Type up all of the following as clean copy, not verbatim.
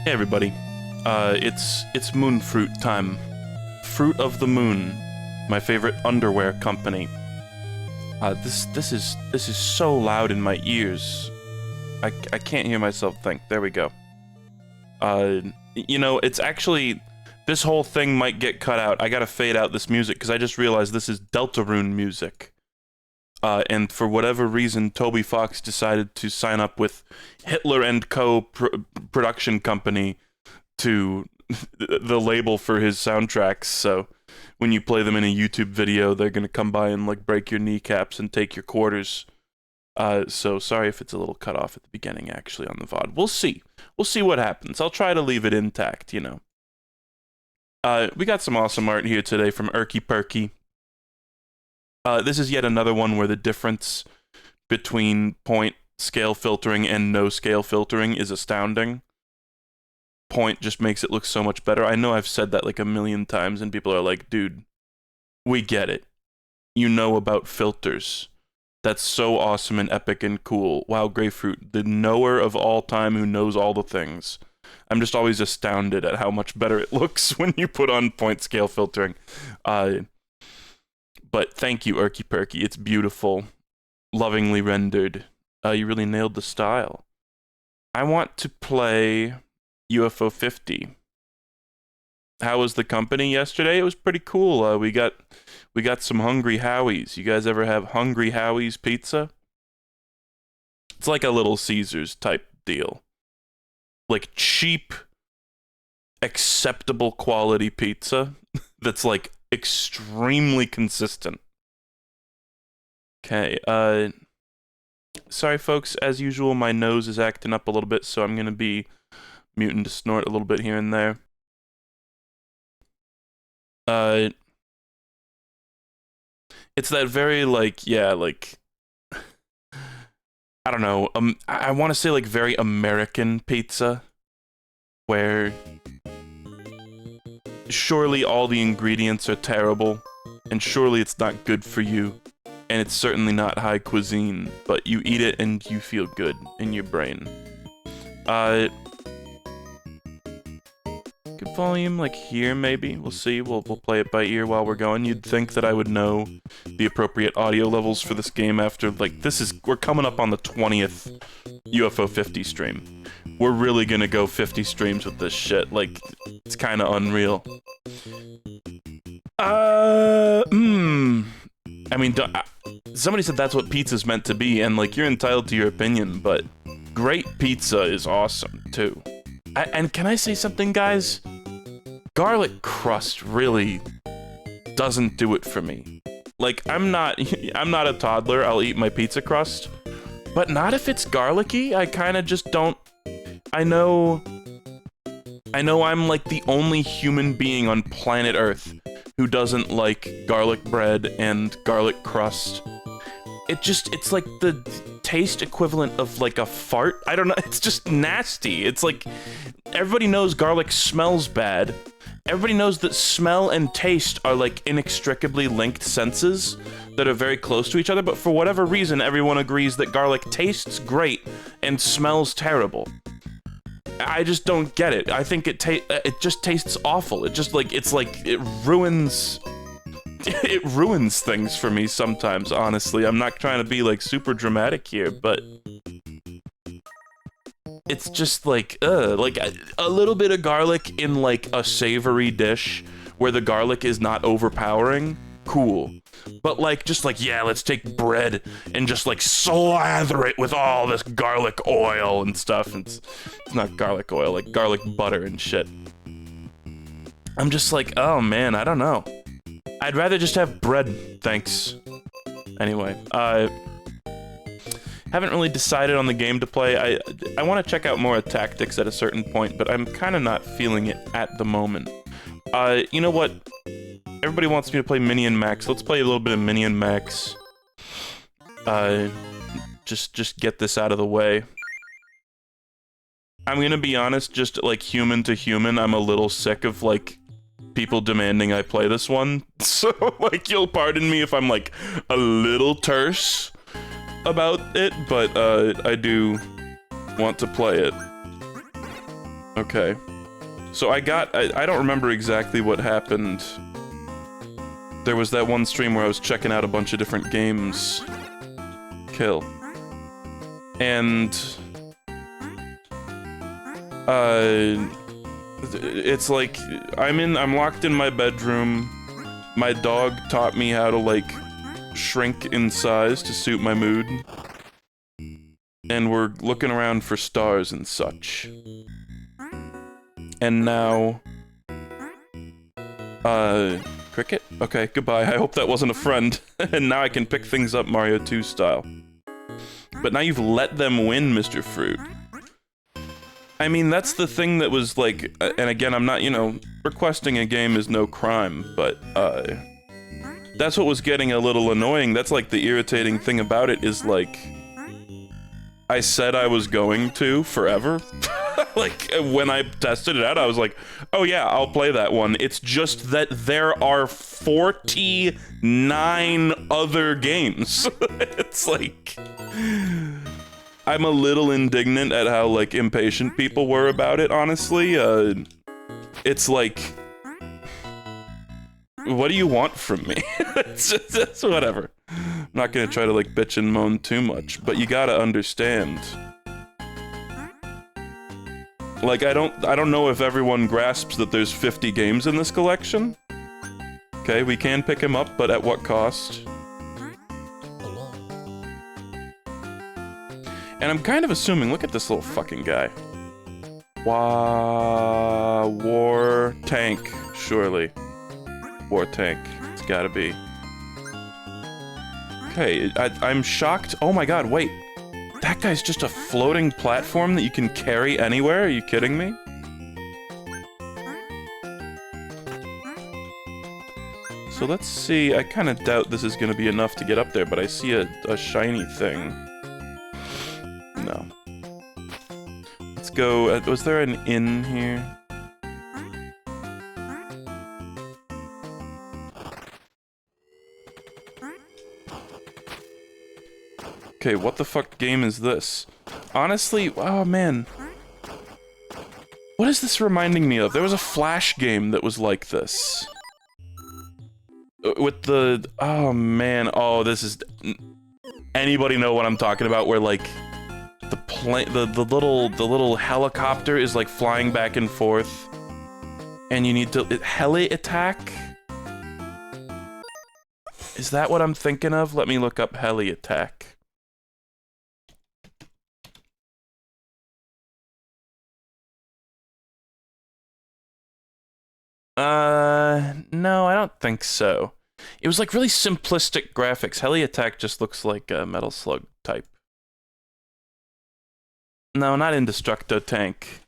Hey everybody, it's moon fruit time. Fruit of the Moon, my favorite underwear company. This is so loud in my ears. I can't hear myself think. There we go. You know, it's actually, this whole thing might get cut out. I gotta fade out this music because I just realized this is Deltarune music. And for whatever reason, Toby Fox decided to sign up with Hitler & Co. production company to the label for his soundtracks, so when you play them in a YouTube video, they're gonna come by and, like, break your kneecaps and take your quarters. So sorry if it's a little cut off at the beginning, actually, on the VOD. We'll see. We'll see what happens. I'll try to leave it intact, you know. We got some awesome art here today from Erky Perky. This is yet another one where the difference between point scale filtering and no scale filtering is astounding. Point just makes it look so much better. I know I've said that like a million times and people are like, dude, we get it. You know about filters. That's so awesome and epic and cool. Wow, Grapefruit, the knower of all time who knows all the things. I'm just always astounded at how much better it looks when you put on point scale filtering. But thank you, Erky Perky. It's beautiful. Lovingly rendered. You really nailed the style. I want to play UFO 50. How was the company yesterday? It was pretty cool. We got some Hungry Howie's. You guys ever have Hungry Howie's pizza? It's like a Little Caesars type deal. Like cheap, acceptable quality pizza that's like extremely consistent. Okay, sorry folks, as usual my nose is acting up a little bit, so I'm gonna be muting to snort a little bit here and there. It's that very, like, yeah, like, I don't know, I want to say, like, very American pizza, where surely all the ingredients are terrible, and surely it's not good for you, and it's certainly not high cuisine, but you eat it and you feel good in your brain. Good volume, like here, maybe? We'll see. We'll play it by ear while we're going. You'd think that I would know the appropriate audio levels for this game after, like, we're coming up on the 20th UFO 50 stream. We're really gonna go 50 streams with this shit. Like, it's kind of unreal. I mean, somebody said that's what pizza's meant to be, and, like, you're entitled to your opinion, but great pizza is awesome, too. And can I say something, guys? Garlic crust really doesn't do it for me. Like, I'm not a toddler, I'll eat my pizza crust, but not if it's garlicky. I kind of just don't. I know I'm like the only human being on planet Earth who doesn't like garlic bread and garlic crust. It's like the taste equivalent of like a fart. I don't know, it's just nasty. It's like, everybody knows garlic smells bad. Everybody knows that smell and taste are like inextricably linked senses that are very close to each other, but for whatever reason, everyone agrees that garlic tastes great and smells terrible. I just don't get it. I think it just tastes awful. It just like, it ruins things for me sometimes, honestly. I'm not trying to be like super dramatic here, but it's just like a little bit of garlic in like a savory dish where the garlic is not overpowering, cool. But like, just like, yeah, let's take bread and just like slather it with all this garlic oil and stuff. It's not garlic oil, like garlic butter and shit. I'm just like, oh man, I don't know. I'd rather just have bread, thanks. Anyway, haven't really decided on the game to play. I want to check out more tactics at a certain point, but I'm kind of not feeling it at the moment. You know what? Everybody wants me to play Minion Max. Let's play a little bit of Minion Max. Just get this out of the way. I'm gonna be honest, just like human to human, I'm a little sick of like people demanding I play this one. So like, you'll pardon me if I'm like a little terse about it, but I do want to play it. Okay. So I don't remember exactly what happened. There was that one stream where I was checking out a bunch of different games. Kill. And... it's like, I'm locked in my bedroom. My dog taught me how to, like, shrink in size to suit my mood. And we're looking around for stars and such. And now... cricket? Okay, goodbye. I hope that wasn't a friend. And now I can pick things up Mario 2 style. But now you've let them win, Mr. Fruit. I mean, that's the thing that was like... and again, I'm not, you know, requesting a game is no crime, but, that's what was getting a little annoying. That's like the irritating thing about it is like... I said I was going to forever. Like, when I tested it out, I was like, oh yeah, I'll play that one. It's just that there are 49 other games. It's like... I'm a little indignant at how, like, impatient people were about it, honestly. It's like... What do you want from me? it's whatever. I'm not gonna try to, like, bitch and moan too much, but you gotta understand. Like, I don't know if everyone grasps that there's 50 games in this collection. Okay, we can pick him up, but at what cost? And I'm kind of assuming, look at this little fucking guy. War tank, surely. War tank, it's gotta be. Okay, I'm shocked. Oh my god, wait. That guy's just a floating platform that you can carry anywhere? Are you kidding me? So let's see, I kind of doubt this is gonna be enough to get up there, but I see a shiny thing. No. Let's go, was there an inn here? Okay, what the fuck game is this? Honestly, oh man. What is this reminding me of? There was a Flash game that was like this. With the... oh man, oh this is... Anybody know what I'm talking about? Where like... the plane... the little helicopter is like flying back and forth. And you need to... heli attack? Is that what I'm thinking of? Let me look up heli attack. No, I don't think so. It was like really simplistic graphics. Heli attack just looks like a Metal Slug type. No, not Indestructo Tank.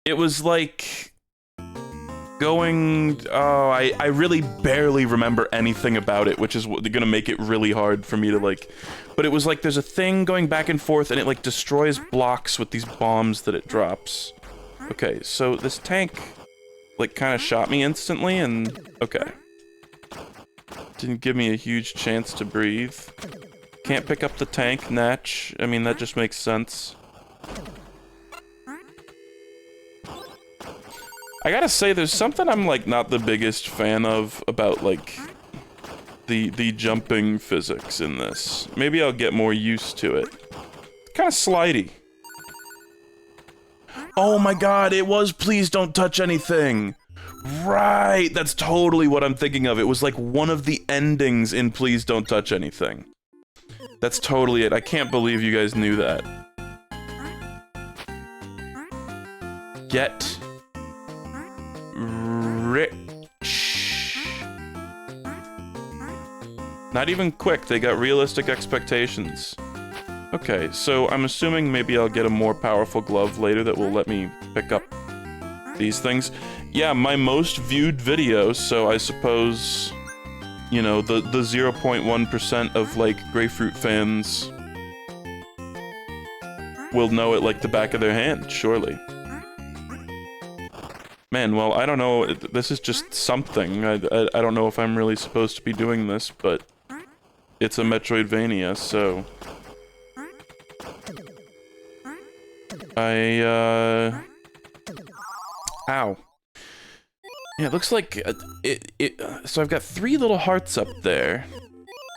It was like... going... oh, I really barely remember anything about it, which is gonna make it really hard for me to like... But it was like there's a thing going back and forth and it like destroys blocks with these bombs that it drops. Okay, so this tank... like, kind of shot me instantly, and... okay. Didn't give me a huge chance to breathe. Can't pick up the tank, Natch. I mean, that just makes sense. I gotta say, there's something I'm, like, not the biggest fan of about, like... the jumping physics in this. Maybe I'll get more used to it. Kind of slidey. Oh my god, it was Please Don't Touch Anything! Right, that's totally what I'm thinking of. It was like one of the endings in Please Don't Touch Anything. That's totally it. I can't believe you guys knew that. Get... rich. Not even quick, they got realistic expectations. Okay, so I'm assuming maybe I'll get a more powerful glove later that will let me pick up these things. Yeah, my most viewed video, so I suppose, you know, the 0.1% of, like, Grapefruit fans will know it like the back of their hand, surely. Man, well, I don't know, this is just something. I don't know if I'm really supposed to be doing this, but it's a Metroidvania, so... Ow. Yeah, it looks like so I've got 3 little hearts up there.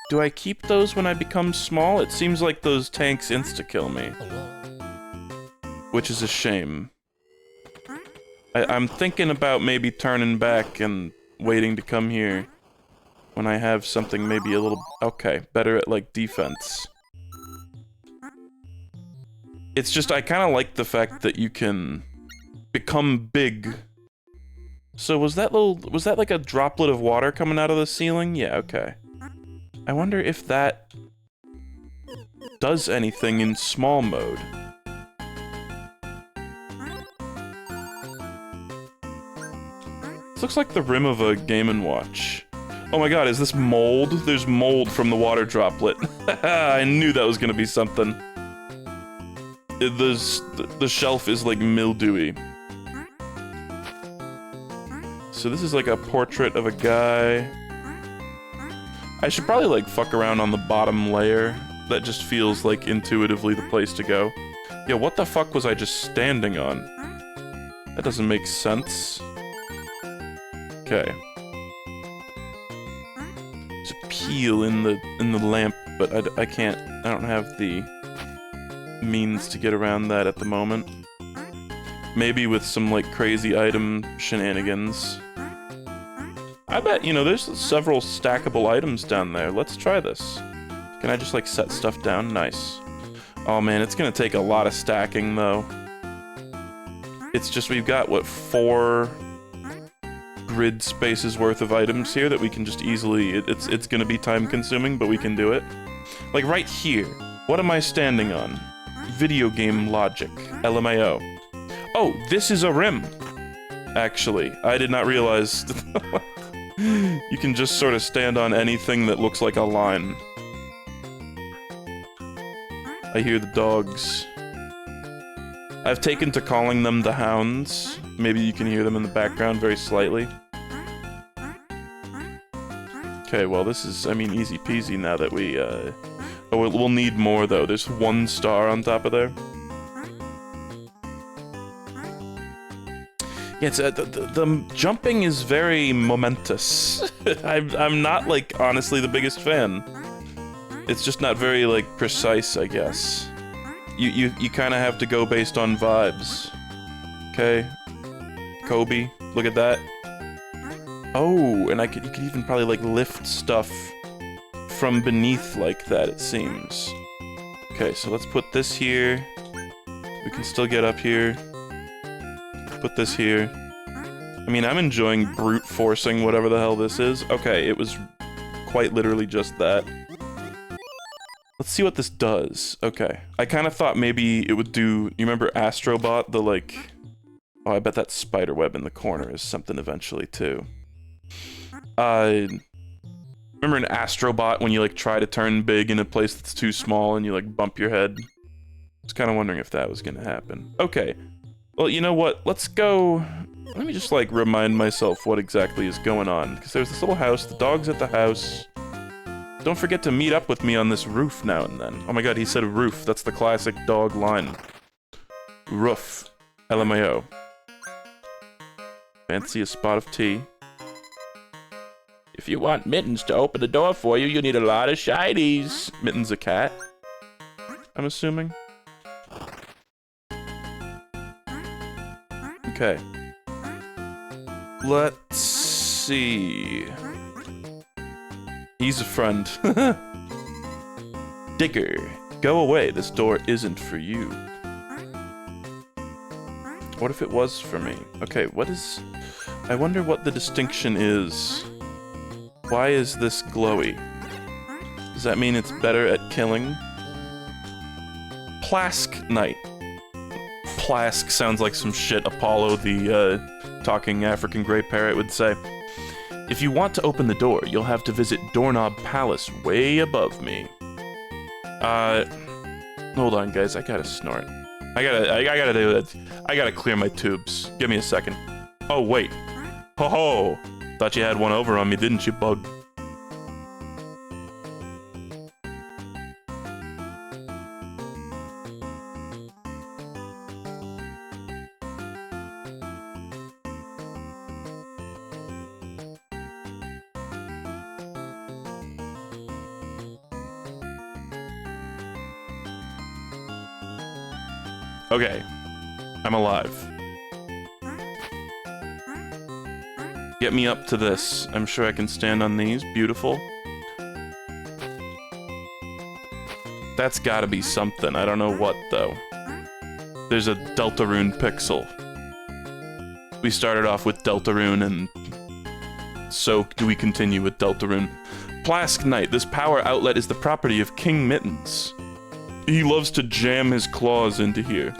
Do I keep those when I become small? It seems like those tanks insta-kill me. Which is a shame. I'm thinking about maybe turning back and waiting to come here when I have something maybe a little... Okay, better at, like, defense. It's just, I kind of like the fact that you can become big. So was that like a droplet of water coming out of the ceiling? Yeah, okay. I wonder if that does anything in small mode. This looks like the rim of a Game & Watch. Oh my god, is this mold? There's mold from the water droplet. I knew that was gonna be something. The shelf is like mildewy. So this is like a portrait of a guy. I should probably like fuck around on the bottom layer. That just feels like intuitively the place to go. Yeah, what the fuck was I just standing on? That doesn't make sense. Okay. There's a peel in the lamp, but I can't. I don't have the means to get around that at the moment. Maybe with some like crazy item shenanigans. I bet, you know, there's several stackable items down there. Let's try this. Can I just like set stuff down? Nice. Oh man, it's gonna take a lot of stacking though. It's just we've got what, 4 grid spaces worth of items here that we can just easily, it's gonna be time consuming, but we can do it. Like right here, what am I standing on? Video game logic, LMAO. Oh, this is a rim. Actually, I did not realize you can just sort of stand on anything that looks like a line. I hear the dogs. I've taken to calling them the hounds. Maybe you can hear them in the background very slightly. Okay, well this is, I mean, easy peasy now that we, oh, we'll need more though. There's 1 star on top of there. Yeah, it's, the jumping is very momentous. I'm not, like, honestly the biggest fan. It's just not very, like, precise, I guess. You kind of have to go based on vibes. Okay. Kobe, look at that. Oh, and you could even probably, like, lift stuff from beneath like that, it seems. Okay, so let's put this here. We can still get up here. Put this here. I mean, I'm enjoying brute forcing whatever the hell this is. Okay, it was quite literally just that. Let's see what this does. Okay. I kind of thought maybe it would do... You remember Astrobot? The, like... Oh, I bet that spider web in the corner is something eventually, too. Remember in Astrobot when you, like, try to turn big in a place that's too small and you, like, bump your head? I was kind of wondering if that was gonna happen. Okay. Well, you know what? Let's go... Let me just, like, remind myself what exactly is going on. Because there's this little house, the dog's at the house... Don't forget to meet up with me on this roof now and then. Oh my god, he said roof. That's the classic dog line. Roof. LMAO. Fancy a spot of tea. If you want Mittens to open the door for you, you need a lot of shinies. Mittens a cat? I'm assuming. Okay. Let's see... He's a friend. Digger, go away. This door isn't for you. What if it was for me? Okay, what is... I wonder what the distinction is. Why is this glowy? Does that mean it's better at killing? Plask Knight. Plask sounds like some shit Apollo, the talking African gray parrot, would say. If you want to open the door, you'll have to visit Doorknob Palace way above me. Hold on, guys. I gotta snort. I gotta do that. I gotta clear my tubes. Give me a second. Oh, wait. Ho ho! Thought you had one over on me, didn't you, bug? Okay. I'm alive. Get me up to this. I'm sure I can stand on these. Beautiful. That's gotta be something. I don't know what, though. There's a Deltarune pixel. We started off with Deltarune, and so do we continue with Deltarune. Plask Knight. This power outlet is the property of King Mittens. He loves to jam his claws into here.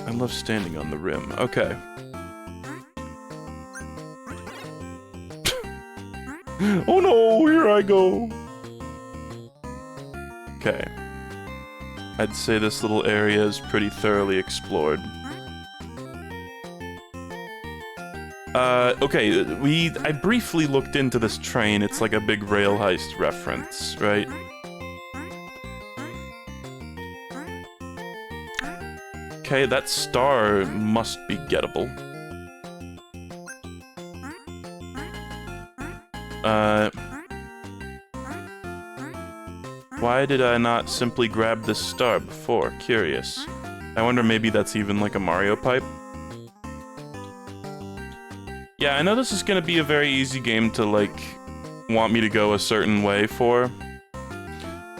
I love standing on the rim. Okay. Oh no, here I go. Okay. I'd say this little area is pretty thoroughly explored. Okay, I briefly looked into this train. It's like a big rail heist reference, right? Okay, that star must be gettable. Why did I not simply grab this star before? Curious. I wonder maybe that's even like a Mario pipe? Yeah, I know this is gonna be a very easy game to, like, want me to go a certain way for.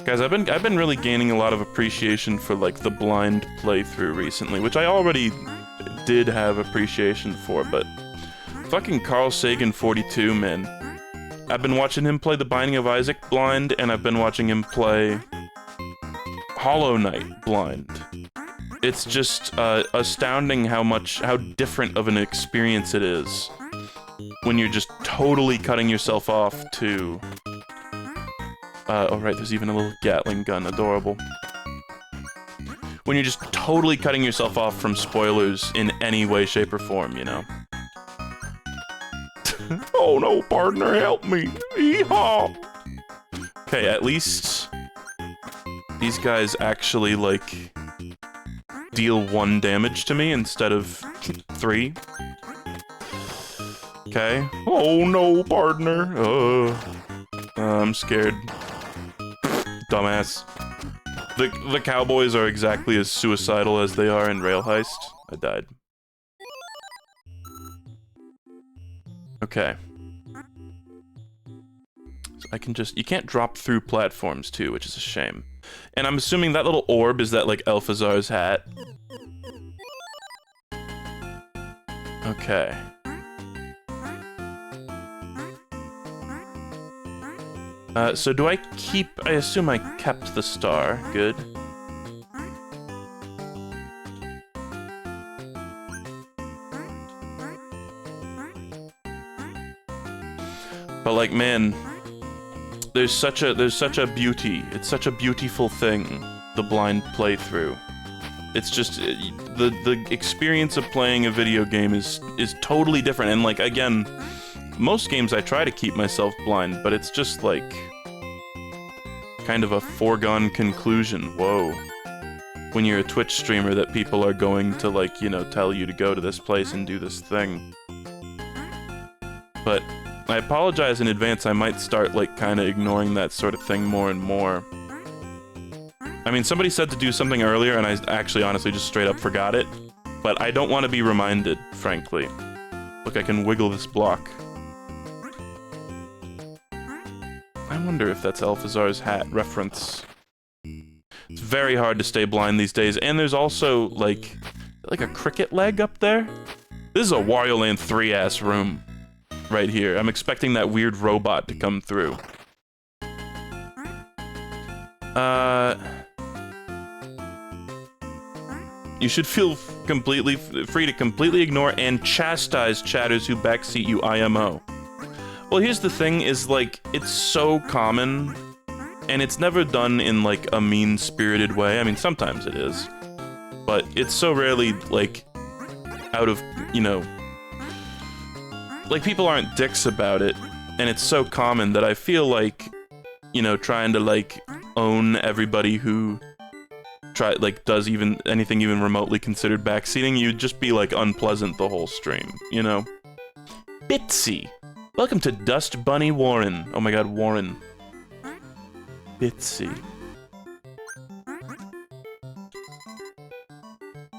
Guys, I've been really gaining a lot of appreciation for, like, the blind playthrough recently, which I already did have appreciation for, but fucking Carl Sagan 42, man. I've been watching him play The Binding of Isaac blind, and I've been watching him play Hollow Knight blind. It's just astounding how different of an experience it is when you're just totally cutting yourself off to... oh right, there's even a little Gatling gun, adorable. When you're just totally cutting yourself off from spoilers in any way, shape, or form, you know? Oh no, partner, help me! Yeehaw! Okay, at least these guys actually, like, deal 1 damage to me instead of 3. Okay. Oh no, partner! I'm scared. Dumbass. The cowboys are exactly as suicidal as they are in Rail Heist. I died. Okay. So I can just... You can't drop through platforms, too, which is a shame. And I'm assuming that little orb is that, like, Elphazar's hat. Okay. So do I keep... I assume I kept the star. Good. But, like, man, there's such a beauty. It's such a beautiful thing, the blind playthrough. It's just the experience of playing a video game is totally different. And, like, again, most games I try to keep myself blind, but it's just like kind of a foregone conclusion. Whoa. When you're a Twitch streamer that people are going to, like, you know, tell you to go to this place and do this thing. But I apologize in advance, I might start, like, kind of ignoring that sort of thing more and more. I mean, somebody said to do something earlier, and I actually, honestly, just straight up forgot it. But I don't want to be reminded, frankly. Look, I can wiggle this block. I wonder if that's Elphazar's hat reference. It's very hard to stay blind these days, and there's also, like a cricket leg up there? This is a Wario Land 3-ass room. Right here. I'm expecting that weird robot to come through. You should feel completely free to completely ignore and chastise chatters who backseat you IMO. Well, here's the thing, is, like, it's so common, and it's never done in, like, a mean-spirited way. I mean, sometimes it is. But it's so rarely, like, out of, you know... Like, people aren't dicks about it, and it's so common that I feel like, you know, trying to, like, own everybody who does even anything even remotely considered backseating, you'd just be, like, unpleasant the whole stream, you know? Bitsy! Welcome to Dust Bunny Warren. Oh my god, Warren. Bitsy.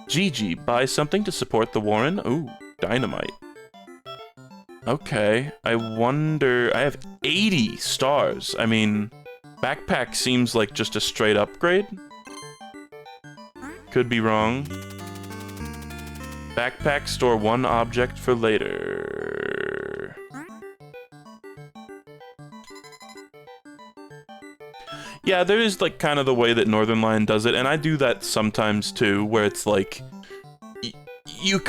Gigi, buy something to support the Warren? Ooh, dynamite. Okay, I wonder... I have 80 stars. I mean, backpack seems like just a straight upgrade. Could be wrong. Backpack, store one object for later. Yeah, there is like kind of the way that Northern Lion does it, and I do that sometimes too, where it's like you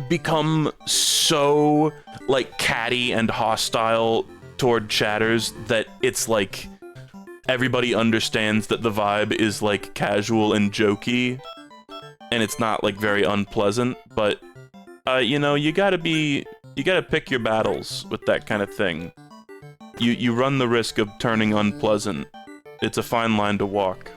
become so like catty and hostile toward chatters that it's like everybody understands that the vibe is like casual and jokey, and it's not like very unpleasant, but you know, you gotta pick your battles with that kind of thing. You run the risk of turning unpleasant. It's a fine line to walk.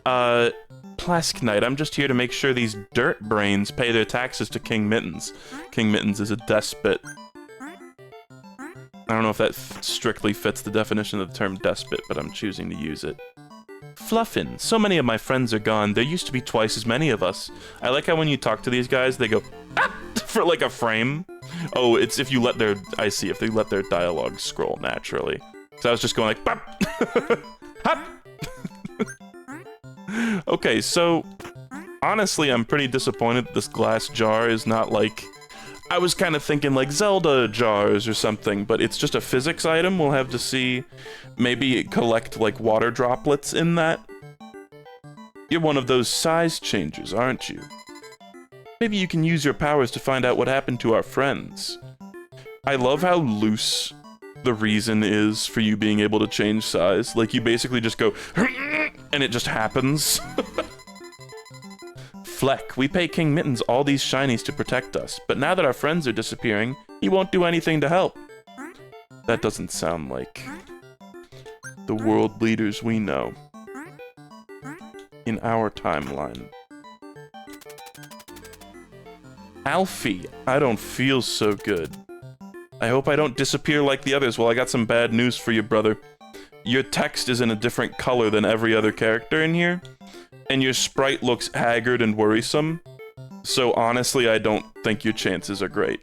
Plask Knight, I'm just here to make sure these dirt brains pay their taxes to King Mittens. King Mittens is a despot. I don't know if that strictly fits the definition of the term despot, but I'm choosing to use it. Fluffin, so many of my friends are gone. There used to be twice as many of us. I like how when you talk to these guys, they go, ah! For like a frame. Oh, it's if you let their, I see, if they let their dialogue scroll naturally. So I was just going like, bop! Hop! Okay, so honestly, I'm pretty disappointed that this glass jar is not like... I was kind of thinking like Zelda jars or something, but it's just a physics item. We'll have to see. Maybe collect like water droplets in that. You're one of those size changers, aren't you? Maybe you can use your powers to find out what happened to our friends. I love how loose the reason is for you being able to change size. Like you basically just go and it just happens. Fleck, we pay King Mittens all these shinies to protect us, but now that our friends are disappearing, he won't do anything to help. That doesn't sound like the world leaders we know in our timeline. Alfie, I don't feel so good. I hope I don't disappear like the others. Well, I got some bad news for you, brother. Your text is in a different color than every other character in here, and your sprite looks haggard and worrisome. So honestly, I don't think your chances are great.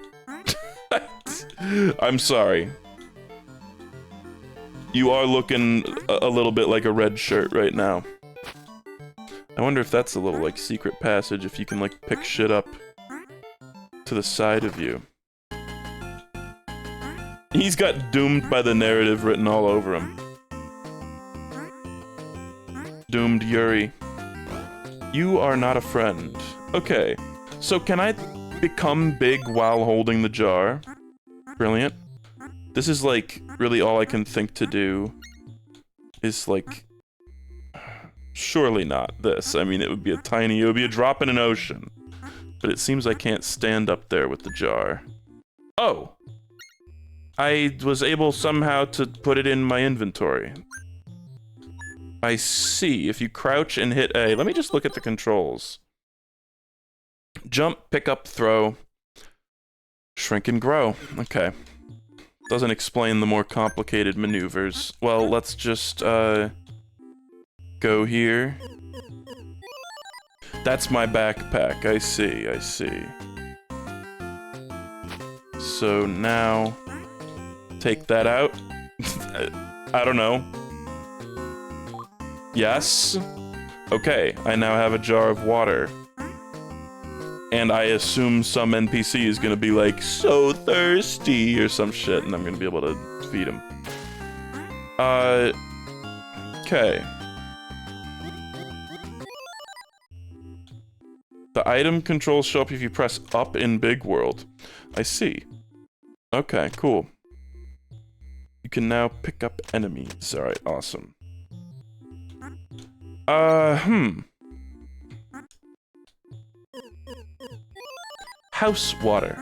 I'm sorry. You are looking a little bit like a red shirt right now. I wonder if that's a little like secret passage, if you can like pick shit up to the side of you. He's got doomed by the narrative written all over him. Doomed Yuri. You are not a friend. Okay, so can I become big while holding the jar? Brilliant. This is like really all I can think to do is like, surely not this. I mean, it would be a drop in an ocean. But it seems I can't stand up there with the jar. Oh! I was able somehow to put it in my inventory. I see. If you crouch and hit A, let me just look at the controls. Jump, pick up, throw. Shrink and grow. Okay. Doesn't explain the more complicated maneuvers. Well, let's just, go here. That's my backpack. I see, I see. So now... take that out. I don't know. Yes? Okay, I now have a jar of water. And I assume some NPC is gonna be like, so thirsty, or some shit, and I'm gonna be able to feed him. Okay. The item controls show up if you press up in Big World. I see. Okay, cool. You can now pick up enemies. Alright, awesome. House water.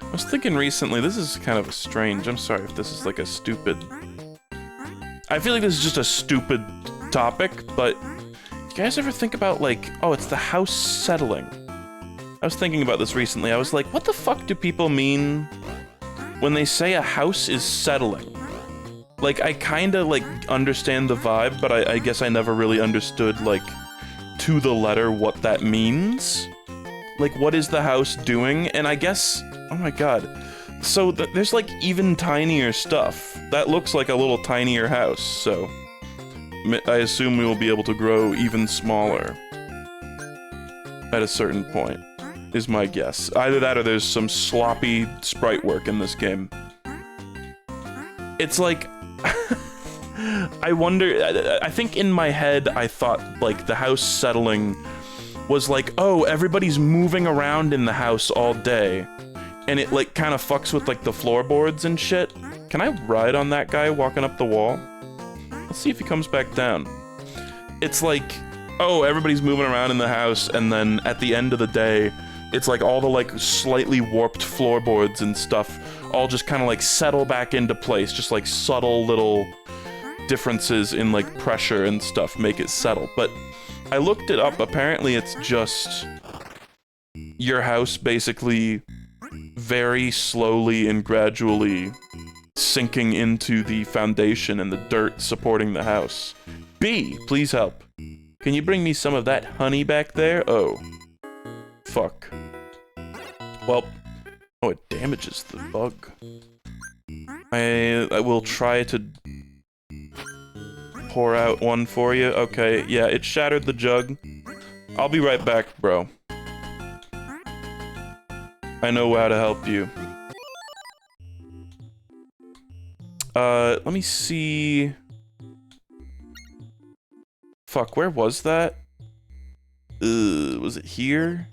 I was thinking recently, this is kind of strange. I'm sorry if this is like a stupid... I feel like this is just a stupid topic, but... you guys ever think about like, oh, it's the house settling? I was thinking about this recently. I was like, what the fuck do people mean when they say a house is settling? Like, I kinda, like, understand the vibe, but I guess I never really understood, like, to the letter what that means. Like, what is the house doing? And I guess... Oh my god. So, there's, like, even tinier stuff. That looks like a little tinier house, so... I assume we will be able to grow even smaller. At a certain point, is my guess. Either that or there's some sloppy sprite work in this game. It's like... I wonder... I think in my head, I thought, like, the house settling was like, oh, everybody's moving around in the house all day. And it, like, kind of fucks with, like, the floorboards and shit. Can I ride on that guy walking up the wall? Let's see if he comes back down. It's like, oh, everybody's moving around in the house, and then at the end of the day, it's like all the, like, slightly warped floorboards and stuff all just kind of, like, settle back into place. Just, like, subtle little differences in, like, pressure and stuff make it settle. But I looked it up. Apparently it's just your house basically very slowly and gradually sinking into the foundation and the dirt supporting the house. B, please help. Can you bring me some of that honey back there? Oh. Fuck. Well, oh, it damages the bug. I will try to pour out one for you. Okay, yeah, it shattered the jug. I'll be right back, bro. I know how to help you. Let me see... Fuck, where was that? Was it here?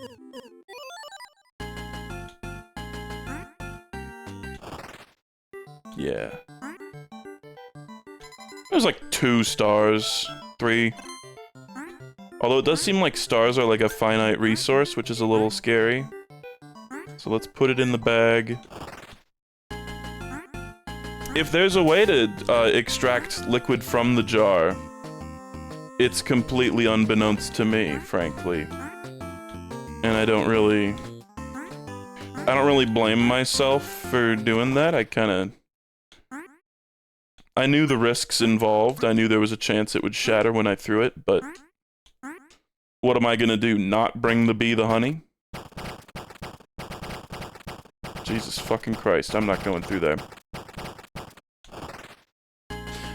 Yeah. There's like 2 stars. 3. Although it does seem like stars are like a finite resource, which is a little scary. So let's put it in the bag. If there's a way to extract liquid from the jar, it's completely unbeknownst to me, frankly. And I don't really blame myself for doing that. I knew the risks involved. I knew there was a chance it would shatter when I threw it, but what am I gonna do? Not bring the bee the honey? Jesus fucking Christ, I'm not going through there.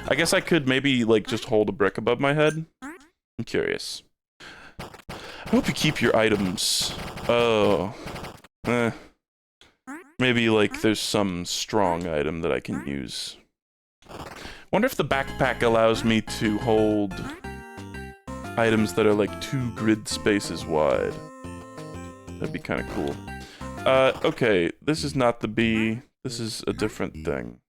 I guess I could maybe, like, just hold a brick above my head. I'm curious. I hope you keep your items. Oh. Maybe, like, there's some strong item that I can use. Wonder if the backpack allows me to hold items that are, like, 2 grid spaces wide. That'd be kind of cool. Okay, this is not the bee. This is a different thing.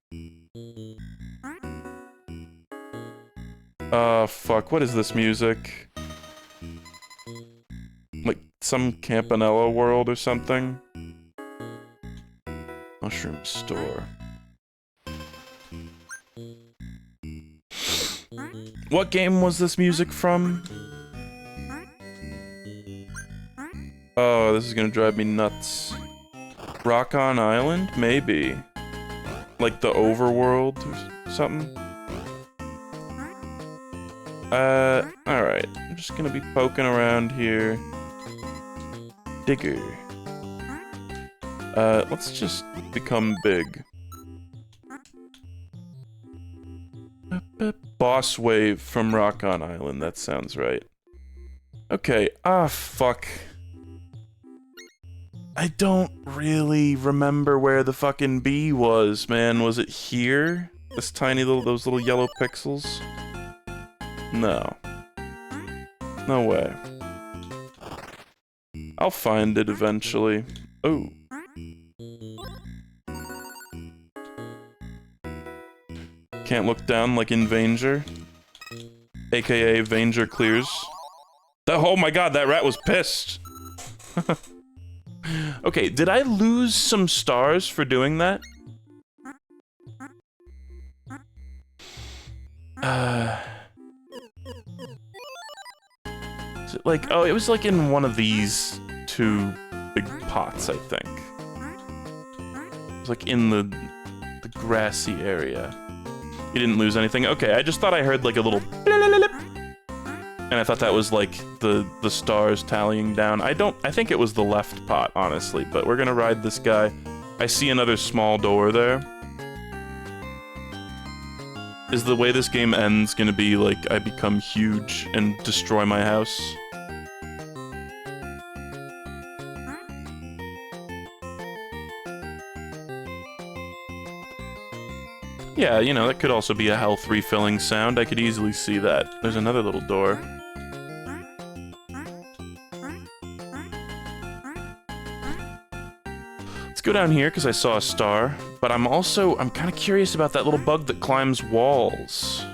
Fuck, what is this music? Like, some Campanella world or something? Mushroom store. What game was this music from? Oh, this is gonna drive me nuts. Rock on Island? Maybe. Like the Overworld or something? Alright. I'm just gonna be poking around here. Digger. Let's just become big. Boss Wave from Rock on Island, that sounds right. Okay, fuck. I don't really remember where the fucking bee was, man. Was it here? This tiny little, those little yellow pixels? No. No way. I'll find it eventually. Oh. Can't look down like in Vanger. AKA Vanger clears. Oh my god, that rat was pissed! Okay, did I lose some stars for doing that? Is it like, oh, it was like in one of these 2 big pots, I think. It was like in the grassy area. You didn't lose anything? Okay, I just thought I heard like a little blip, and I thought that was like the stars tallying down. I think it was the left pot, honestly, but we're gonna ride this guy. I see another small door there. Is the way this game ends gonna be like I become huge and destroy my house? Yeah, you know, that could also be a health refilling sound. I could easily see that. There's another little door. Let's go down here because I saw a star, but I'm kind of curious about that little bug that climbs walls.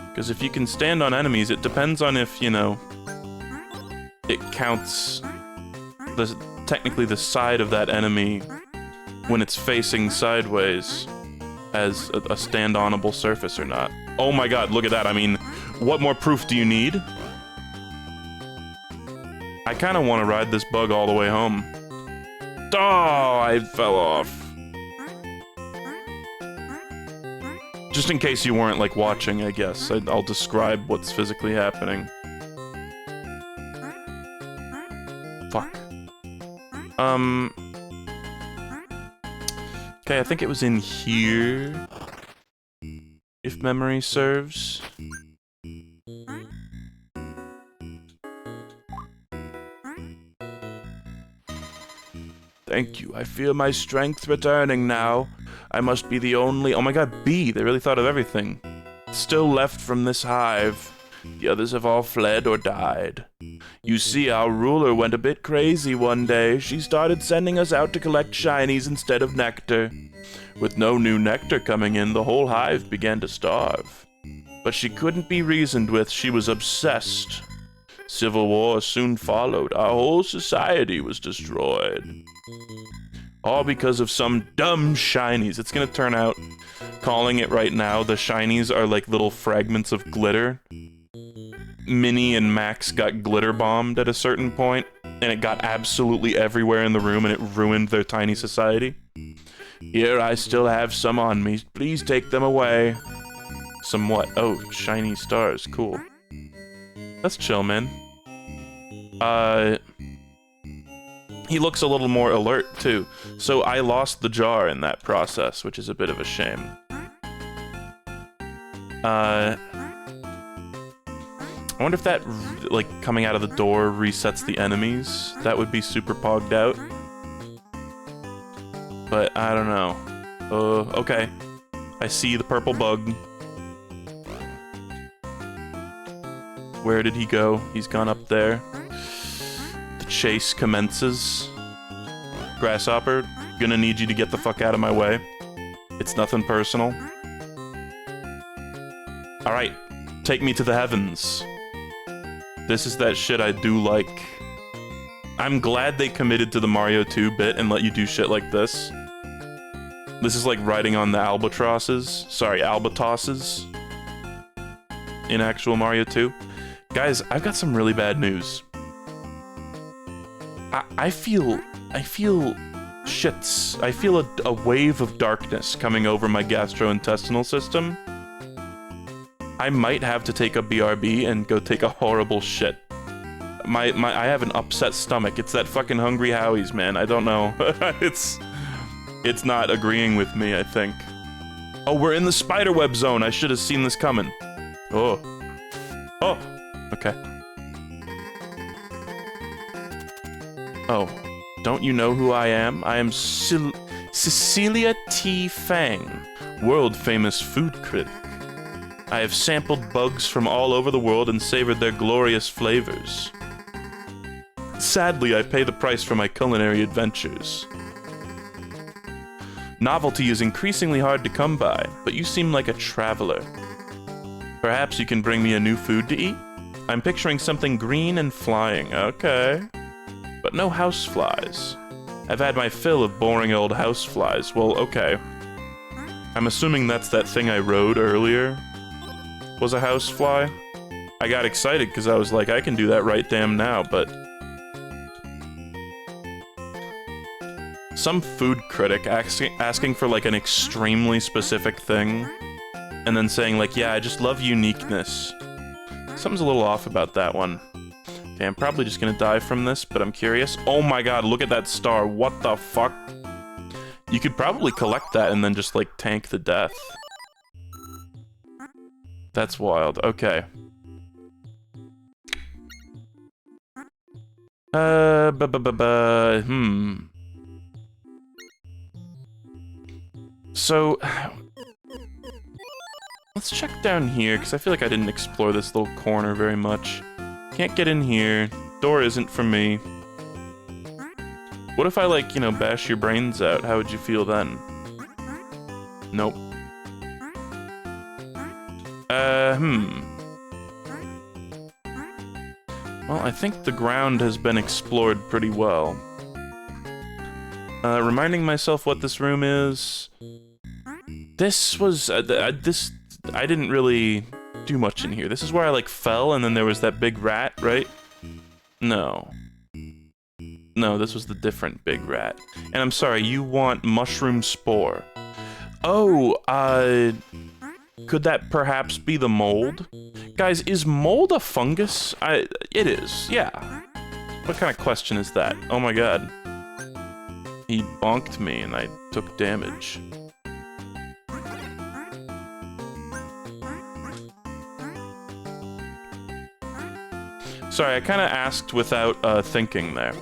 Because if you can stand on enemies, it depends on if, you know, it counts technically the side of that enemy when it's facing sideways as a stand-onable surface or not. Oh my god, look at that. I mean, what more proof do you need? I kind of want to ride this bug all the way home. Oh, I fell off. Just in case you weren't, like, watching, I guess. I'll describe what's physically happening. Fuck. Okay, I think it was in here, if memory serves. Thank you. I feel my strength returning now. I must be the only— oh my god, bee! They really thought of everything. Still left from this hive. The others have all fled or died. You see, our ruler went a bit crazy one day. She started sending us out to collect shinies instead of nectar. With no new nectar coming in, the whole hive began to starve. But she couldn't be reasoned with. She was obsessed. Civil war soon followed. Our whole society was destroyed. All because of some dumb shinies. It's gonna turn out, calling it right now, the shinies are like little fragments of glitter. Minnie and Max got glitter bombed at a certain point, and it got absolutely everywhere in the room, and it ruined their tiny society. Here, I still have some on me. Please take them away. Some what? Oh, shiny stars. Cool. That's chill, man. He looks a little more alert, too. So I lost the jar in that process, which is a bit of a shame. I wonder if that, like, coming out of the door resets the enemies. That would be super pogged out. But, I don't know. Okay. I see the purple bug. Where did he go? He's gone up there. The chase commences. Grasshopper, gonna need you to get the fuck out of my way. It's nothing personal. Alright, take me to the heavens. This is that shit I do like. I'm glad they committed to the Mario 2 bit and let you do shit like this. This is like riding on the albatrosses. Sorry, albatosses. In actual Mario 2. Guys, I've got some really bad news. I feel shits. I feel a wave of darkness coming over my gastrointestinal system. I might have to take a BRB and go take a horrible shit. I have an upset stomach. It's that fucking Hungry Howie's, man. I don't know. It's not agreeing with me, I think. Oh, we're in the spiderweb zone. I should have seen this coming. Oh. Oh. Okay. Oh. Don't you know who I am? I am Cecilia T. Fang, world-famous food critic. I have sampled bugs from all over the world and savored their glorious flavors. Sadly, I pay the price for my culinary adventures. Novelty is increasingly hard to come by, but you seem like a traveler. Perhaps you can bring me a new food to eat? I'm picturing something green and flying, okay. But no houseflies. I've had my fill of boring old houseflies. Well, okay. I'm assuming that's that thing I rode earlier. Was a housefly? I got excited because I was like, I can do that right damn now, but... Some food critic asking for like an extremely specific thing. and then saying like, yeah, I just love uniqueness. Something's a little off about that one. Okay, I'm probably just gonna die from this, but I'm curious. Oh my god, look at that star. What the fuck? You could probably collect that and then just, like, tank the death. That's wild. Okay. So, let's check down here, because I feel like I didn't explore this little corner very much. Can't get in here. Door isn't for me. What if I, like, you know, bash your brains out? How would you feel then? Nope. Well, I think the ground has been explored pretty well. Reminding myself what this room is... This was... I didn't really do much in here. This is where I, like, fell, and then there was that big rat, right? No. No, this was the different big rat. And I'm sorry, you want mushroom spore. Oh, could that perhaps be the mold? Guys, is mold a fungus? It is, yeah. What kind of question is that? Oh my god. He bonked me and I took damage. Sorry, I kind of asked without thinking there.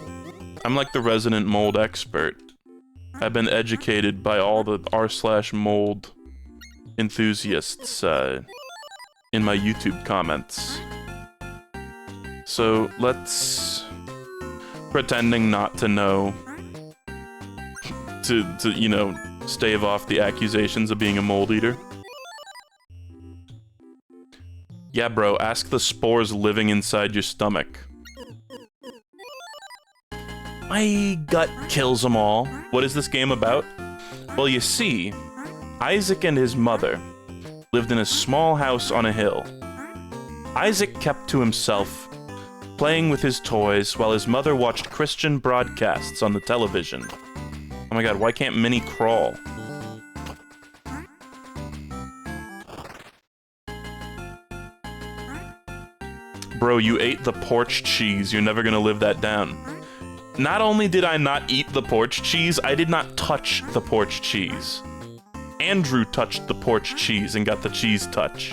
I'm like the resident mold expert. I've been educated by all the r/mold enthusiasts in my YouTube comments. So let's... pretending not to know to you know, stave off the accusations of being a mold eater. Yeah, bro, ask the spores living inside your stomach. My gut kills them all. What is this game about? Well, you see, Isaac and his mother lived in a small house on a hill. Isaac kept to himself, playing with his toys while his mother watched Christian broadcasts on the television. Oh my god, why can't Minnie crawl? Bro, you ate the porch cheese. You're never gonna live that down. Not only did I not eat the porch cheese, I did not touch the porch cheese. Andrew touched the porch cheese and got the cheese touch.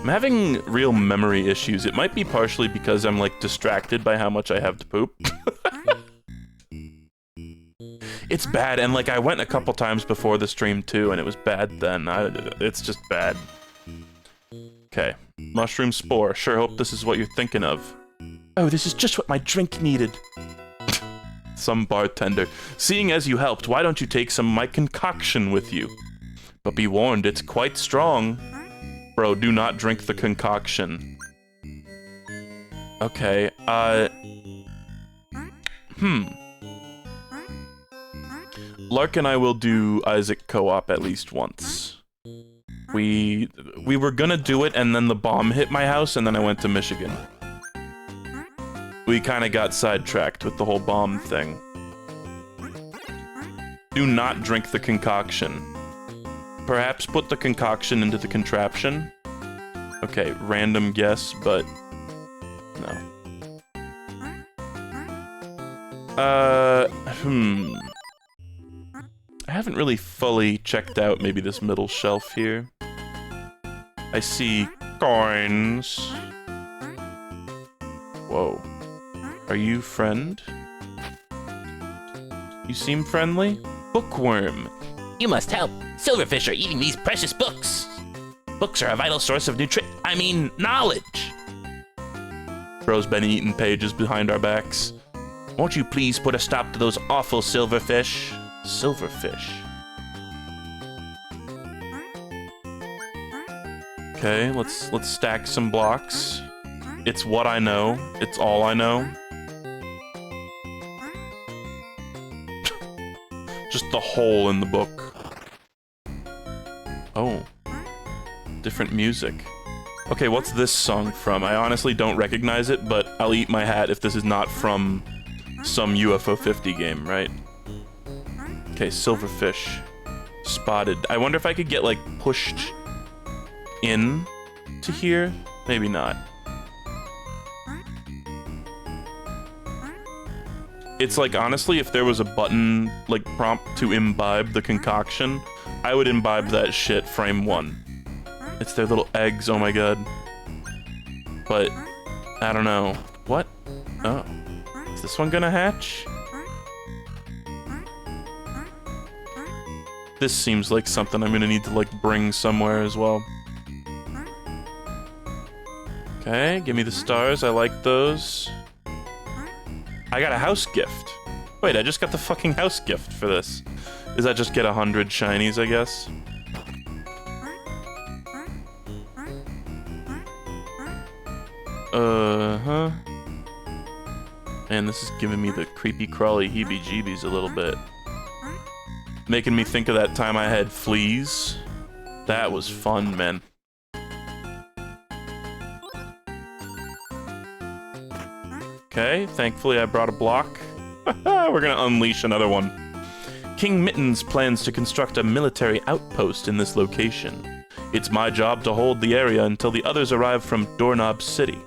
I'm having real memory issues. It might be partially because I'm, like, distracted by how much I have to poop. It's bad, and, like, I went a couple times before the stream, too, and it was bad then. It's just bad. Okay. Mushroom spore. Sure hope this is what you're thinking of. Oh, this is just what my drink needed. Some bartender. Seeing as you helped, why don't you take some of my concoction with you? But be warned, it's quite strong. Bro, do not drink the concoction. Okay, Lark and I will do Isaac co-op at least once. We were gonna do it, and then the bomb hit my house, and then I went to Michigan. We kinda got sidetracked with the whole bomb thing. Do not drink the concoction. Perhaps put the concoction into the contraption? Okay, random guess, but... no. I haven't really fully checked out maybe this middle shelf here. I see coins. Whoa. Are you friend? You seem friendly? Bookworm. You must help. Silverfish are eating these precious books. Books are a vital source of knowledge. Bro's been eating pages behind our backs. Won't you please put a stop to those awful silverfish? Silverfish. Okay, let's stack some blocks. It's what I know. It's all I know. Just the hole in the book. Oh. Different music. Okay, what's this song from? I honestly don't recognize it, but I'll eat my hat if this is not from some UFO 50 game, right? Okay, silverfish. Spotted. I wonder if I could get, like, pushed in to here? Maybe not. It's like, honestly, if there was a button, like, prompt to imbibe the concoction, I would imbibe that shit frame one. It's their little eggs, oh my god. But, I don't know. What? Oh. Is this one gonna hatch? This seems like something I'm gonna need to, like, bring somewhere as well. Okay, give me the stars, I like those. I got a house gift. Wait, I just got the fucking house gift for this. Does that just get 100 shinies, I guess? Uh-huh. Man, this is giving me the creepy crawly heebie-jeebies a little bit. Making me think of that time I had fleas. That was fun, man. Okay, thankfully I brought a block. We're gonna unleash another one. King Mittens plans to construct a military outpost in this location. It's my job to hold the area until the others arrive from Doorknob City.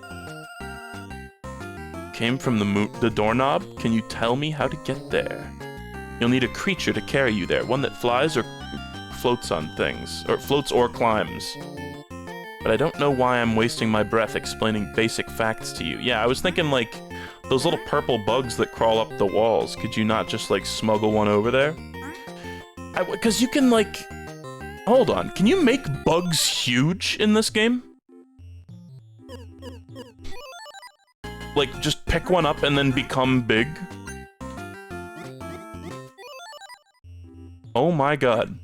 Came from the doorknob? Can you tell me how to get there? You'll need a creature to carry you there, one that flies or floats on things, or floats or climbs. But I don't know why I'm wasting my breath explaining basic facts to you. Yeah, I was thinking, like, those little purple bugs that crawl up the walls. Could you not just, like, smuggle one over there? Because you can, like... Hold on. Can you make bugs huge in this game? Like, just pick one up and then become big? Oh my god.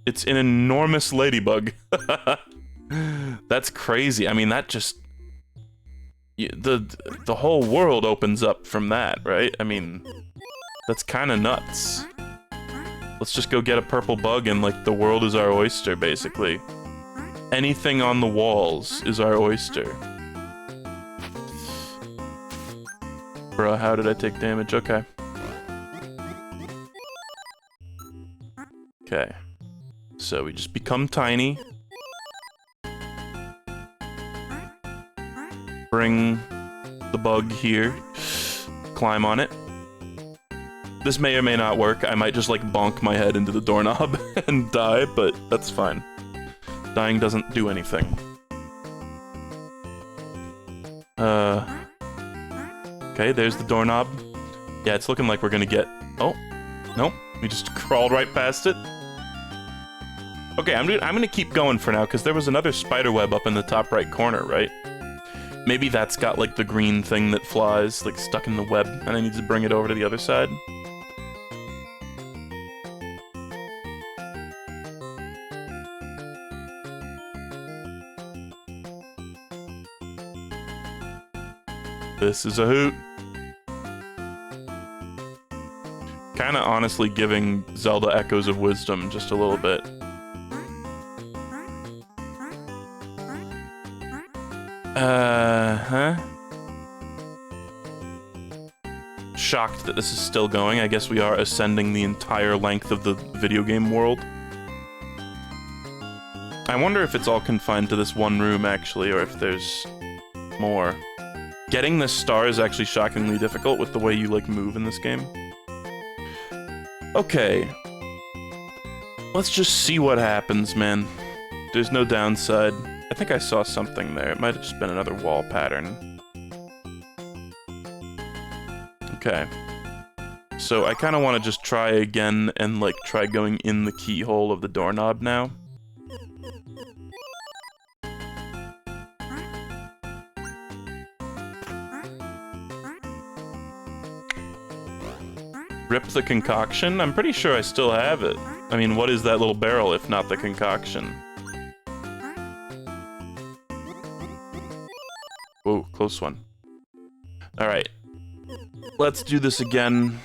It's an enormous ladybug. That's crazy. I mean, that just... The whole world opens up from that, right? I mean, that's kind of nuts. Let's just go get a purple bug and, like, the world is our oyster, basically. Anything on the walls is our oyster. Bruh, how did I take damage? Okay. Okay. So we just become tiny. Bring the bug here. Climb on it. This may or may not work. I might just, like, bonk my head into the doorknob and die, but that's fine. Dying doesn't do anything. Okay, there's the doorknob. Yeah, it's looking like we're gonna get... Oh, nope. We just crawled right past it. Okay, I'm gonna keep going for now, because there was another spider web up in the top right corner, right? Maybe that's got, like, the green thing that flies, like, stuck in the web, and I need to bring it over to the other side. This is a hoot. Kinda honestly giving Zelda Echoes of Wisdom just a little bit. Huh? Shocked that this is still going. I guess we are ascending the entire length of the video game world. I wonder if it's all confined to this one room, actually, or if there's more. Getting the star is actually shockingly difficult with the way you, like, move in this game. Okay. Let's just see what happens, man. There's no downside. I think I saw something there. It might have just been another wall pattern. Okay. So I kind of want to just try again and, like, try going in the keyhole of the doorknob now. Rip the concoction? I'm pretty sure I still have it. I mean, what is that little barrel if not the concoction? Whoa, close one. Alright. Let's do this again.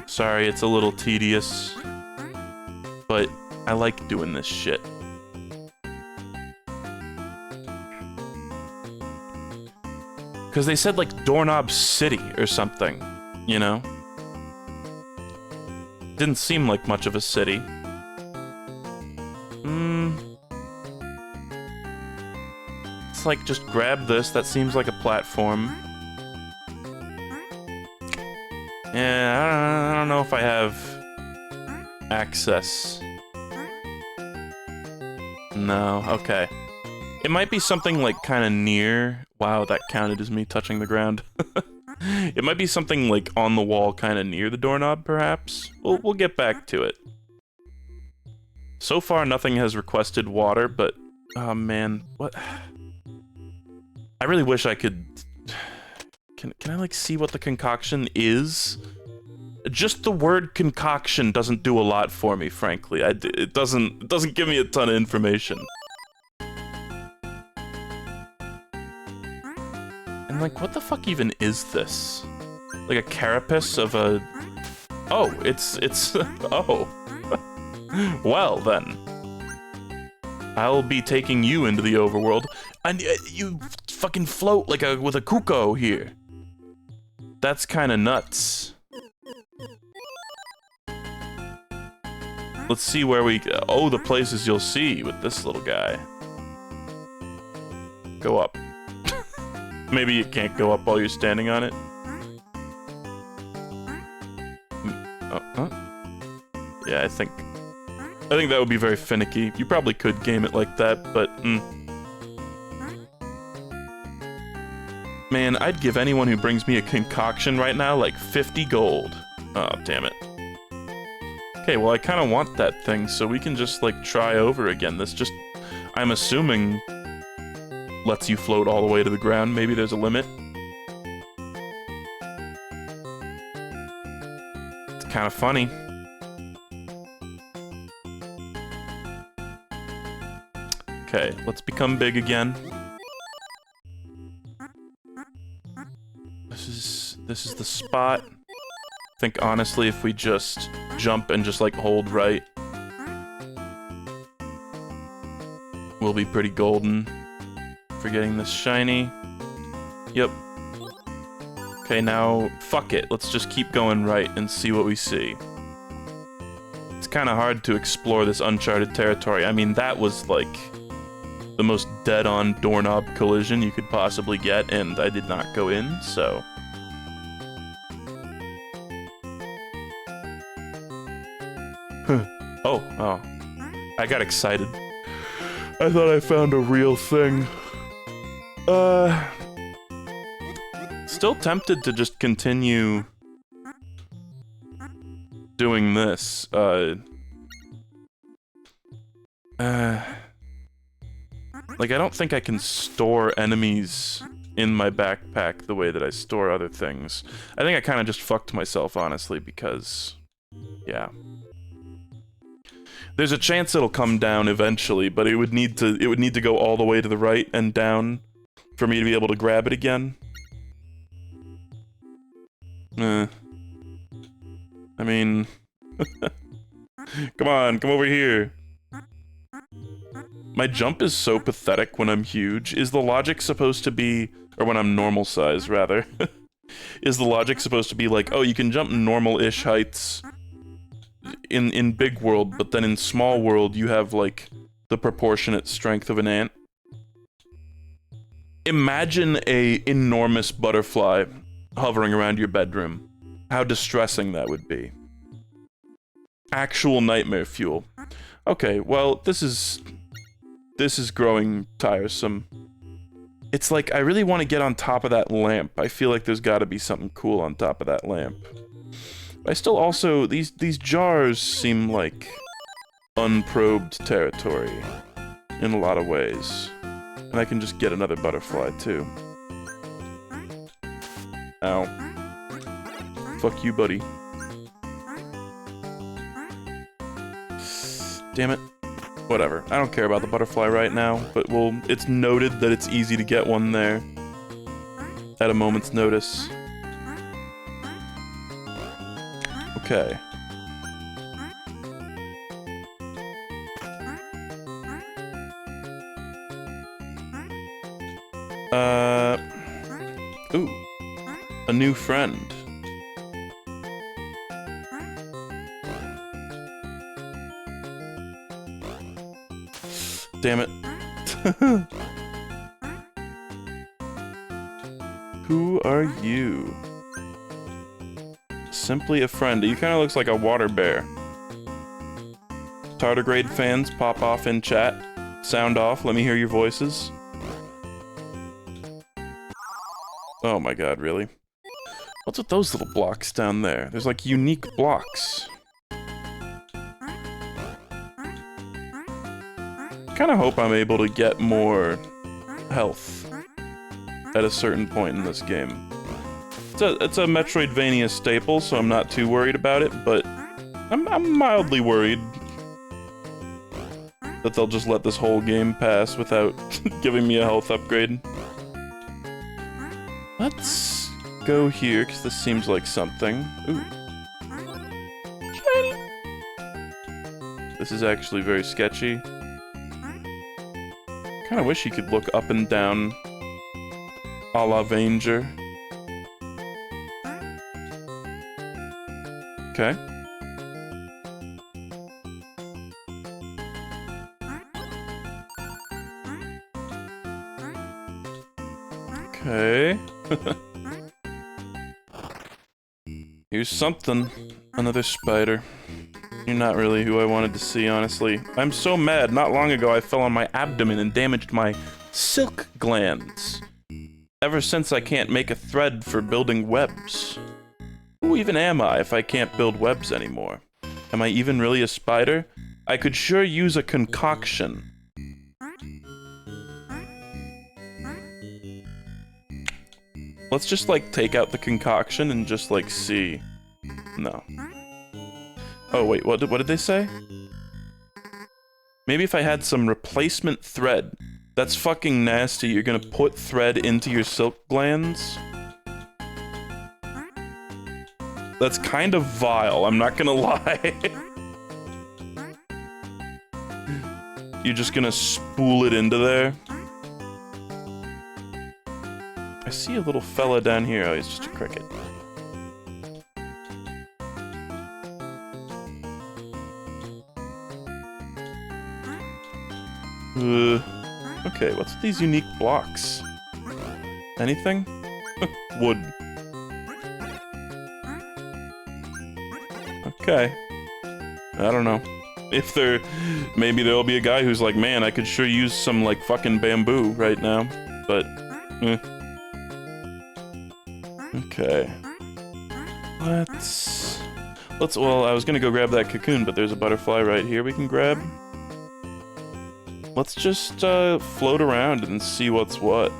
Sorry, it's a little tedious. But I like doing this shit. Because they said, like, Doorknob City or something, you know? didn't seem like much of a city. It's like, just grab this. That seems like a platform. Yeah, I don't know if I have access. No, okay. It might be something like kind of near. Wow, that counted as me touching the ground. It might be something like on the wall kind of near the doorknob, perhaps. We'll get back to it. So far, nothing has requested water, but... Oh, man. What? I really wish I could... Can I, like, see what the concoction is? Just the word concoction doesn't do a lot for me, frankly. It doesn't give me a ton of information. And, like, what the fuck even is this? Like a carapace of a... Oh, it's... Oh. Well, then. I'll be taking you into the overworld. And you fucking float like with a cuckoo here. That's kind of nuts. Let's see where we... Oh, the places you'll see with this little guy. Go up. Maybe you can't go up while you're standing on it. Yeah, I think that would be very finicky. You probably could game it like that, but man, I'd give anyone who brings me a concoction right now like 50 gold. Oh, damn it. Okay, well, I kind of want that thing, so we can just, like, try over again. This just, I'm assuming, lets you float all the way to the ground. Maybe there's a limit. It's kind of funny. Okay, let's become big again. This is the spot. I think honestly, if we just jump and just like hold right, we'll be pretty golden for getting this shiny. Yep. Okay, now fuck it. Let's just keep going right and see what we see. It's kind of hard to explore this uncharted territory. I mean, that was like the most dead-on doorknob collision you could possibly get, and I did not go in, so... Oh. I got excited. I thought I found a real thing. Still tempted to just continue doing this. Like, I don't think I can store enemies in my backpack the way that I store other things. I think I kind of just fucked myself, honestly, because... Yeah. There's a chance it'll come down eventually, but it would need to go all the way to the right and down for me to be able to grab it again. I mean... come over here. My jump is so pathetic when I'm huge. Is the logic supposed to be... Or when I'm normal size, rather. Is the logic supposed to be like, oh, you can jump normal-ish heights in big world, but then in small world you have, like, the proportionate strength of an ant? Imagine a enormous butterfly hovering around your bedroom. How distressing that would be. Actual nightmare fuel. Okay, well, this is growing tiresome. It's like, I really want to get on top of that lamp. I feel like there's gotta be something cool on top of that lamp. But I still also, these jars seem like unprobed territory in a lot of ways. And I can just get another butterfly, too. Ow. Fuck you, buddy. Damn it. Whatever. I don't care about the butterfly right now, but it's noted that it's easy to get one there at a moment's notice. Okay. Ooh. A new friend. Damn it. Who are you? Simply a friend. He kind of looks like a water bear. Tardigrade fans, pop off in chat. Sound off, let me hear your voices. Oh my god, really? What's with those little blocks down there? There's like unique blocks. Kinda hope I'm able to get more health at a certain point in this game. It's a Metroidvania staple, so I'm not too worried about it, but I'm mildly worried that they'll just let this whole game pass without giving me a health upgrade. Let's go here, because this seems like something. Ooh. Shiny! This is actually very sketchy. Kinda wish you could look up and down a la Vanger. Okay. Okay. Here's something. Another spider. You're not really who I wanted to see, honestly. I'm so mad. Not long ago, I fell on my abdomen and damaged my silk glands. Ever since, I can't make a thread for building webs. Who even am I if I can't build webs anymore? Am I even really a spider? I could sure use a concoction. Let's just, like, take out the concoction and just, like, see. No. Oh, wait, what did they say? Maybe if I had some replacement thread. That's fucking nasty. You're gonna put thread into your silk glands? That's kind of vile, I'm not gonna lie. You're just gonna spool it into there? I see a little fella down here. Oh, he's just a cricket. Okay, what's with these unique blocks? Anything? Wood. Okay. I don't know. If maybe there'll be a guy who's like, man, I could sure use some, like, fucking bamboo right now. But, Okay. Well, I was gonna go grab that cocoon, but there's a butterfly right here we can grab. Let's just, float around and see what's what.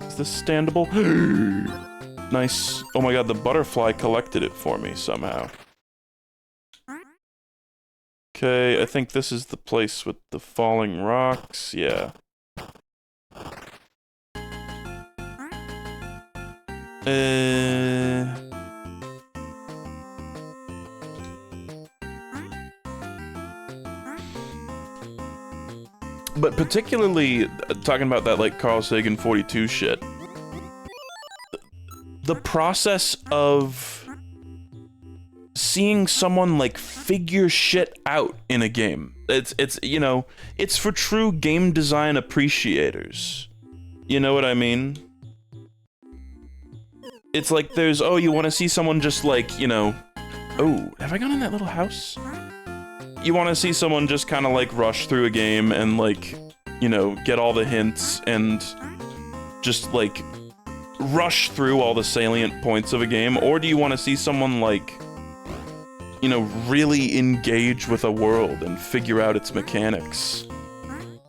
Is this standable? Nice. Oh my god, the butterfly collected it for me somehow. Okay, I think this is the place with the falling rocks. Yeah. But particularly, talking about that, like, Carl Sagan 42 shit, the process of seeing someone, like, figure shit out in a game, it's you know, it's for true game design appreciators. You know what I mean? It's like there's, oh, you want to see someone just, like, you know, oh, have I gone in that little house? You want to see someone just kind of, like, rush through a game and, like, you know, get all the hints and just, like, rush through all the salient points of a game? Or do you want to see someone, like, you know, really engage with a world and figure out its mechanics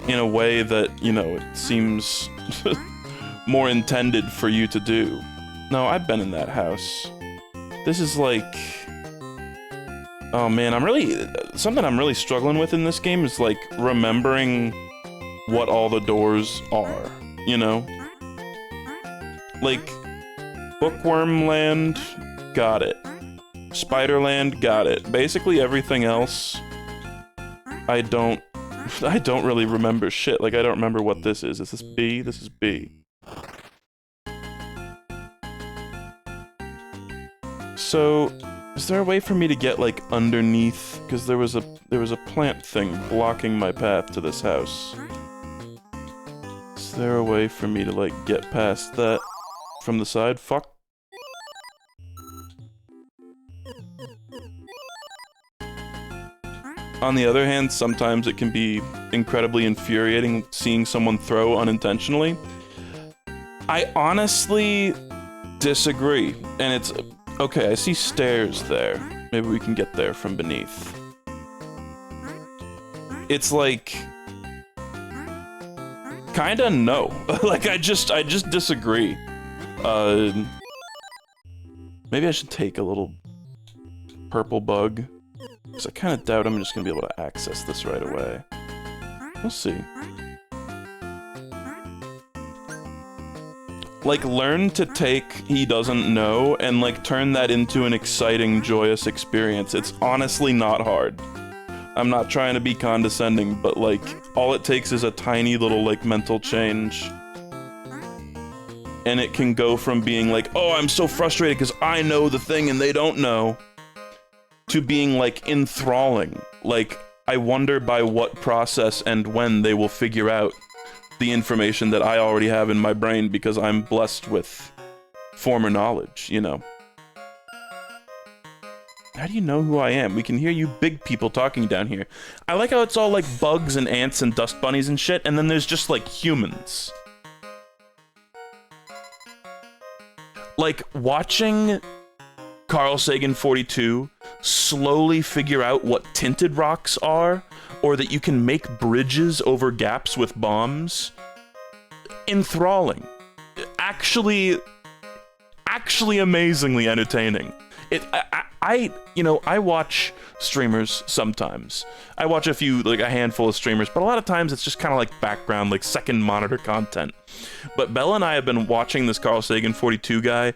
in a way that, you know, it seems more intended for you to do? No, I've been in that house. This is like... Oh man, something I'm really struggling with in this game is, like, remembering what all the doors are, you know? Like, Bookworm Land, got it. Spiderland, got it. Basically everything else, I don't really remember shit. Like, I don't remember what this is. Is this B? This is B. So, Is there a way for me to get, like, underneath? Because there was a plant thing blocking my path to this house. Is there a way for me to, like, get past that from the side? Fuck. On the other hand, sometimes it can be incredibly infuriating seeing someone throw unintentionally. I honestly disagree, and it's... Okay, I see stairs there. Maybe we can get there from beneath. It's like... Kinda no. Like, I just disagree. Maybe I should take a little purple bug. Because I kinda doubt I'm just gonna be able to access this right away. We'll see. Like, learn to take he doesn't know and, like, turn that into an exciting, joyous experience. It's honestly not hard. I'm not trying to be condescending, but, like, all it takes is a tiny little, like, mental change. And it can go from being like, oh, I'm so frustrated because I know the thing and they don't know, to being, like, enthralling. Like, I wonder by what process and when they will figure out the information that I already have in my brain because I'm blessed with former knowledge, you know. How do you know who I am? We can hear you big people talking down here. I like how it's all like bugs and ants and dust bunnies and shit, and then there's just like humans. Like, watching Carl Sagan 42 slowly figure out what tinted rocks are, or that you can make bridges over gaps with bombs. Enthralling. Actually amazingly entertaining. I watch streamers sometimes. I watch a handful of streamers, but a lot of times it's just kind of like background, like second monitor content. But Bella and I have been watching this Carl Sagan 42 guy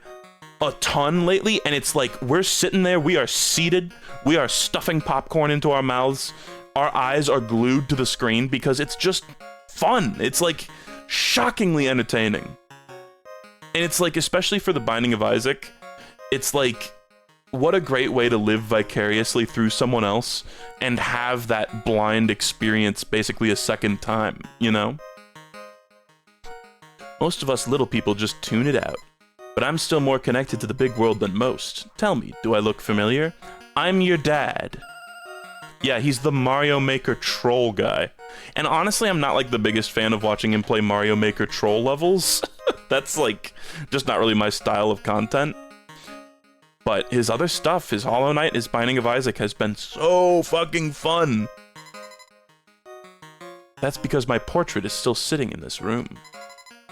a ton lately, and it's like, we're sitting there, we are seated, we are stuffing popcorn into our mouths, our eyes are glued to the screen because it's just fun. It's like shockingly entertaining. And it's like, especially for The Binding of Isaac, it's like, what a great way to live vicariously through someone else and have that blind experience basically a second time, you know? Most of us little people just tune it out. But I'm still more connected to the big world than most. Tell me, do I look familiar? I'm your dad. Yeah, he's the Mario Maker troll guy. And honestly, I'm not like the biggest fan of watching him play Mario Maker troll levels. That's like, just not really my style of content. But his other stuff, his Hollow Knight, his Binding of Isaac, has been so fucking fun. That's because my portrait is still sitting in this room.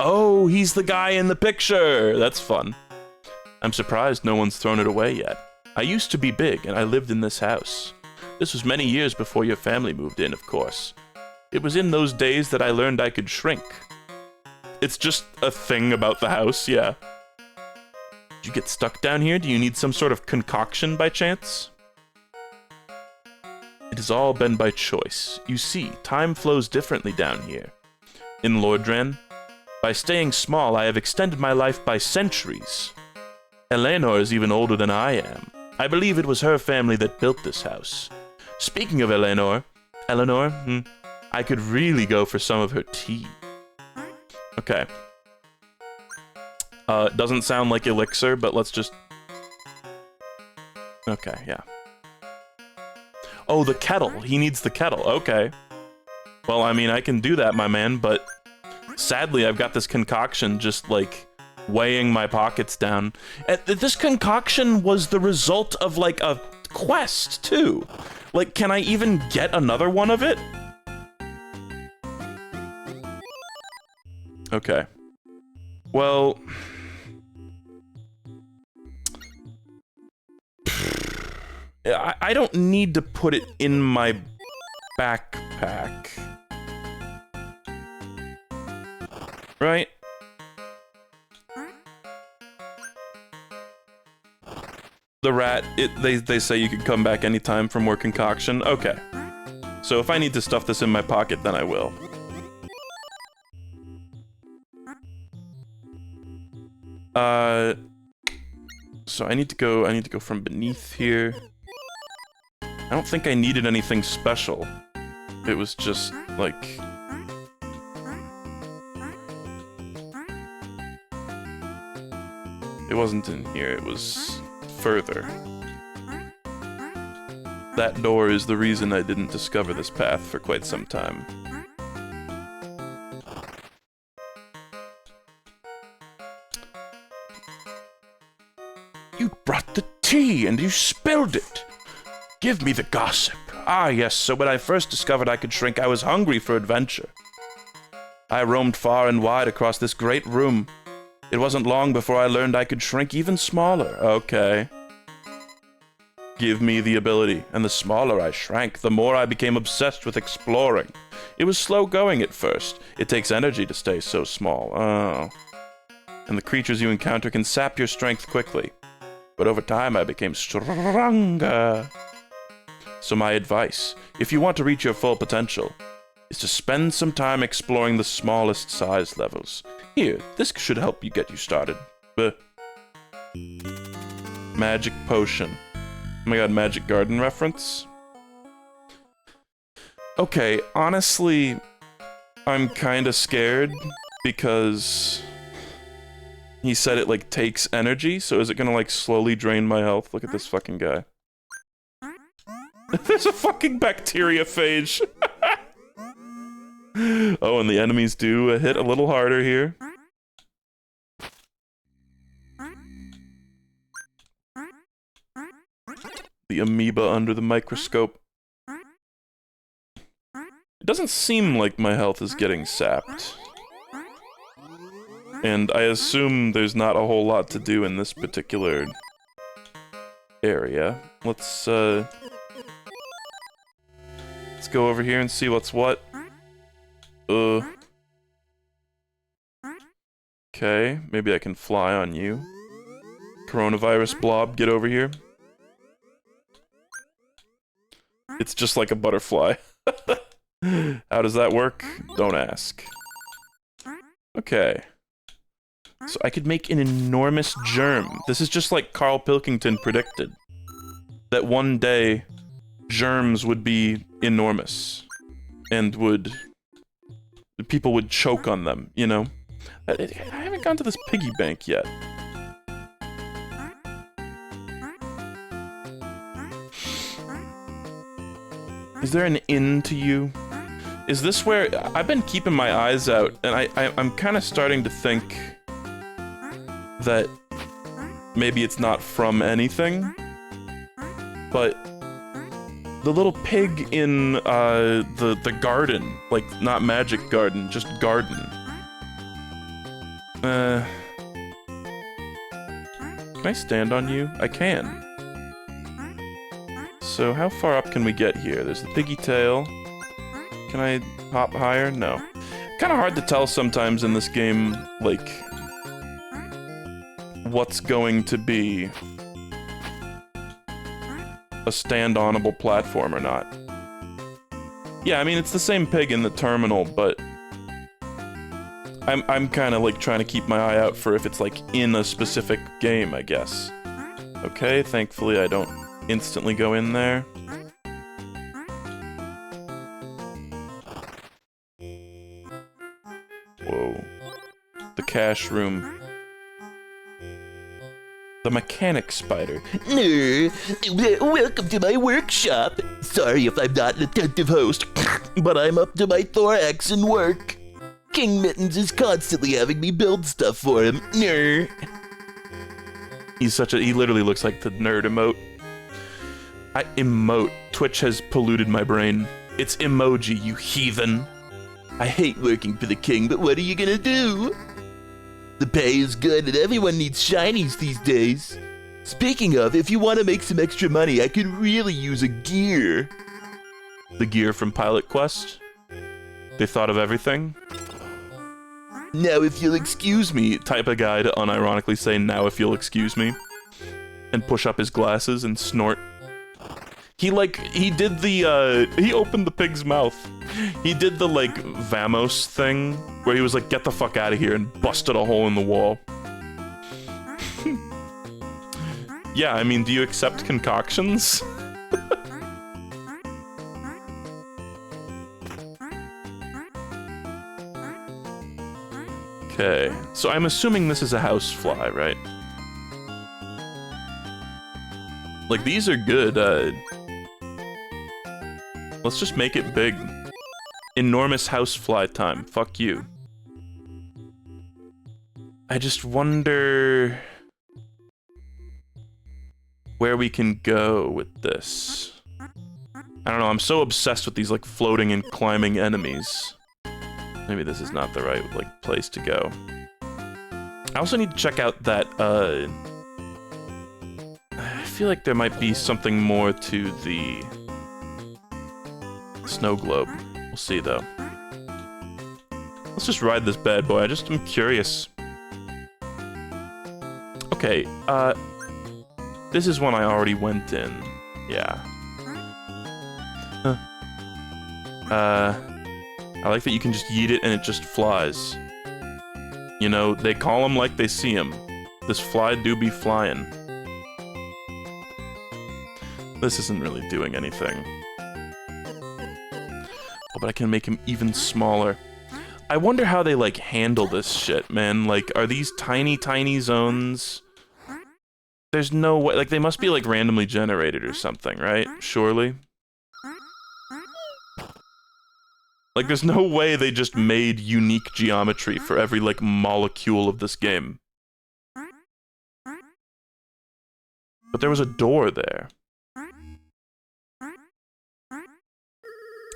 Oh, he's the guy in the picture! That's fun. I'm surprised no one's thrown it away yet. I used to be big, and I lived in this house. This was many years before your family moved in, of course. It was in those days that I learned I could shrink. It's just a thing about the house, yeah. Did you get stuck down here? Do you need some sort of concoction by chance? It has all been by choice. You see, time flows differently down here. In Lordran, by staying small, I have extended my life by centuries. Eleanor is even older than I am. I believe it was her family that built this house. Speaking of Eleanor, I could really go for some of her tea. Okay. Doesn't sound like elixir, but let's just... Okay, yeah. Oh, the kettle. He needs the kettle. Okay. Well, I mean, I can do that, my man, but... Sadly, I've got this concoction just, like, weighing my pockets down. This concoction was the result of, like, a quest, too. Like, can I even get another one of it? Okay. Well... I don't need to put it in my backpack. Right? The rat, they say you can come back anytime for more concoction. Okay. So if I need to stuff this in my pocket, then I will. So I need to go from beneath here. I don't think I needed anything special. It was just, like... It wasn't in here, it was further. That door is the reason I didn't discover this path for quite some time. You brought the tea and you spilled it! Give me the gossip. Ah, yes, so when I first discovered I could shrink, I was hungry for adventure. I roamed far and wide across this great room. It wasn't long before I learned I could shrink even smaller. Okay. Give me the ability, and the smaller I shrank, the more I became obsessed with exploring. It was slow going at first. It takes energy to stay so small. Oh. And the creatures you encounter can sap your strength quickly. But over time I became stronger. So my advice, if you want to reach your full potential, is to spend some time exploring the smallest size levels. Here, this should help you get you started. Magic potion. Oh my god, Magic Garden reference? Okay, honestly, I'm kinda scared because he said it like takes energy, so is it gonna like slowly drain my health? Look at this fucking guy. There's a fucking bacteriophage. Oh, and the enemies do hit a little harder here. The amoeba under the microscope. It doesn't seem like my health is getting sapped. And I assume there's not a whole lot to do in this particular area. Let's go over here and see what's what. Okay, maybe I can fly on you. Coronavirus blob, get over here. It's just like a butterfly. How does that work? Don't ask. Okay. So I could make an enormous germ. This is just like Carl Pilkington predicted. That one day, germs would be enormous. And people would choke on them, you know? I haven't gone to this piggy bank yet. Is there an inn to you? Is this where... I've been keeping my eyes out, and I'm kind of starting to think that maybe it's not from anything, but the little pig in the garden, like not magic garden, just garden. Can I stand on you? I can. So how far up can we get here? There's the piggy tail. Can I hop higher? No. Kind of hard to tell sometimes in this game, like, what's going to be a stand-onable platform or not. Yeah, I mean, it's the same pig in the terminal, but I'm kind of like trying to keep my eye out for if it's like in a specific game, I guess. Okay, thankfully I don't instantly go in there. Whoa. The cash room. The mechanic spider. Welcome to my workshop. Sorry if I'm not an attentive host, but I'm up to my thorax in work. King Mittens is constantly having me build stuff for him. Nerd. He literally looks like the nerd emote. Emote. Twitch has polluted my brain. It's emoji, you heathen. I hate working for the king, but what are you gonna do? The pay is good and everyone needs shinies these days. Speaking of, if you want to make some extra money, I could really use a gear. The gear from Pilot Quest? They thought of everything? Now if you'll excuse me. Type a guy to unironically say, now if you'll excuse me. And push up his glasses and snort. He did the, he opened the pig's mouth. He did the, like, Vamos thing, where he was like, get the fuck out of here, and busted a hole in the wall. Yeah, I mean, do you accept concoctions? Okay, so I'm assuming this is a housefly, right? Like, these are good, let's just make it big. Enormous housefly time, fuck you. I just wonder where we can go with this. I don't know, I'm so obsessed with these, like, floating and climbing enemies. Maybe this is not the right, like, place to go. I also need to check out that, I feel like there might be something more to the snow globe. We'll see, though. Let's just ride this bad boy. I'm curious. Okay, this is one I already went in. Yeah. I like that you can just yeet it and it just flies. You know, they call them like they see them. This fly do be flying. This isn't really doing anything. Oh, but I can make him even smaller. I wonder how they, like, handle this shit, man. Like, are these tiny, tiny zones? There's no way, like, they must be, like, randomly generated or something, right? Surely? Like, there's no way they just made unique geometry for every, like, molecule of this game. But there was a door there.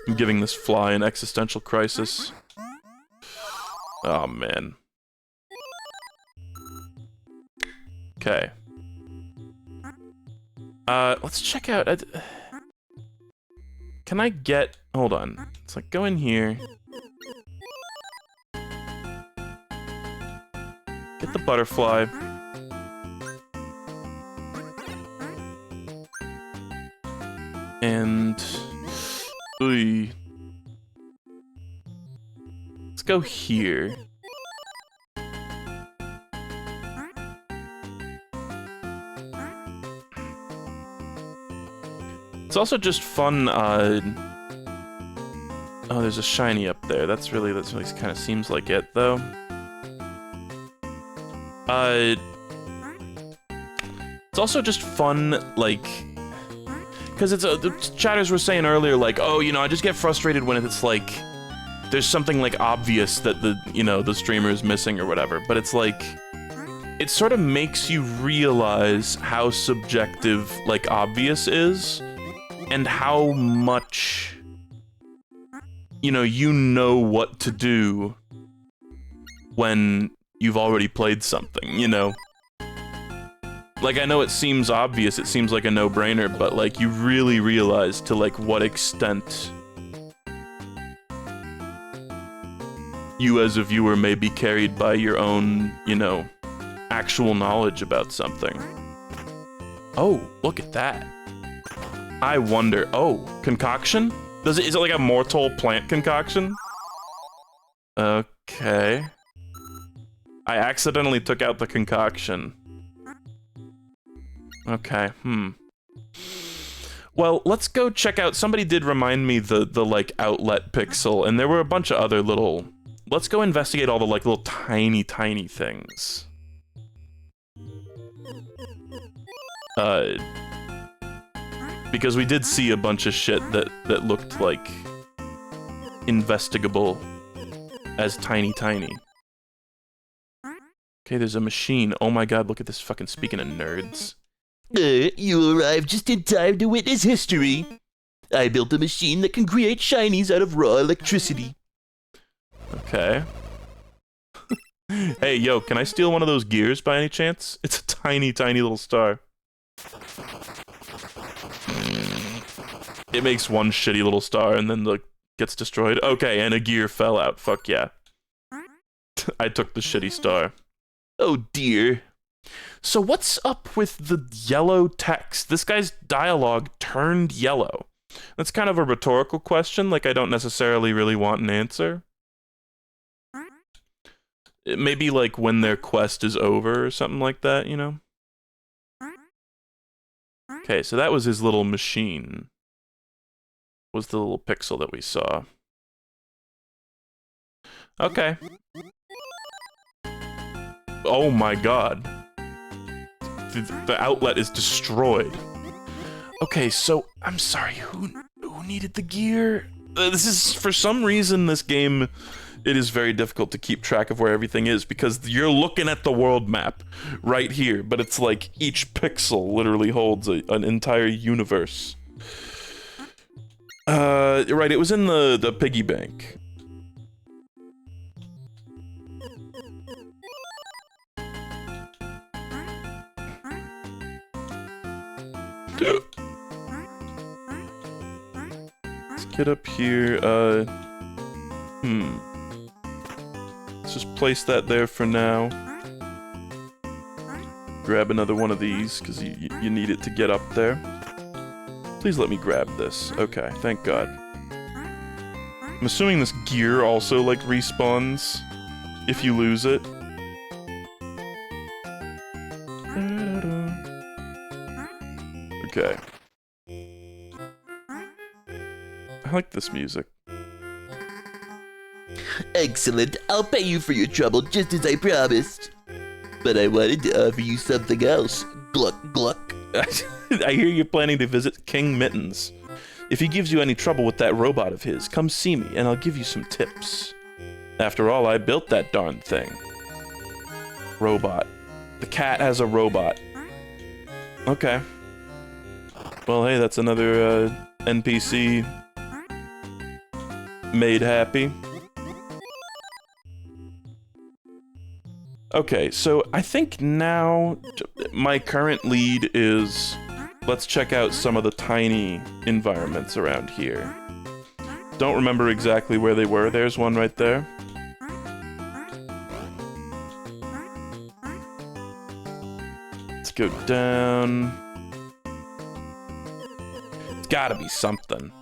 I'm giving this fly an existential crisis. Oh, man. Okay. Let's check out... Can I get... Hold on. It's like, go in here. Get the butterfly. And... Ooh. Let's go here. It's also just fun, oh, there's a shiny up there. That's really kind of seems like it, though. It's also just fun, like, because it's, the chatters were saying earlier, like, oh, you know, I just get frustrated when it's, like, there's something, like, obvious that the streamer is missing or whatever, but it's, like, it sort of makes you realize how subjective, like, obvious is. And how much, you know what to do when you've already played something, you know? Like, I know it seems obvious, it seems like a no-brainer, but, like, you really realize to, like, what extent you as a viewer may be carried by your own, you know, actual knowledge about something. Oh, look at that. I wonder... Oh, concoction? Is it like a mortal plant concoction? Okay. I accidentally took out the concoction. Okay, Well, let's go check out... Somebody did remind me the like, outlet pixel, and there were a bunch of other little... Let's go investigate all the, like, little tiny, tiny things. Because we did see a bunch of shit that looked like investigable as tiny. Okay, there's a machine. Oh my god, look at this fucking, speaking of nerds. You arrived just in time to witness history. I built a machine that can create shinies out of raw electricity. Okay. Hey, yo, can I steal one of those gears by any chance? It's a tiny, tiny little star. It makes one shitty little star and then gets destroyed. Okay, and a gear fell out. Fuck yeah. I took the shitty star. Oh dear. So what's up with the yellow text? This guy's dialogue turned yellow. That's kind of a rhetorical question, like I don't necessarily really want an answer. It may be like when their quest is over or something like that, you know? Okay, so that was his little machine. Was the little pixel that we saw. Okay. Oh my god. The outlet is destroyed. Okay, so I'm sorry, who needed the gear? This is, for some reason, this game, it is very difficult to keep track of where everything is because you're looking at the world map right here, but it's like each pixel literally holds an entire universe. Right, it was in the piggy bank. Let's get up here, let's just place that there for now. Grab another one of these, because you need it to get up there. Please let me grab this. Okay, thank God. I'm assuming this gear also, like, respawns if you lose it. Okay. I like this music. Excellent. I'll pay you for your trouble just as I promised. But I wanted to offer you something else. Gluck, gluck. I hear you're planning to visit King Mittens. If he gives you any trouble with that robot of his, come see me and I'll give you some tips. After all, I built that darn thing. Robot. The cat has a robot. Okay. Well, hey, that's another NPC made happy. Okay, so I think now my current lead is let's check out some of the tiny environments around here. Don't remember exactly where they were. There's one right there. Let's go down. It's gotta be something.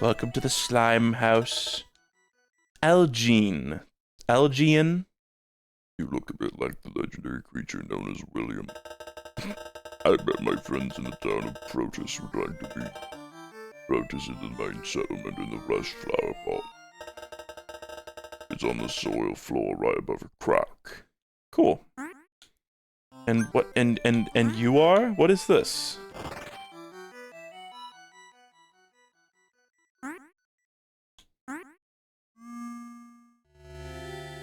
Welcome to the slime house. Algene. Algene? You look a bit like the legendary creature known as William. I bet my friends in the town of Protus would like to meet. Protus is the main settlement in the Rush Flower Pot. It's on the soil floor right above a crack. Cool. And what, and you are? What is this?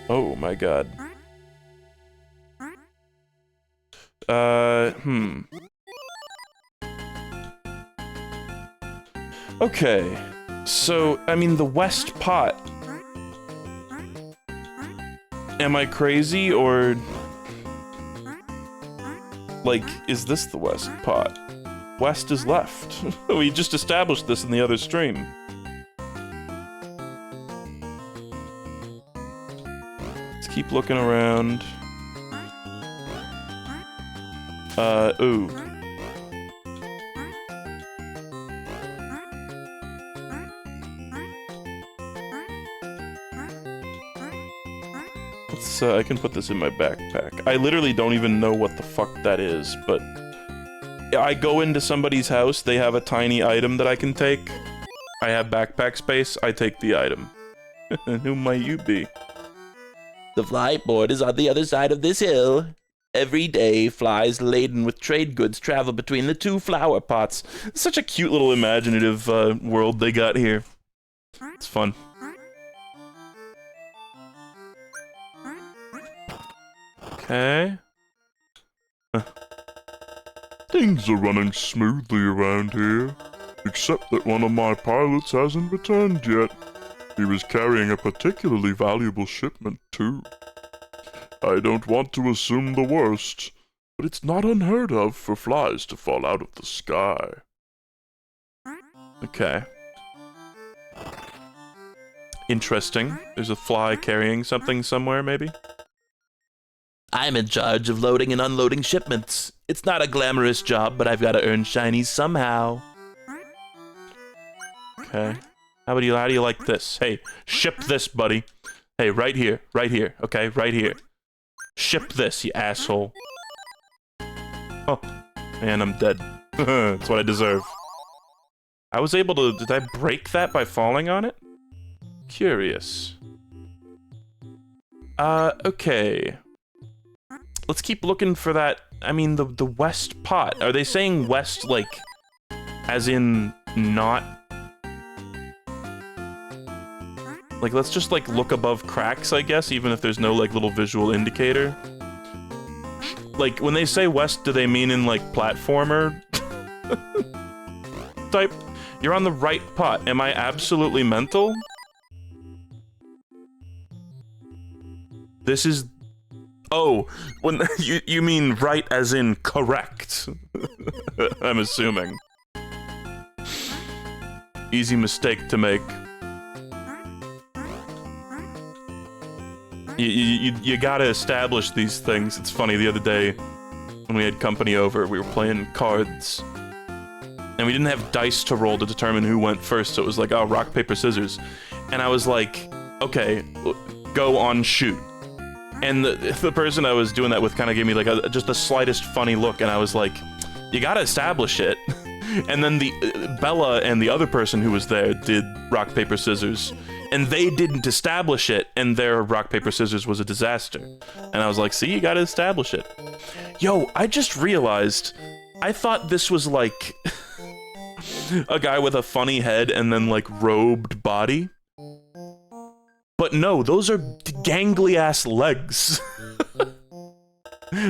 Oh my god. Okay. So, I mean, the West Pot. Am I crazy, or... like, is this the West Pot? West is left. We just established this in the other stream. Keep looking around. Ooh. Let's, I can put this in my backpack. I literally don't even know what the fuck that is, but... I go into somebody's house, they have a tiny item that I can take. I have backpack space, I take the item. Who might you be? The flyboard is on the other side of this hill. Every day, flies laden with trade goods travel between the two flower pots. Such a cute little imaginative world they got here. It's fun. Okay. Things are running smoothly around here, except that one of my pilots hasn't returned yet. He was carrying a particularly valuable shipment, too. I don't want to assume the worst, but it's not unheard of for flies to fall out of the sky. Okay. Interesting. There's a fly carrying something somewhere, maybe? I'm in charge of loading and unloading shipments. It's not a glamorous job, but I've got to earn shinies somehow. Okay. How do you like this? Hey, ship this, buddy. Hey, right here, okay, right here. Ship this, you asshole. Oh, and I'm dead. That's what I deserve. I was able to... Did I break that by falling on it? Curious. Okay. Let's keep looking for that... I mean, the west pot. Are they saying west, like... as in... not... Like, let's just, like, look above cracks, I guess, even if there's no, like, little visual indicator. Like, when they say west, do they mean in, like, platformer? Type, you're on the right pot. Am I absolutely mental? This is... Oh, when you mean right as in correct. I'm assuming. Easy mistake to make. You gotta establish these things. It's funny, the other day, when we had company over, we were playing cards. And we didn't have dice to roll to determine who went first, so it was like, oh, rock, paper, scissors. And I was like, okay, go on shoot. And the person I was doing that with kind of gave me like just the slightest funny look, and I was like, you gotta establish it. And then Bella and the other person who was there did rock, paper, scissors. And they didn't establish it, and their rock, paper, scissors was a disaster. And I was like, see, you gotta establish it. Yo, I just realized, I thought this was like a guy with a funny head and then like robed body. But no, those are gangly-ass legs.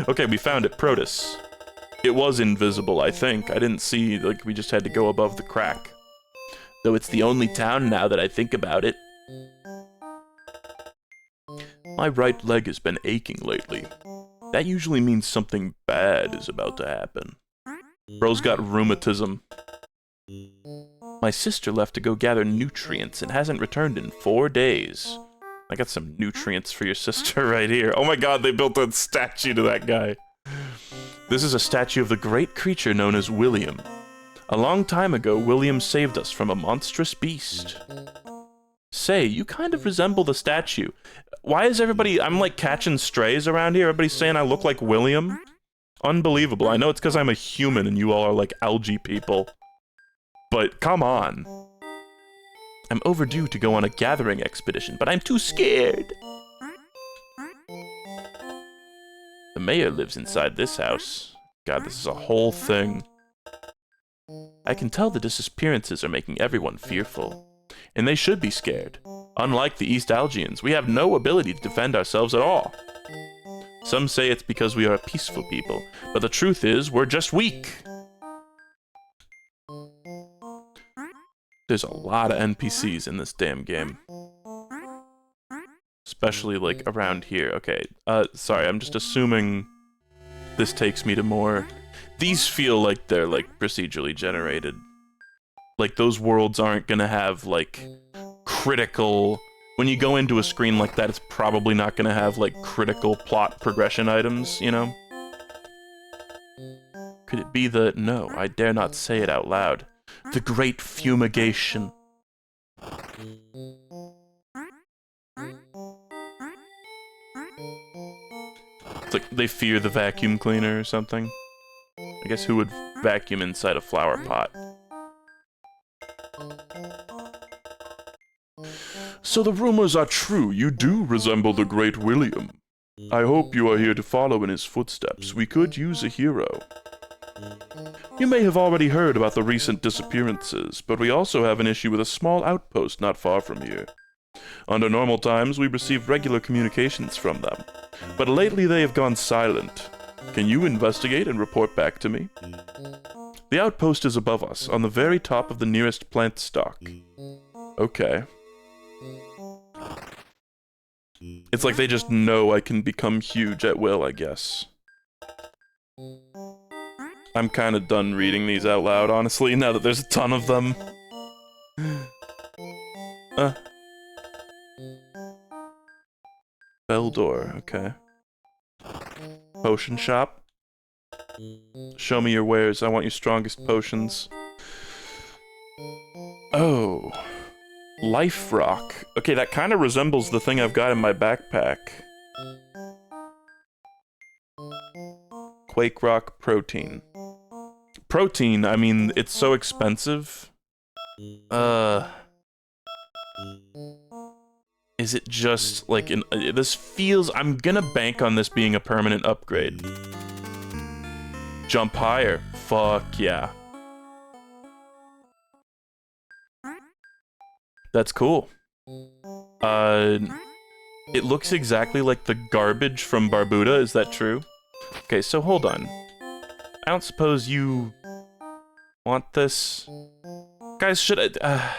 Okay, we found it, Protus. It was invisible, I think. I didn't see, like, we just had to go above the crack. Though it's the only town now that I think about it. My right leg has been aching lately. That usually means something bad is about to happen. Bro's got rheumatism. My sister left to go gather nutrients and hasn't returned in 4 days. I got some nutrients for your sister right here. Oh my god, they built a statue to that guy. This is a statue of the great creature known as William. A long time ago, William saved us from a monstrous beast. Say, you kind of resemble the statue. Why is everybody... I'm like catching strays around here. Everybody's saying I look like William. Unbelievable. I know it's because I'm a human and you all are like algae people. But come on. I'm overdue to go on a gathering expedition, but I'm too scared. The mayor lives inside this house. God, this is a whole thing. I can tell the disappearances are making everyone fearful. And they should be scared. Unlike the East Algians, we have no ability to defend ourselves at all. Some say it's because we are a peaceful people, but the truth is, we're just weak. There's a lot of NPCs in this damn game. Especially, like, around here. Okay, sorry, I'm just assuming this takes me to more... These feel like they're, like, procedurally generated. Like, those worlds aren't gonna have, like, critical... When you go into a screen like that, it's probably not gonna have, like, critical plot progression items, you know? Could it be the... No, I dare not say it out loud. The Great Fumigation. It's like they fear the vacuum cleaner or something. I guess who would vacuum inside a flower pot? So the rumors are true. You do resemble the great William. I hope you are here to follow in his footsteps. We could use a hero. You may have already heard about the recent disappearances, but we also have an issue with a small outpost not far from here. Under normal times, we receive regular communications from them, but lately they have gone silent. Can you investigate and report back to me? The outpost is above us, on the very top of the nearest plant stalk. Okay. It's like they just know I can become huge at will, I guess. I'm kind of done reading these out loud, honestly, now that there's a ton of them. Bell door, okay. Potion shop. Show me your wares, I want your strongest potions. Oh. Life rock. Okay, that kind of resembles the thing I've got in my backpack. Quake Rock protein. Protein, I mean, it's so expensive. Is it just like this feels, I'm gonna bank on this being a permanent upgrade. Jump higher. Fuck yeah. That's cool. It looks exactly like the garbage from Barbuda, is that true? Okay, so hold on. I don't suppose you want this? Guys, should I...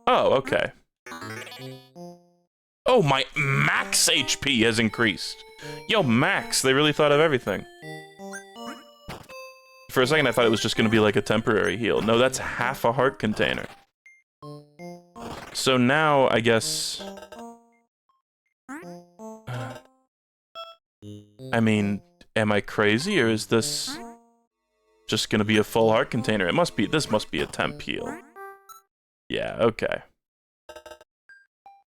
Oh, okay. Oh, my max HP has increased. Yo, max, they really thought of everything. For a second, I thought it was just gonna be like a temporary heal. No, that's half a heart container. So now, I guess... I mean, am I crazy, or is this just gonna be a full heart container? It must be, this must be a temp heal. Yeah, okay.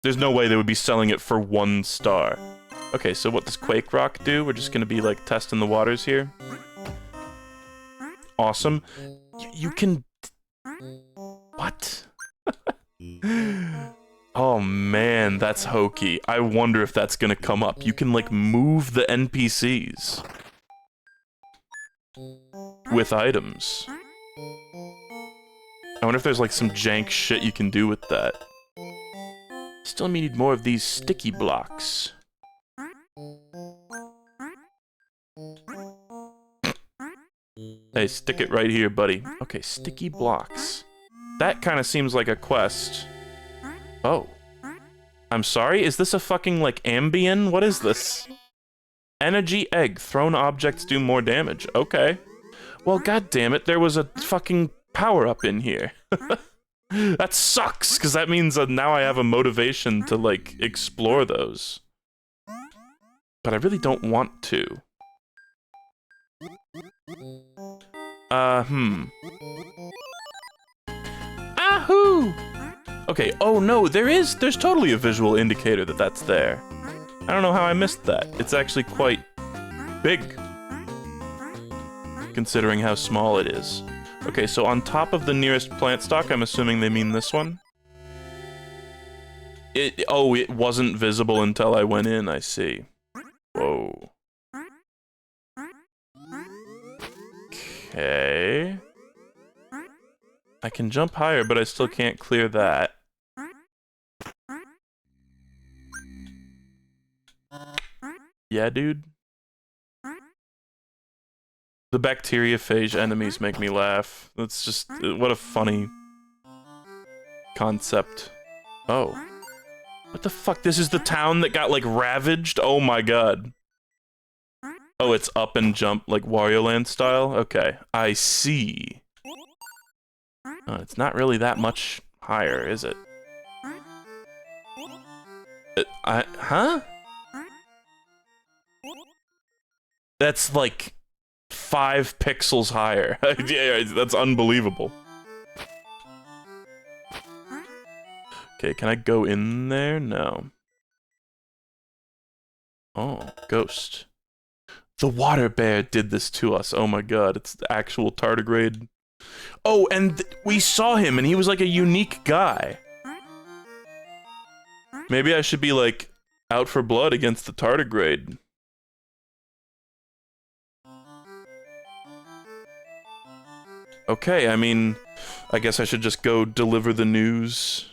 There's no way they would be selling it for 1 star. Okay, so what does Quake Rock do? We're just gonna be, like, testing the waters here. Awesome. You can... What? Oh man, that's hokey. I wonder if that's gonna come up. You can, like, move the NPCs with items. I wonder if there's, like, some jank shit you can do with that. Still need more of these sticky blocks. Hey, stick it right here, buddy. Okay, sticky blocks. That kind of seems like a quest. Oh. I'm sorry, is this a fucking, like, Ambien? What is this? Energy egg. Thrown objects do more damage. Okay. Well, goddammit, there was a fucking power-up in here. That sucks, because that means that now I have a motivation to, like, explore those. But I really don't want to. Ahoo! Okay, oh no, there's totally a visual indicator that that's there. I don't know how I missed that. It's actually quite big, considering how small it is. Okay, so on top of the nearest plant stock, I'm assuming they mean this one? Oh, it wasn't visible until I went in, I see. Whoa. Okay. I can jump higher, but I still can't clear that. Yeah, dude? The bacteriophage enemies make me laugh. That's just... what a funny... concept. Oh. What the fuck? This is the town that got, like, ravaged? Oh my god. Oh, it's up and jump, like Wario Land style? Okay. I see. Oh, it's not really that much higher, is it? Huh? That's like 5 pixels higher. Yeah, that's unbelievable. Okay, can I go in there? No. Oh, ghost. The water bear did this to us. Oh my god, it's the actual tardigrade. Oh, and we saw him, and he was like a unique guy. Maybe I should be like out for blood against the tardigrade. Okay, I mean, I guess I should just go deliver the news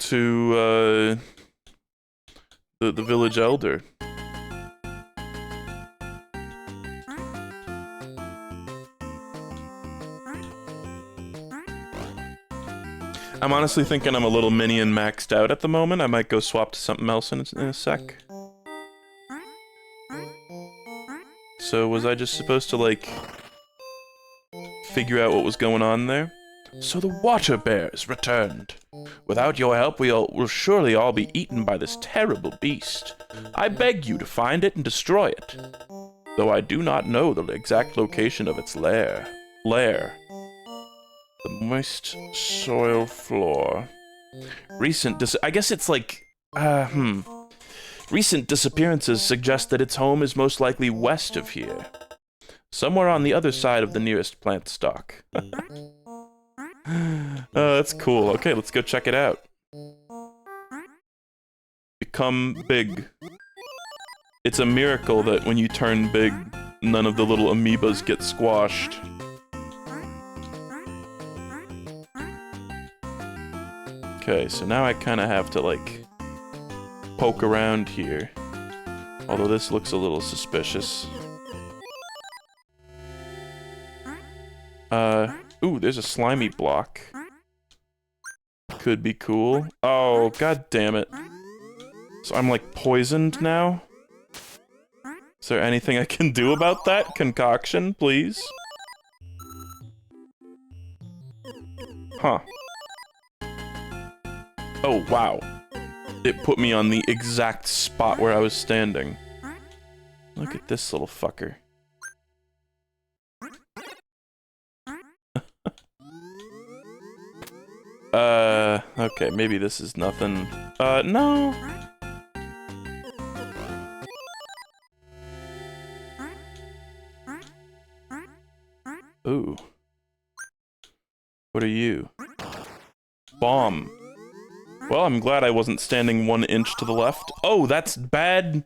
to the village elder. I'm honestly thinking I'm a little minion maxed out at the moment. I might go swap to something else in a sec. So was I just supposed to, like, figure out what was going on there? So the water bears returned. Without your help, we'll surely all be eaten by this terrible beast. I beg you to find it and destroy it. Though I do not know the exact location of its lair. The moist soil floor. Recent I guess it's like, Recent disappearances suggest that its home is most likely west of here. Somewhere on the other side of the nearest plant stock. That's cool. Okay, let's go check it out. Become big. It's a miracle that when you turn big, none of the little amoebas get squashed. Okay, so now I kind of have to, like, poke around here. Although this looks a little suspicious. Ooh, there's a slimy block. Could be cool. Oh, god damn it. So I'm, like, poisoned now? Is there anything I can do about that? Concoction, please? Huh. Oh, wow. It put me on the exact spot where I was standing. Look at this little fucker. Okay, maybe this is nothing. No. Ooh. What are you? Bomb. Well, I'm glad I wasn't standing 1 inch to the left. Oh, that's bad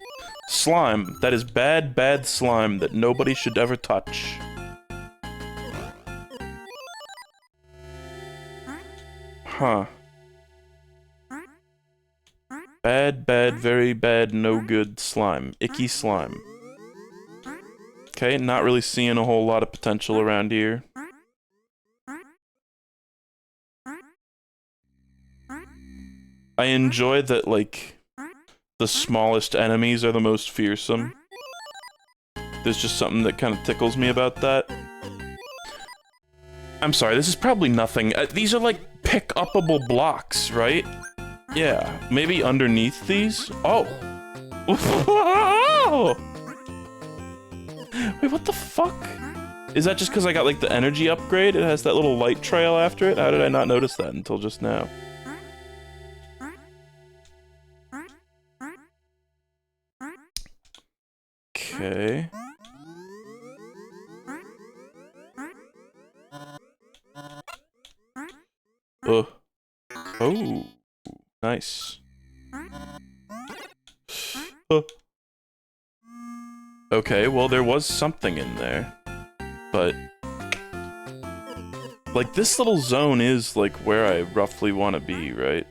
slime. That is bad, bad slime that nobody should ever touch. Huh. Bad, bad, very bad, no good slime. Icky slime. Okay, not really seeing a whole lot of potential around here. I enjoy that, like, the smallest enemies are the most fearsome. There's just something that kind of tickles me about that. I'm sorry, this is probably nothing. These are, like, pick-upable blocks, right? Yeah, maybe underneath these? Oh! Wait, what the fuck? Is that just because I got, like, the energy upgrade? It has that little light trail after it? How did I not notice that until just now? Okay. Oh. Oh. Nice. Okay, well, there was something in there. But... like, this little zone is, like, where I roughly want to be, right?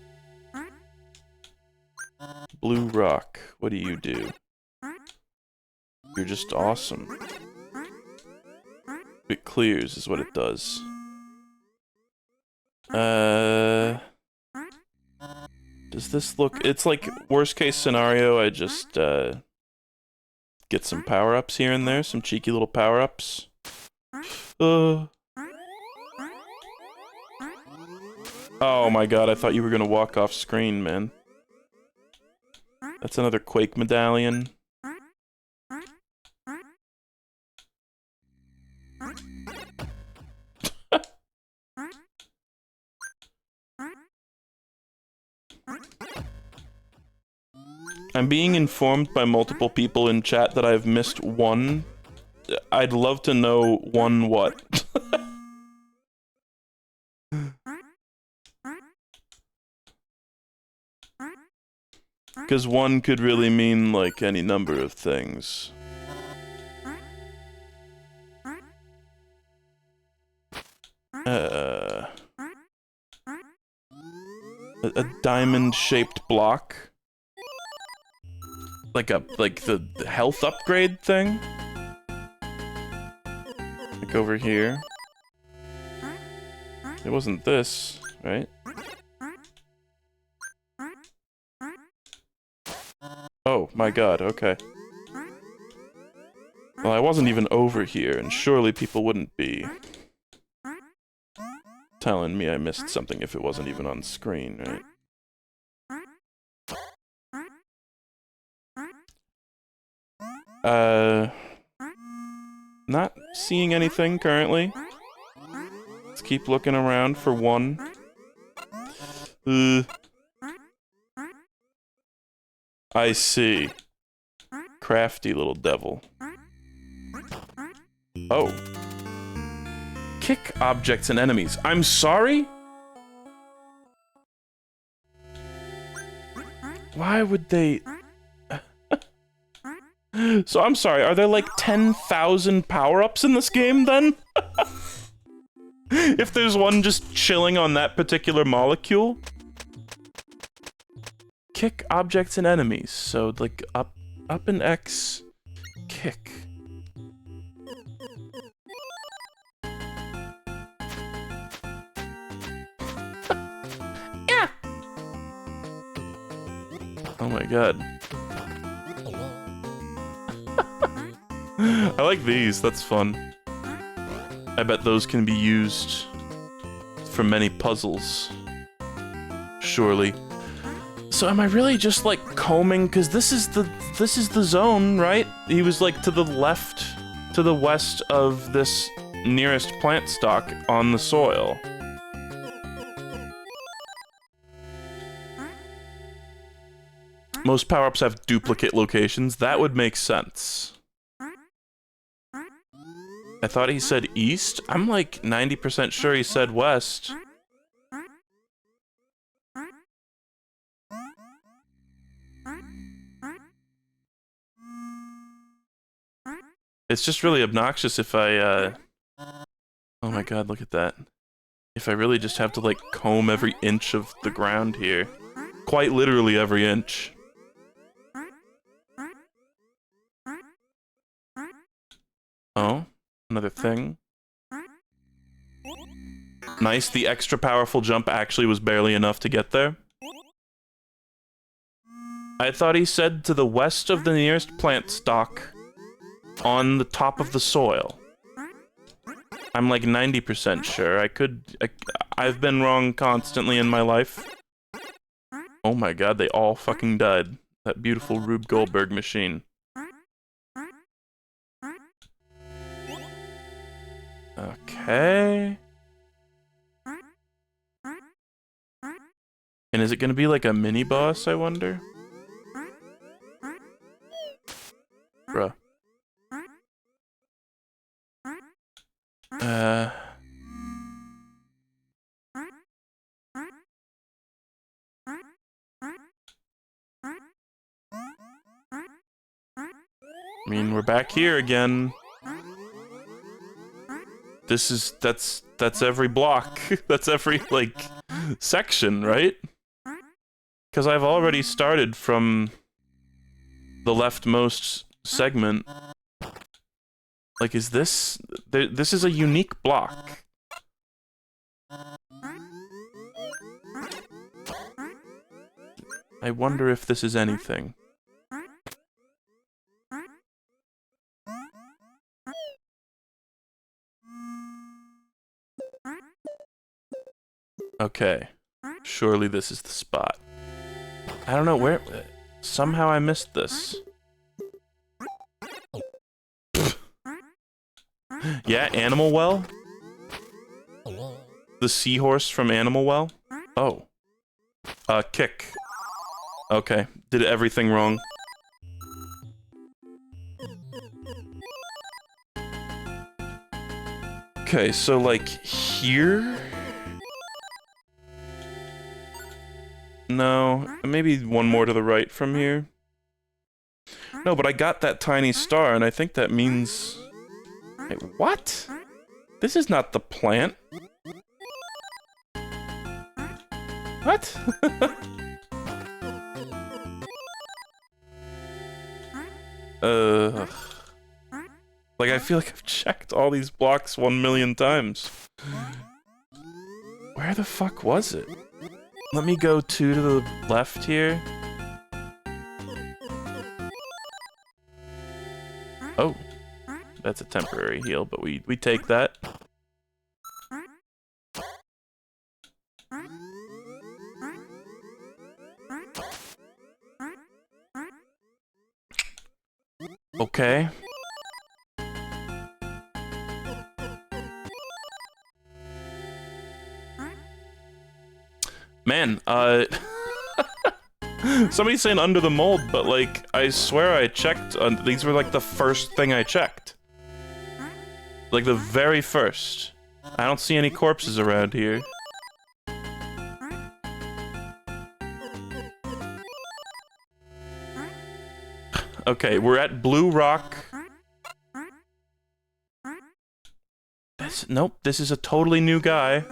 Blue rock. What do you do? You're just awesome. It clears is what it does. Does this look... it's like, worst case scenario, I just, get some power-ups here and there, some cheeky little power-ups. Oh my god, I thought you were gonna walk off screen, man. That's another Quake medallion. I'm being informed by multiple people in chat that I've missed one. I'd love to know one what. Because one could really mean, like, any number of things. A diamond-shaped block? Like the health upgrade thing? Like over here? It wasn't this, right? Oh my god, okay. Well, I wasn't even over here, and surely people wouldn't be telling me I missed something if it wasn't even on screen, right? Not seeing anything currently. Let's keep looking around for one. I see. Crafty little devil. Oh. Kick objects and enemies. I'm sorry? Why would they... So I'm sorry, are there like 10,000 power-ups in this game then? If there's one just chilling on that particular molecule? Kick objects and enemies. So like up and X, kick. Yeah. Oh my god. I like these, that's fun. I bet those can be used for many puzzles. Surely. So am I really just like combing? Cause this is the zone, right? He was like to the left, to the west of this nearest plant stock on the soil. Most power-ups have duplicate locations. That would make sense. I thought he said east. I'm like 90% sure he said west. It's just really obnoxious if I, oh my god, look at that. If I really just have to, like, comb every inch of the ground here. Quite literally every inch. Oh, another thing. Nice, the extra powerful jump actually was barely enough to get there. I thought he said to the west of the nearest plant stock on the top of the soil. I'm like 90% sure. I've been wrong constantly in my life. Oh my god, they all fucking died. That beautiful Rube Goldberg machine. Okay. And is it gonna be like a mini boss, I wonder? Bruh. I mean, we're back here again. That's every block. That's every, like, section, right? Because I've already started from the leftmost segment. Like, is this... This is a unique block. I wonder if this is anything. Okay. Surely this is the spot. I don't know where... Somehow I missed this. Yeah, Animal Well? The seahorse from Animal Well? Oh. Kick. Okay, did everything wrong. Okay, so like here? No, maybe one more to the right from here. No, but I got that tiny star, and I think that means... Wait, what? This is not the plant. What? Like, I feel like I've checked all these blocks 1,000,000 times. Where the fuck was it? Let me go to the left here. Oh. That's a temporary heal, but we take that. Okay. Man, Somebody's saying under the mold, but like, I swear I checked, these were like the first thing I checked. Like the very first. I don't see any corpses around here. Okay, we're at Blue Rock. Nope, this is a totally new guy.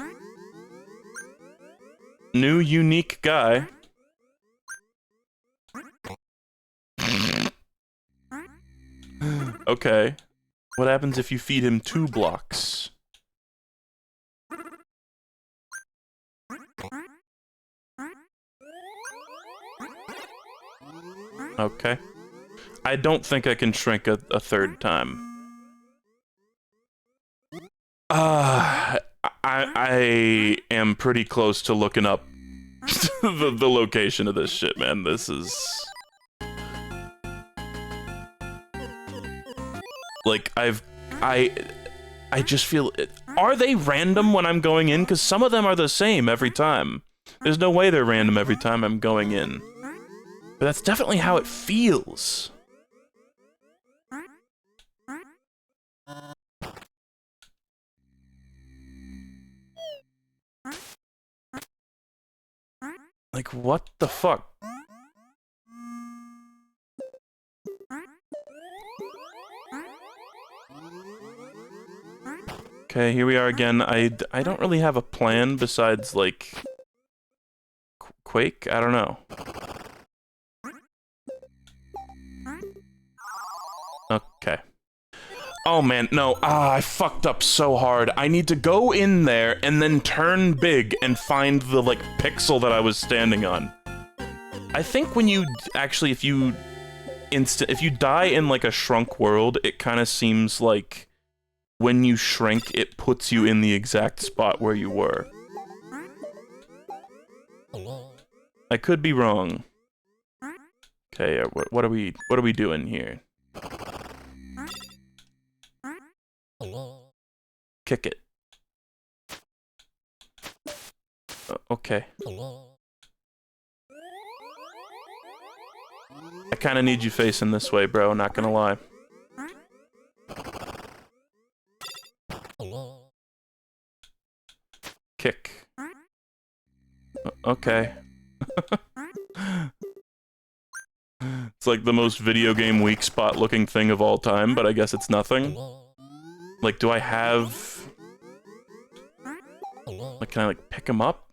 New, unique guy. Okay. What happens if you feed him 2 blocks? Okay. I don't think I can shrink a 3rd time. I am pretty close to looking up the location of this shit, man. This is... Like, I just feel... Are they random when I'm going in? Because some of them are the same every time. There's no way they're random every time I'm going in. But that's definitely how it feels. Like, what the fuck? Okay, here we are again. I don't really have a plan besides, like... Quake? I don't know. Okay. Oh man, no. I fucked up so hard. I need to go in there and then turn big and find the, like, pixel that I was standing on. I think when you actually, if you die in, like, a shrunk world, it kind of seems like when you shrink, it puts you in the exact spot where you were. I could be wrong. Okay, what are we doing here? Kick it. Okay. I kind of need you facing this way, bro, not gonna lie. Kick. Okay. It's like the most video game weak spot looking thing of all time, but I guess it's nothing. Like, do I have... Like, can I, like, pick him up?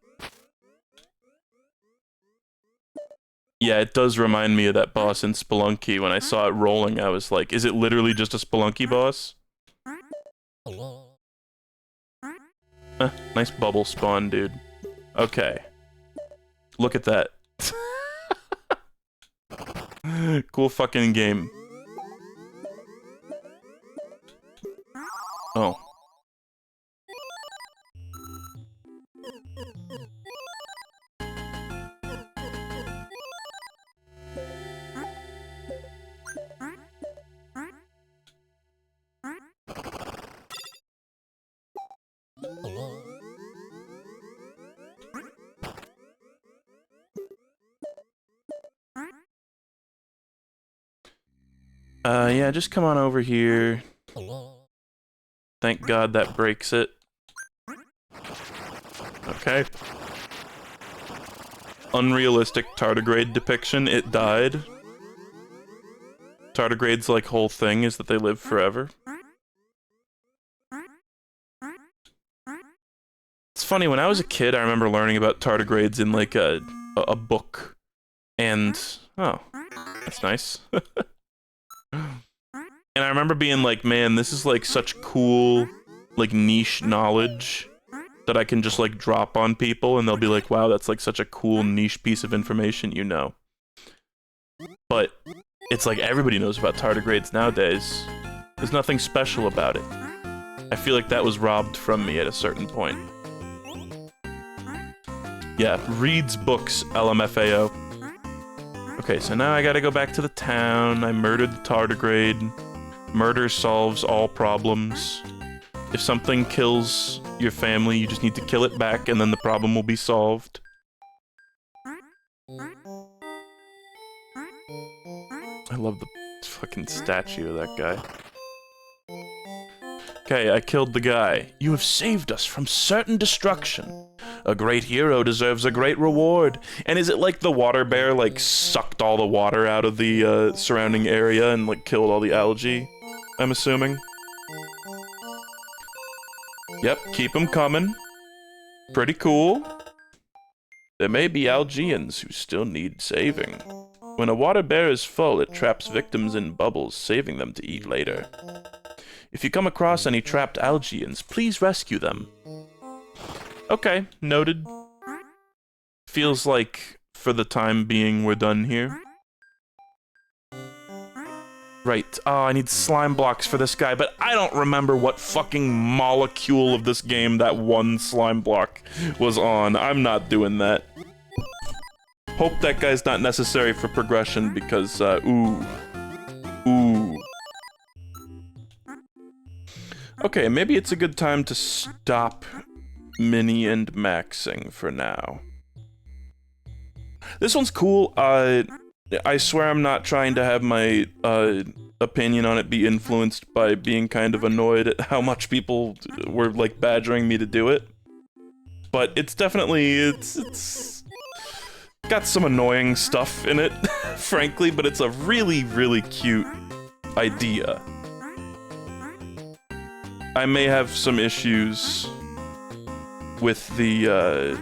Yeah, it does remind me of that boss in Spelunky. When I saw it rolling, I was like, is it literally just a Spelunky boss? Nice bubble spawn, dude. Okay. Look at that. Cool fucking game. Oh. Yeah, just come on over here. Thank God that breaks it. Okay. Unrealistic tardigrade depiction, it died. Tardigrade's, like, whole thing is that they live forever. It's funny, when I was a kid, I remember learning about tardigrades in, like, a book. And, oh, that's nice. And I remember being like, man, this is, like, such cool, like, niche knowledge that I can just, like, drop on people, and they'll be like, wow, that's, like, such a cool niche piece of information, you know. But it's like everybody knows about tardigrades nowadays. There's nothing special about it. I feel like that was robbed from me at a certain point. Yeah, reads books, LMFAO. Okay, so now I gotta go back to the town. I murdered the tardigrade. Murder solves all problems. If something kills your family, you just need to kill it back, and then the problem will be solved. love the fucking statue of that guy. Okay, I killed the guy. You have saved us from certain destruction. A great hero deserves a great reward. And is it like the water bear, like, sucked all the water out of the surrounding area and, like, killed all the algae? I'm assuming. Yep, keep them coming. Pretty cool. There may be Algaeans who still need saving. When a water bear is full, it traps victims in bubbles, saving them to eat later. If you come across any trapped Algaeans, please rescue them. Okay, noted. Feels like, for the time being, we're done here. Right, oh, I need slime blocks for this guy, but I don't remember what fucking molecule of this game that one slime block was on. I'm not doing that. Hope that guy's not necessary for progression because, ooh. Okay, maybe it's a good time to stop mini and maxing for now. This one's cool. I swear I'm not trying to have my opinion on it be influenced by being kind of annoyed at how much people were like badgering me to do it. But it's definitely, it's got some annoying stuff in it, frankly, but it's a really, really cute idea. I may have some issues with the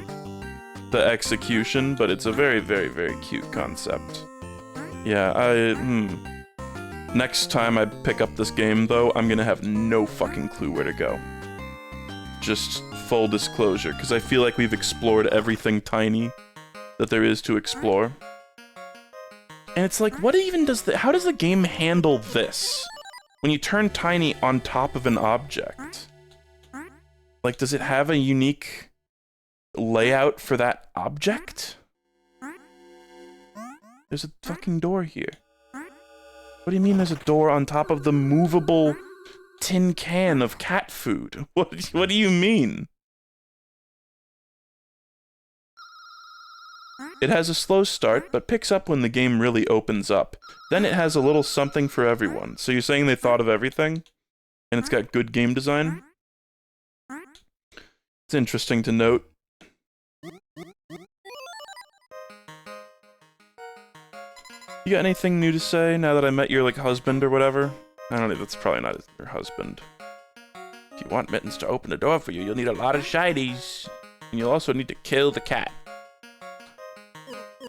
execution, but it's a very, very, very cute concept. Yeah, next time I pick up this game, though, I'm gonna have no fucking clue where to go. Just full disclosure, because I feel like we've explored everything tiny that there is to explore. And it's like, what even does how does the game handle this? When you turn tiny on top of an object? Like, does it have a unique layout for that object? There's a fucking door here. What do you mean there's a door on top of the movable tin can of cat food? What do you mean? It has a slow start, but picks up when the game really opens up. Then it has a little something for everyone. So you're saying they thought of everything? And it's got good game design? It's interesting to note. You got anything new to say now that I met your, like, husband or whatever? I don't know, that's probably not your husband. If you want Mittens to open the door for you, you'll need a lot of shinies. And you'll also need to kill the cat.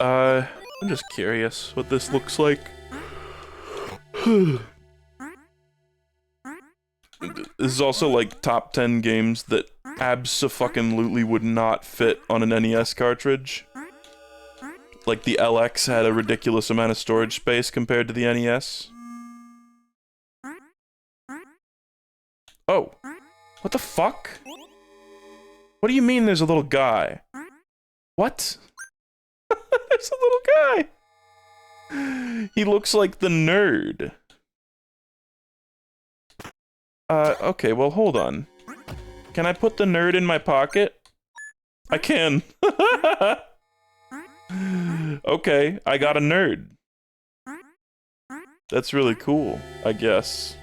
I'm just curious what this looks like. This is also like top 10 games that abso-fucking-lutely would not fit on an NES cartridge. Like the LX had a ridiculous amount of storage space compared to the NES. Oh. What the fuck? What do you mean there's a little guy? What? There's a little guy! He looks like the nerd. Okay, well, hold on. Can I put the nerd in my pocket? I can. Okay, I got a nerd. That's really cool, I guess.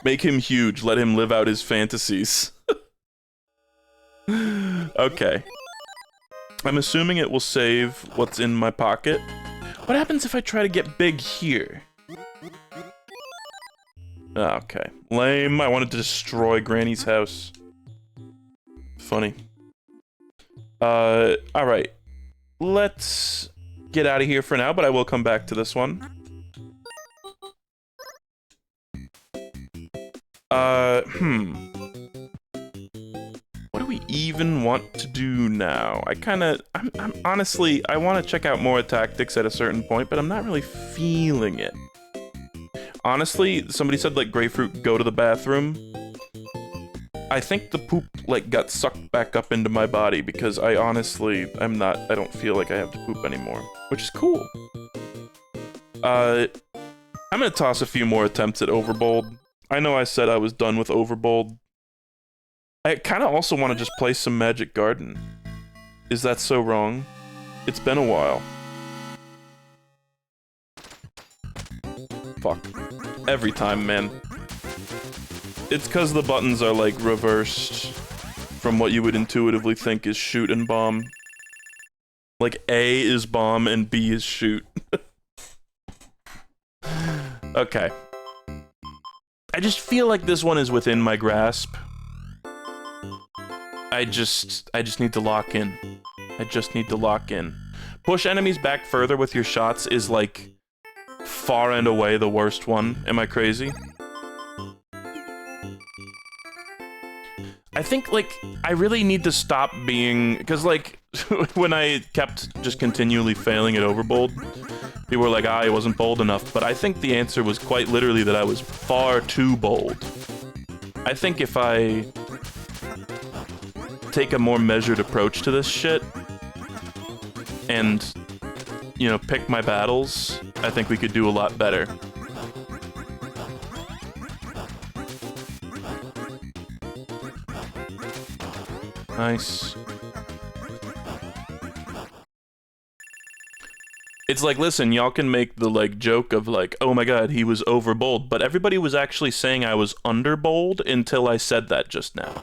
Make him huge, let him live out his fantasies. Okay. I'm assuming it will save what's in my pocket. What happens if I try to get big here? Okay. Lame. I wanted to destroy Granny's house. Funny. Alright. Let's get out of here for now, but I will come back to this one. What do we even want to do now? I'm honestly, I want to check out more tactics at a certain point, but I'm not really feeling it. Honestly, somebody said, like, grapefruit, go to the bathroom. I think the poop, like, got sucked back up into my body because I don't feel like I have to poop anymore, which is cool. I'm gonna toss a few more attempts at Overbold. I know I said I was done with Overbold. I kind of also want to just play some Magic Garden. Is that so wrong? It's been a while. Fuck. Every time, man. It's because the buttons are, like, reversed from what you would intuitively think is shoot and bomb. Like, A is bomb and B is shoot. Okay. I just feel like this one is within my grasp. I just need to lock in. I just need to lock in. Push enemies back further with your shots is, like, far and away the worst one. Am I crazy? I think, like, I really need to stop being... Because, like, when I kept just continually failing at Overbold, people were like, I wasn't bold enough. But I think the answer was quite literally that I was far too bold. I think if I take a more measured approach to this shit and, you know, pick my battles, I think we could do a lot better. Nice. It's like, listen, y'all can make the, like, joke of, like, oh my god, he was overbold, but everybody was actually saying I was underbold until I said that just now.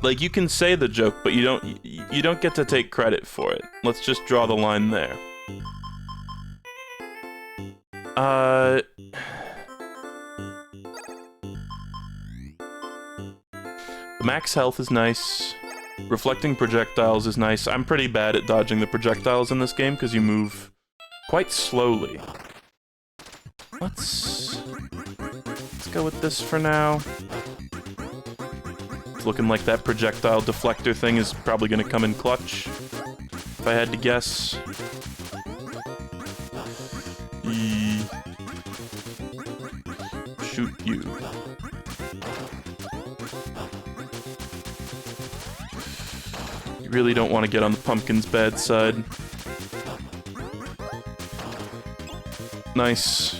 Like, you can say the joke, but you don't get to take credit for it. Let's just draw the line there. Max health is nice. Reflecting projectiles is nice. I'm pretty bad at dodging the projectiles in this game because you move quite slowly. Let's go with this for now. It's looking like that projectile deflector thing is probably going to come in clutch, if I had to guess. Shoot you. You really don't want to get on the pumpkin's bad side. Nice.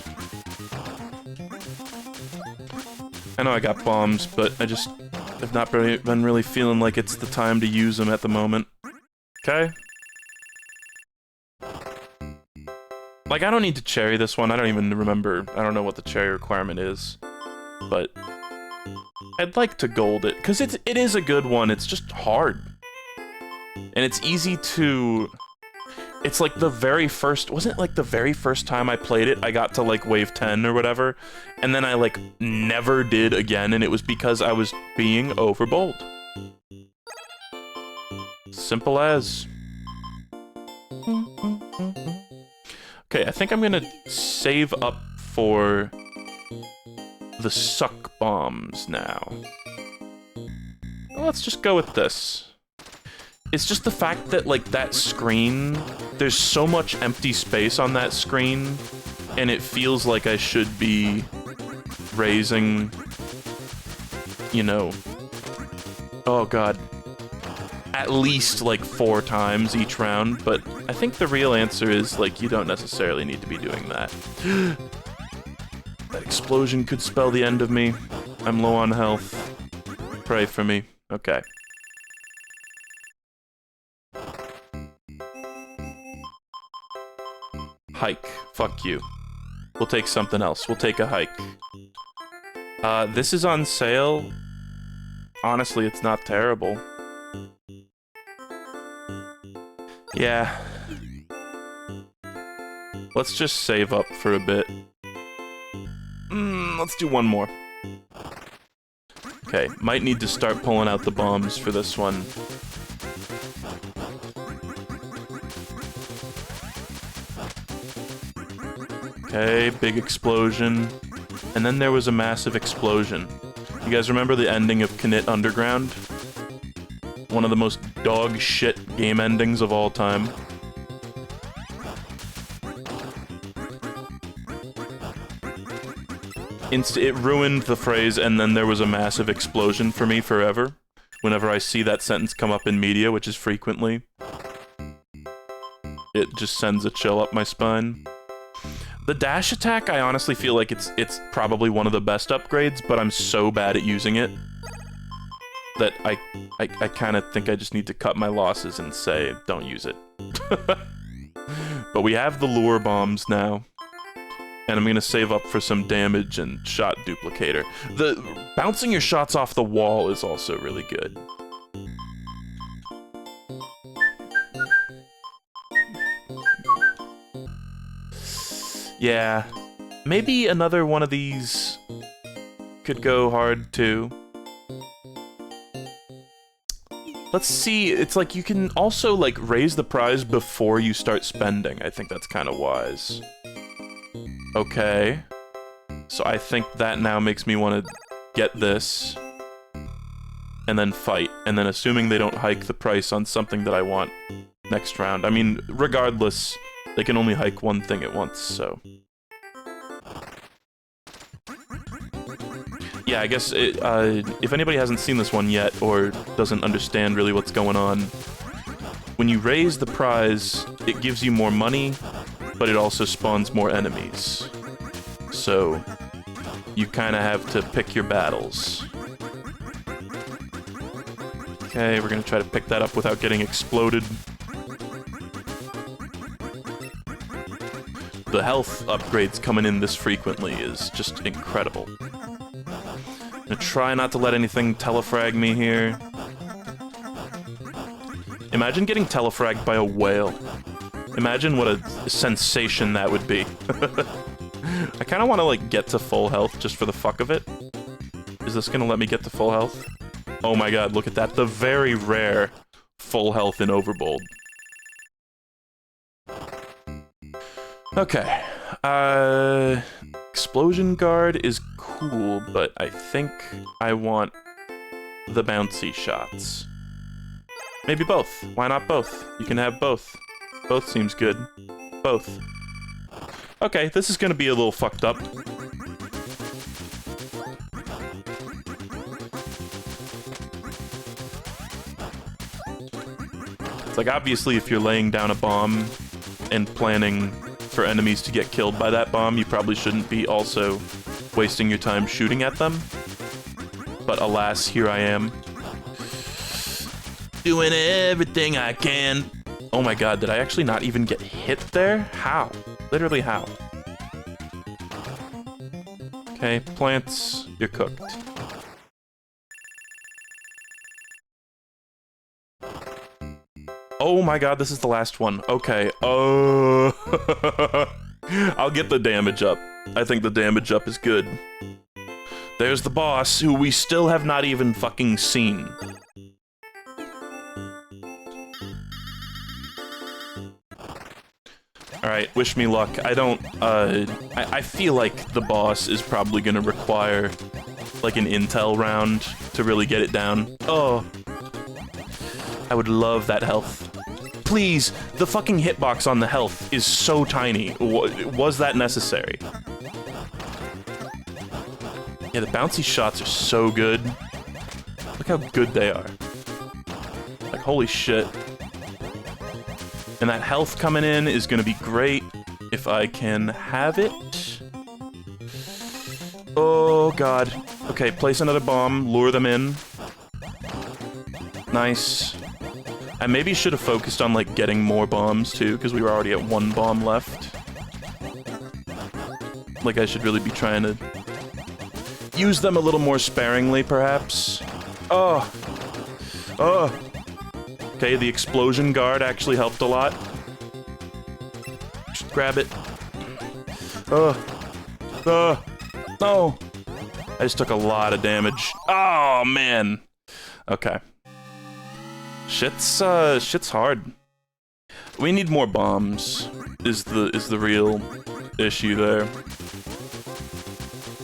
I know I got bombs, but I've not been really feeling like it's the time to use them at the moment. Okay? Like, I don't need to cherry this one. I don't even remember. I don't know what the cherry requirement is. But I'd like to gold it, because it is a good one. It's just hard. And it's easy to... It's like the very first... Wasn't it like the very first time I played it, I got to, like, wave 10 or whatever, and then I, like, never did again, and it was because I was being overbold. Simple as. Okay, I think I'm gonna save up for the suck bombs now. Well, let's just go with this. It's just the fact that, like, that screen, there's so much empty space on that screen, and it feels like I should be raising, you know, oh god, at least, like, 4 times each round, but I think the real answer is, like, you don't necessarily need to be doing that. That explosion could spell the end of me. I'm low on health. Pray for me. Okay. Hike. Fuck you. We'll take something else. We'll take a hike. This is on sale. Honestly, it's not terrible. Yeah. Let's just save up for a bit. Let's do one more. Okay, might need to start pulling out the bombs for this one. Okay, big explosion. And then there was a massive explosion. You guys remember the ending of Knit Underground? One of the most dog shit game endings of all time. It ruined the phrase, and then there was a massive explosion for me forever. Whenever I see that sentence come up in media, which is frequently, it just sends a chill up my spine. The dash attack, I honestly feel like it's probably one of the best upgrades, but I'm so bad at using it. that I kind of think I just need to cut my losses and say, don't use it. But we have the lure bombs now. And I'm gonna save up for some damage and shot duplicator. The bouncing your shots off the wall is also really good. Yeah, maybe another one of these could go hard too. Let's see, it's like you can also like raise the prize before you start spending. I think that's kind of wise. Okay. So I think that now makes me want to get this. And then fight. And then assuming they don't hike the price on something that I want next round. I mean, regardless, they can only hike one thing at once, so... Yeah, I guess if anybody hasn't seen this one yet, or doesn't understand really what's going on, when you raise the prize, it gives you more money, but it also spawns more enemies. So, you kind of have to pick your battles. Okay, we're gonna try to pick that up without getting exploded. The health upgrades coming in this frequently is just incredible. I'm gonna try not to let anything telefrag me here. Imagine getting telefragged by a whale. Imagine what a sensation that would be. I kind of want to, like, get to full health just for the fuck of it. Is this gonna let me get to full health? Oh my god, look at that. The very rare full health in Overbold. Okay. Explosion Guard is cool, but I think I want the bouncy shots. Maybe both. Why not both? You can have both. Both seems good. Both. Okay, this is gonna be a little fucked up. It's like, obviously, if you're laying down a bomb and planning for enemies to get killed by that bomb, you probably shouldn't be also wasting your time shooting at them. But alas, here I am. Doing everything I can. Oh my god, did I actually not even get hit there? How? Literally how? Okay, plants, you're cooked. Oh my god, this is the last one. Okay, oh. I'll get the damage up. I think the damage up is good. There's the boss, who we still have not even fucking seen. Alright, wish me luck. I don't, I feel like the boss is probably gonna require, like, an intel round to really get it down. Oh. I would love that health. Please, the fucking hitbox on the health is so tiny. Was that necessary? Yeah, the bouncy shots are so good. Look how good they are. Like, holy shit. And that health coming in is gonna be great if I can have it. Oh, god. Okay, place another bomb, lure them in. Nice. I maybe should have focused on, like, getting more bombs, too, because we were already at one bomb left. Like, I should really be trying to use them a little more sparingly, perhaps. Oh. Oh. Okay, the explosion guard actually helped a lot. Just grab it. No. I just took a lot of damage. Oh, man. Okay. Shit's hard. We need more bombs, is the real issue there.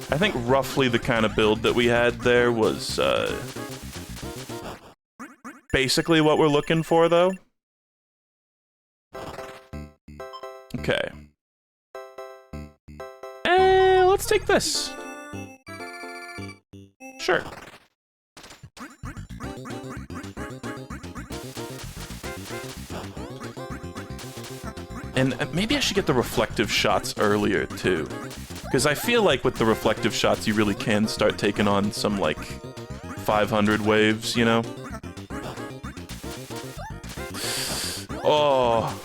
I think roughly the kind of build that we had there was, basically what we're looking for, though. Okay. Let's take this. Sure. And maybe I should get the reflective shots earlier, too. Because I feel like with the reflective shots, you really can start taking on some, like, 500 waves, you know? Oh.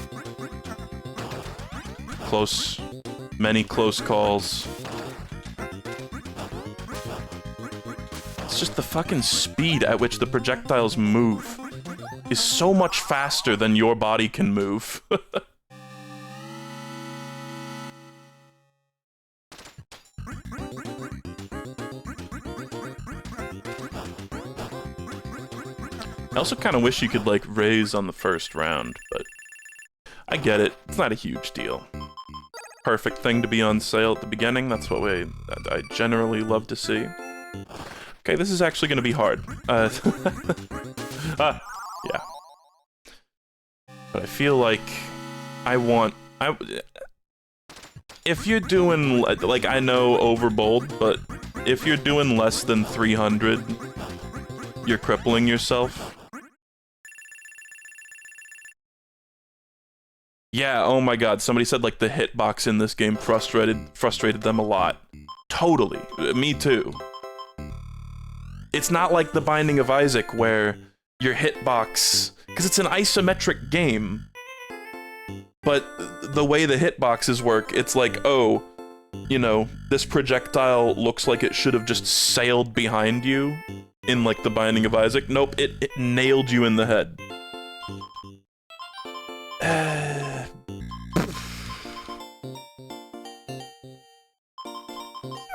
Close. Many close calls. It's just the fucking speed at which the projectiles move is so much faster than your body can move. I also kind of wish you could, like, raise on the first round, but I get it. It's not a huge deal. Perfect thing to be on sale at the beginning. That's what I generally love to see. Okay, this is actually going to be hard. Yeah. But I feel like if you're doing, like, I know Overbold, but if you're doing less than 300, you're crippling yourself. Yeah, oh my god, somebody said, like, the hitbox in this game frustrated them a lot. Totally. Me too. It's not like The Binding of Isaac, where your hitbox... Because it's an isometric game. But the way the hitboxes work, it's like, oh, you know, this projectile looks like it should have just sailed behind you in, like, The Binding of Isaac. Nope, it nailed you in the head.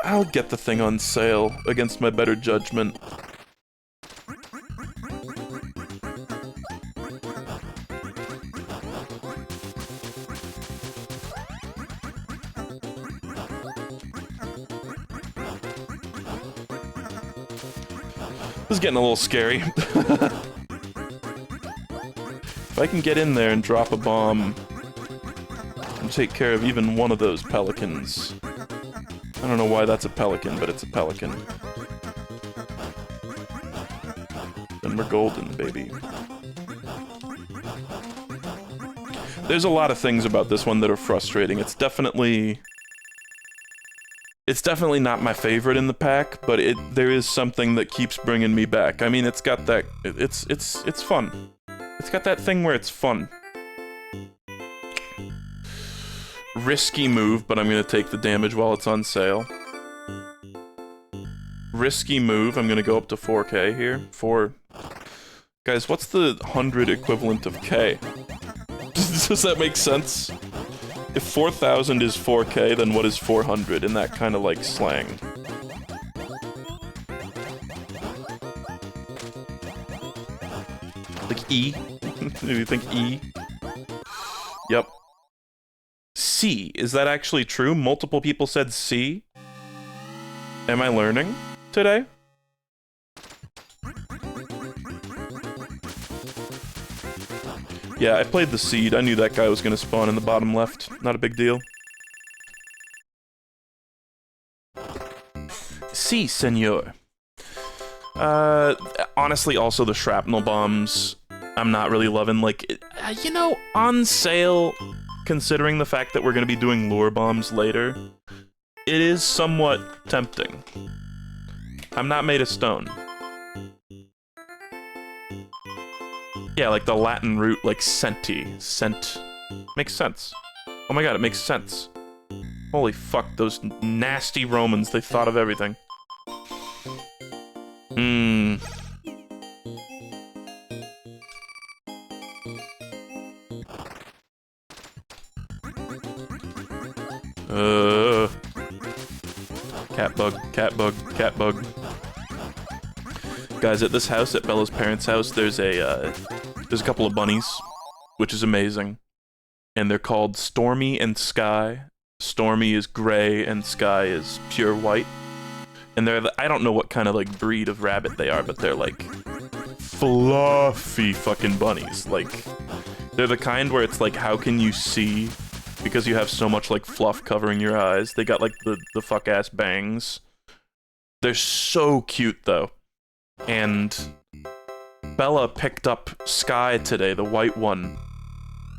I'll get the thing on sale against my better judgment. This is getting a little scary. If I can get in there and drop a bomb and take care of even one of those pelicans. I don't know why that's a pelican, but it's a pelican. Then we're golden, baby. There's a lot of things about this one that are frustrating. It's definitely not my favorite in the pack, but there is something that keeps bringing me back. I mean, it's got that... It's fun. It's got that thing where it's fun. Risky move, but I'm gonna take the damage while it's on sale. Risky move, I'm gonna go up to 4K here. Guys, what's the 100 equivalent of K? Does that make sense? If 4,000 is 4K, then what is 400 in that kind of, like, slang? Like E? Do you think E? Yep. C. Is that actually true? Multiple people said C? Am I learning today? Yeah, I played the seed. I knew that guy was gonna spawn in the bottom left. Not a big deal. Si, senor. Honestly, also the shrapnel bombs, I'm not really loving. Like, you know, on sale, considering the fact that we're gonna be doing lure bombs later, it is somewhat tempting. I'm not made of stone. Yeah, like the Latin root, like senti. Sent. Makes sense. Oh my god, it makes sense. Holy fuck, those nasty Romans, they thought of everything. Cat bug, cat bug, cat bug. Guys, at this house, at Bella's parents' house, there's a couple of bunnies, which is amazing. And they're called Stormy and Sky. Stormy is gray and Sky is pure white. And I don't know what kind of, like, breed of rabbit they are, but they're, like, fluffy fucking bunnies. Like, they're the kind where it's like, how can you see? Because you have so much, like, fluff covering your eyes. They got, like, the fuck-ass bangs. They're so cute, though. And Bella picked up Sky today, the white one,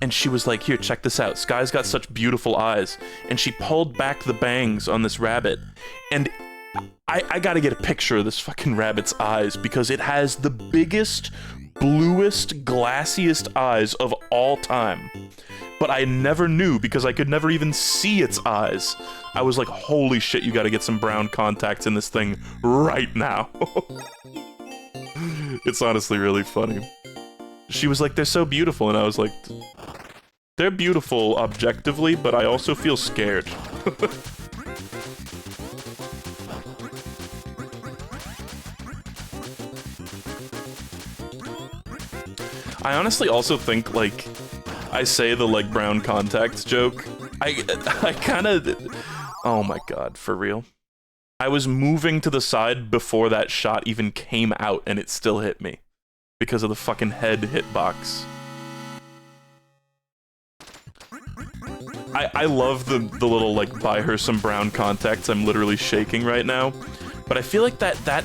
and she was like, here, check this out. Sky's got such beautiful eyes. And she pulled back the bangs on this rabbit, and I gotta get a picture of this fucking rabbit's eyes because it has the biggest, bluest, glassiest eyes of all time. But I never knew because I could never even see its eyes. I was like, holy shit, you gotta get some brown contacts in this thing right now. It's honestly really funny. She was like, they're so beautiful, and I was like, they're beautiful objectively, but I also feel scared. I honestly also think, like, I say the, like, brown contacts joke. I kind of... Oh my god, for real. I was moving to the side before that shot even came out, and it still hit me. Because of the fucking head hitbox. I love the little, like, buy her some brown contacts I'm literally shaking right now. But I feel like that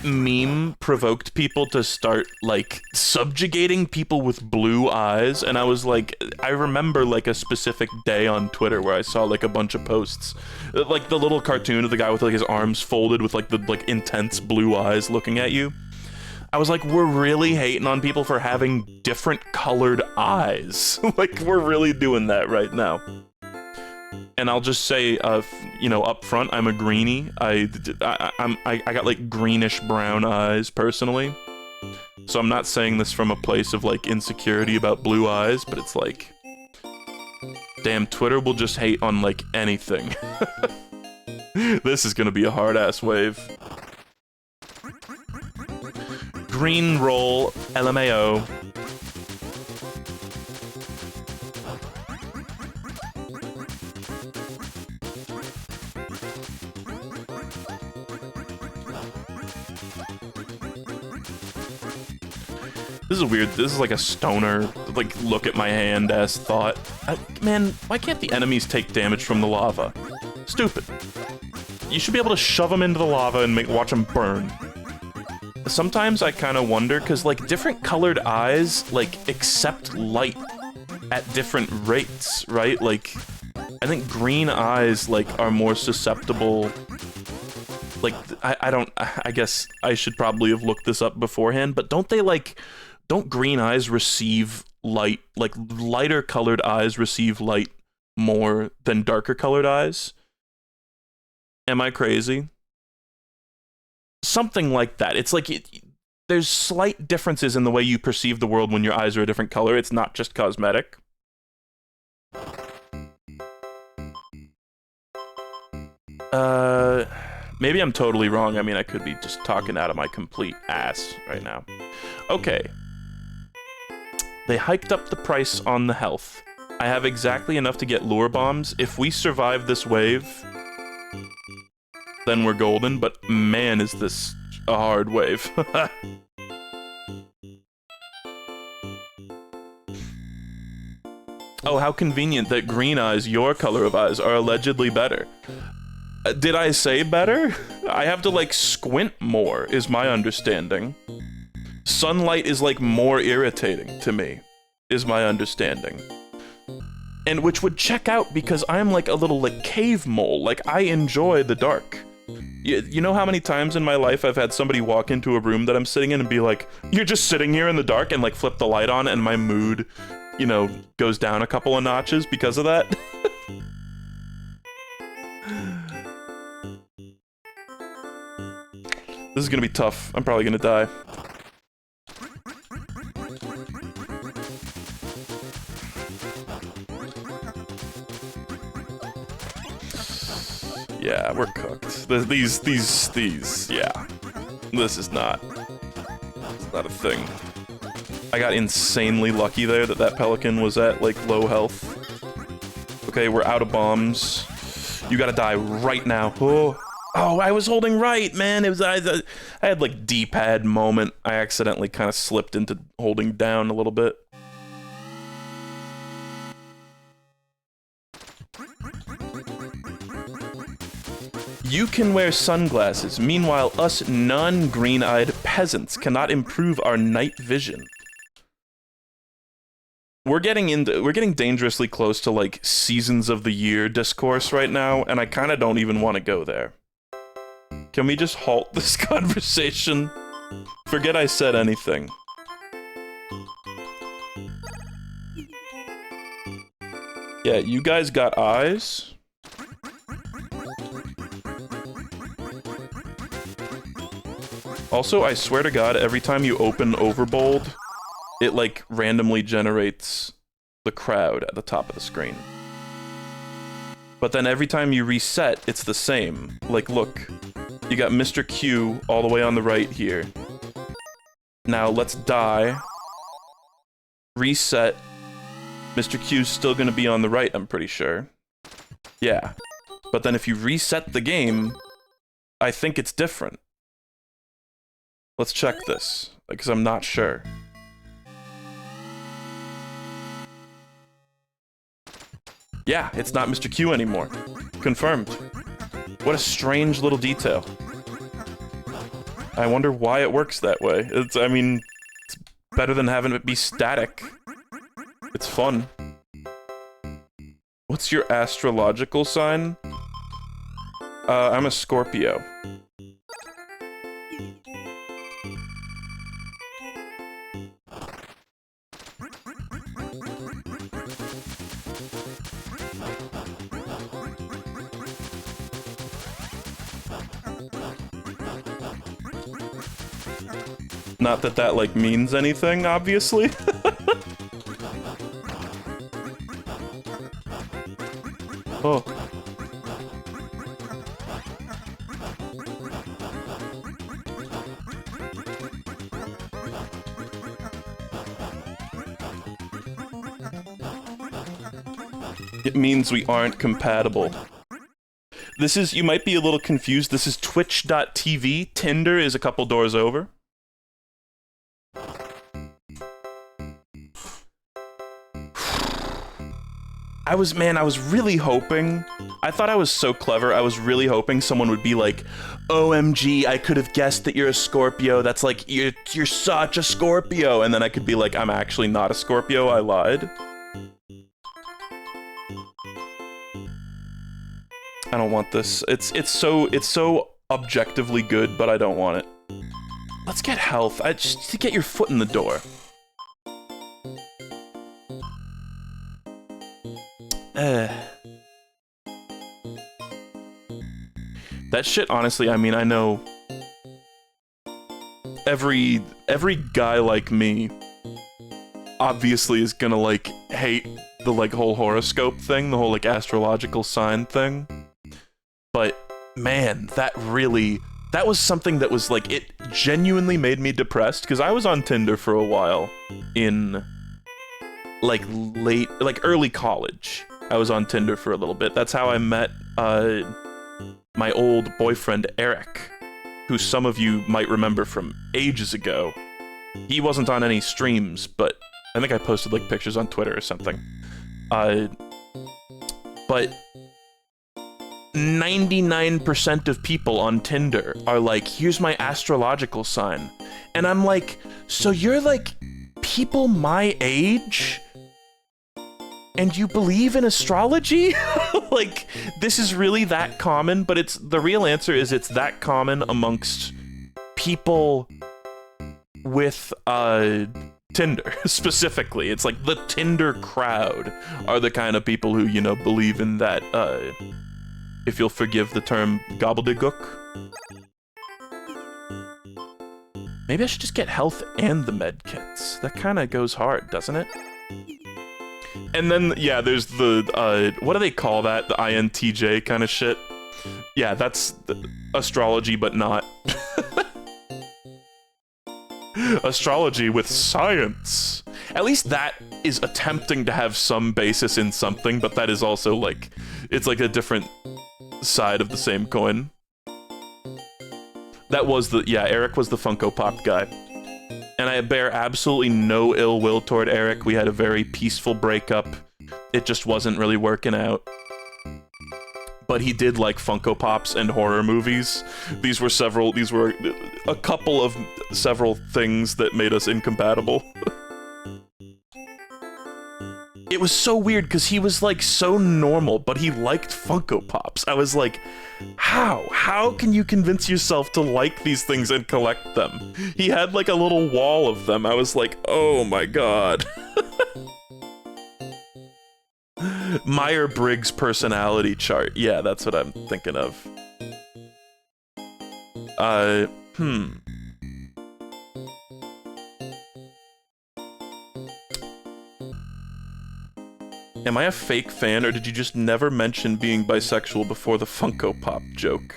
meme provoked people to start, like, subjugating people with blue eyes, and I was like, I remember, like, a specific day on Twitter where I saw, like, a bunch of posts. Like, the little cartoon of the guy with, like, his arms folded with, like, the, like, intense blue eyes looking at you. I was like, we're really hating on people for having different colored eyes. Like, we're really doing that right now. And I'll just say, you know, up front, I'm a greenie. I got, like, greenish-brown eyes, personally. So I'm not saying this from a place of, like, insecurity about blue eyes, but it's like... Damn, Twitter will just hate on, like, anything. This is gonna be a hard-ass wave. Green roll, LMAO. This is weird. This is like a stoner, like, look at my hand-ass thought. Man, why can't the enemies take damage from the lava? Stupid. You should be able to shove them into the lava and watch them burn. Sometimes I kind of wonder, because, like, different colored eyes, like, accept light at different rates, right? Like, I think green eyes, like, are more susceptible... Like, I guess I should probably have looked this up beforehand, but don't they, like... Don't green eyes receive light, like, lighter colored eyes receive light more than darker colored eyes? Am I crazy? Something like that. It's like, there's slight differences in the way you perceive the world when your eyes are a different color. It's not just cosmetic. Maybe I'm totally wrong. I mean, I could be just talking out of my complete ass right now. Okay. They hiked up the price on the health. I have exactly enough to get lure bombs. If we survive this wave, then we're golden, but man, is this a hard wave. Oh, how convenient that green eyes, your color of eyes, are allegedly better. Did I say better? I have to, like, squint more, is my understanding. Sunlight is, like, more irritating to me, is my understanding. And which would check out because I'm, like, a little, like, cave mole. Like, I enjoy the dark. You know how many times in my life I've had somebody walk into a room that I'm sitting in and be like, you're just sitting here in the dark, and, like, flip the light on, and my mood, you know, goes down a couple of notches because of that? This is gonna be tough. I'm probably gonna die. Yeah, we're cooked. These, yeah. This is not a thing. I got insanely lucky there that pelican was at, like, low health. Okay, we're out of bombs. You gotta die right now. Oh, I was holding right, man. It was I had, like, D-pad moment. I accidentally kind of slipped into holding down a little bit. You can wear sunglasses. Meanwhile, us non-green-eyed peasants cannot improve our night vision. we're getting dangerously close to like seasons of the year discourse right now, and I kind of don't even want to go there. Can we just halt this conversation? Forget I said anything. Yeah, you guys got eyes? Also, I swear to God, every time you open Overbold, it like randomly generates the crowd at the top of the screen. But then every time you reset, it's the same. Like, look, you got Mr. Q all the way on the right here. Now let's die. Reset. Mr. Q's still gonna be on the right, I'm pretty sure. Yeah. But then if you reset the game, I think it's different. Let's check this, because I'm not sure. Yeah, it's not Mr. Q anymore. Confirmed. What a strange little detail. I wonder why it works that way. I mean, it's better than having it be static. It's fun. What's your astrological sign? I'm a Scorpio. Not that that, like, means anything, obviously. Oh. It means we aren't compatible. This is, you might be a little confused, this is twitch.tv. Tinder is a couple doors over. I was really hoping, I thought I was so clever, I was really hoping someone would be like, OMG, I could have guessed that you're a Scorpio, that's like, you're such a Scorpio, and then I could be like, I'm actually not a Scorpio, I lied. I don't want this. It's so objectively good, but I don't want it. Let's get health, just to get your foot in the door. That shit, honestly, I mean, I know every guy like me obviously is gonna, like, hate the, like, whole horoscope thing, the whole, like, astrological sign thing. But, man, that was something that was, like, it genuinely made me depressed, because I was on Tinder for a while in, like, early college. I was on Tinder for a little bit. That's how I met, my old boyfriend, Eric, who some of you might remember from ages ago. He wasn't on any streams, but I think I posted, like, pictures on Twitter or something. But 99% of people on Tinder are like, here's my astrological sign. And I'm like, so you're, like, people my age? And you believe in astrology? Like, this is really that common, but the real answer is it's that common amongst people with, Tinder, specifically. It's like the Tinder crowd are the kind of people who, you know, believe in that, if you'll forgive the term, gobbledygook. Maybe I should just get health and the med kits. That kind of goes hard, doesn't it? And then, yeah, there's the, what do they call that? The INTJ kind of shit? Yeah, that's astrology, but not. Astrology with science. At least that is attempting to have some basis in something, but that is also, like, it's like a different side of the same coin. That was Eric was the Funko Pop guy. And I bear absolutely no ill will toward Eric. We had a very peaceful breakup. It just wasn't really working out. But he did like Funko Pops and horror movies. These were a couple of several things that made us incompatible. it was so weird because he was like so normal, but he liked Funko Pops. I was like, how? How can you convince yourself to like these things and collect them? He had like a little wall of them. I was like, oh my god. Myers-Briggs personality chart. Yeah, that's what I'm thinking of. Am I a fake fan, or did you just never mention being bisexual before the Funko Pop joke?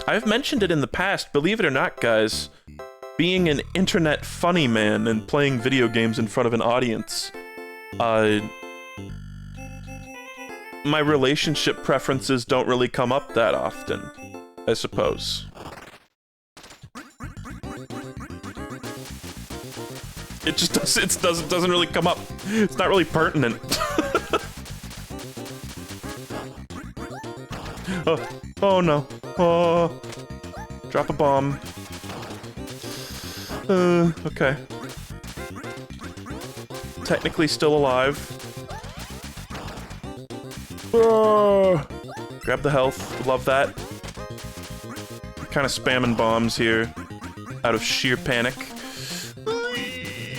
I've mentioned it in the past, believe it or not, guys. Being an internet funny man and playing video games in front of an audience, my relationship preferences don't really come up that often, I suppose. It just doesn't really come up. It's not really pertinent. Oh no. Oh. Drop a bomb. Okay. Technically still alive. Grab the health. Love that. Kind of spamming bombs here. Out of sheer panic.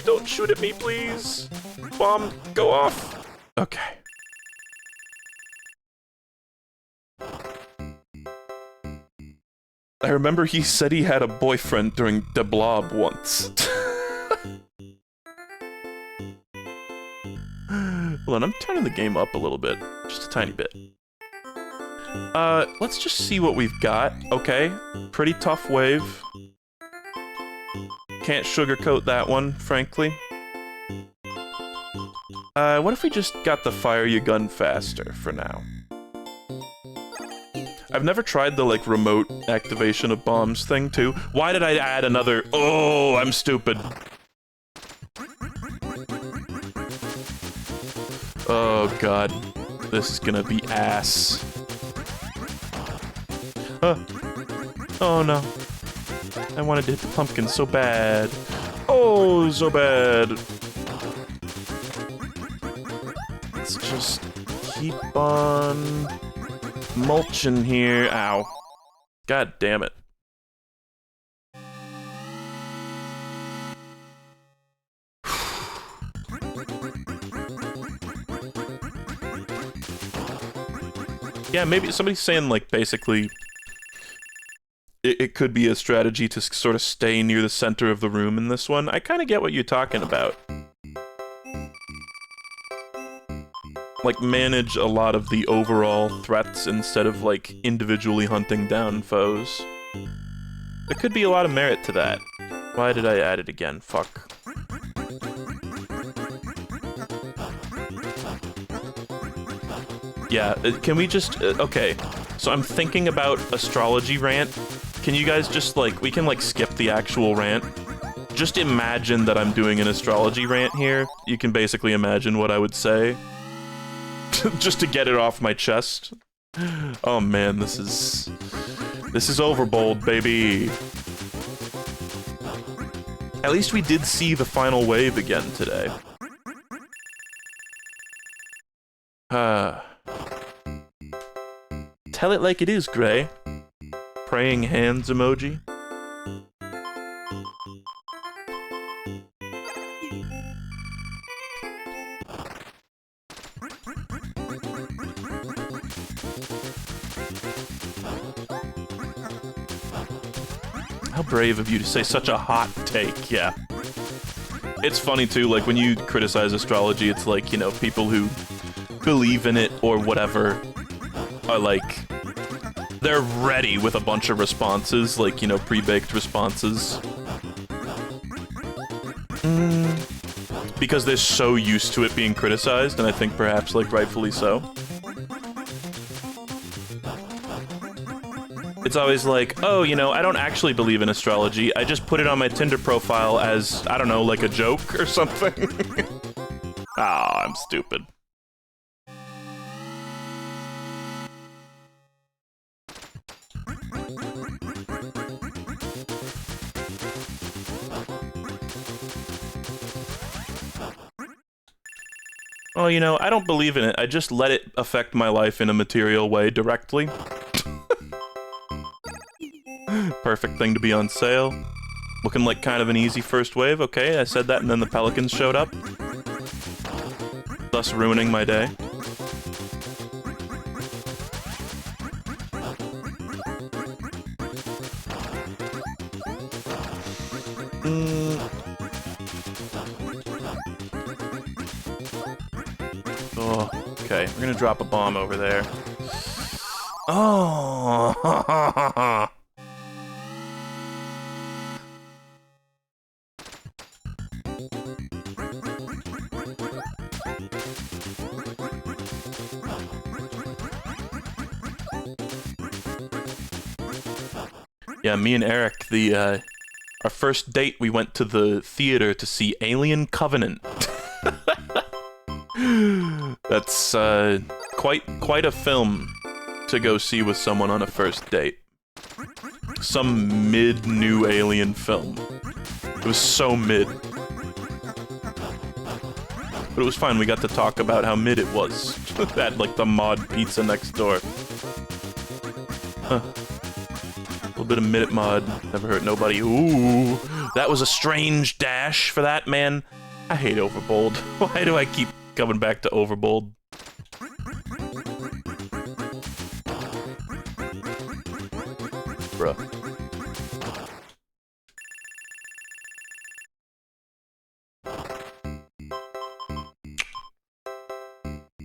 Don't shoot at me, please. Bomb, go off. Okay. I remember he said he had a boyfriend during The Blob once. Hold on, I'm turning the game up a little bit. Just a tiny bit. Let's just see what we've got. Okay, pretty tough wave. Can't sugarcoat that one, frankly. What if we just got the fire your gun faster for now? I've never tried the, like, remote activation of bombs thing, too. Why did I add another... Oh, I'm stupid. Oh, God. This is gonna be ass. Oh, no. I wanted to hit the pumpkin so bad. Oh, so bad. Let's just keep on mulching here. Ow. God damn it. Yeah, maybe somebody's saying, like, basically... It could be a strategy to sort of stay near the center of the room in this one. I kind of get what you're talking about. Like, manage a lot of the overall threats instead of, like, individually hunting down foes. There could be a lot of merit to that. Why did I add it again? Fuck. Yeah, can we just... okay, so I'm thinking about astrology rant. Can you guys just, like, we can, like, skip the actual rant. Just imagine that I'm doing an astrology rant here. You can basically imagine what I would say. Just to get it off my chest. Oh man, this is Overbold, baby. At least we did see the final wave again today. Tell it like it is, Gray. Praying hands emoji. How brave of you to say such a hot take, yeah. It's funny too, like when you criticize astrology, it's like, you know, people who believe in it or whatever are like, they're ready with a bunch of responses, like, you know, pre-baked responses. Because they're so used to it being criticized, and I think perhaps, like, rightfully so. It's always like, oh, you know, I don't actually believe in astrology, I just put it on my Tinder profile as, I don't know, like a joke or something. Ah, I'm stupid. Oh, you know, I don't believe in it. I just let it affect my life in a material way directly. Perfect thing to be on sale. Looking like kind of an easy first wave. Okay, I said that and then the pelicans showed up. Thus ruining my day. Oh, okay. We're gonna drop a bomb over there. Oh! Yeah, me and Eric, our first date, we went to the theater to see Alien Covenant. That's quite a film to go see with someone on a first date. Some mid-new Alien film. It was so mid. But it was fine, we got to talk about how mid it was. At, like, the mod pizza next door. Huh. A little bit of mid mod, never hurt nobody. Ooh, that was a strange dash for that, man. I hate Overbold. Why do I keep coming back to Overbold? Bruh.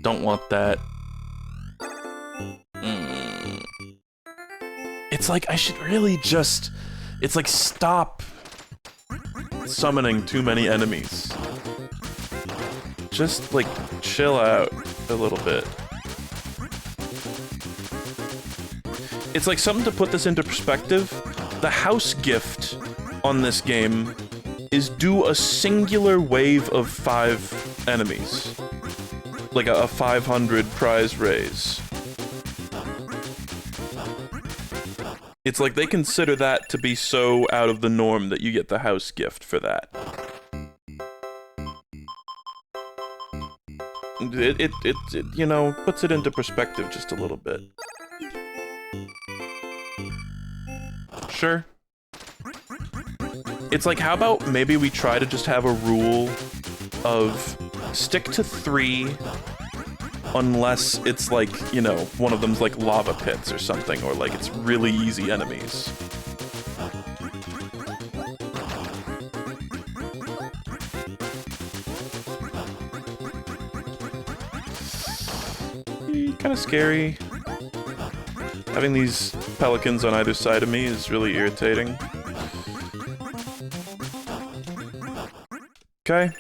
Don't want that. It's like, I should really just... It's like, stop summoning too many enemies. Just, like, chill out a little bit. It's like something to put this into perspective. The house gift on this game is do a singular wave of 5 enemies. Like a 500 prize raise. It's like they consider that to be so out of the norm that you get the house gift for that. It you know, puts it into perspective just a little bit. Sure. It's like, how about maybe we try to just have a rule of stick to 3 unless it's like, you know, one of them's like lava pits or something, or like it's really easy enemies. Kind of scary. Having these pelicans on either side of me is really irritating. Okay.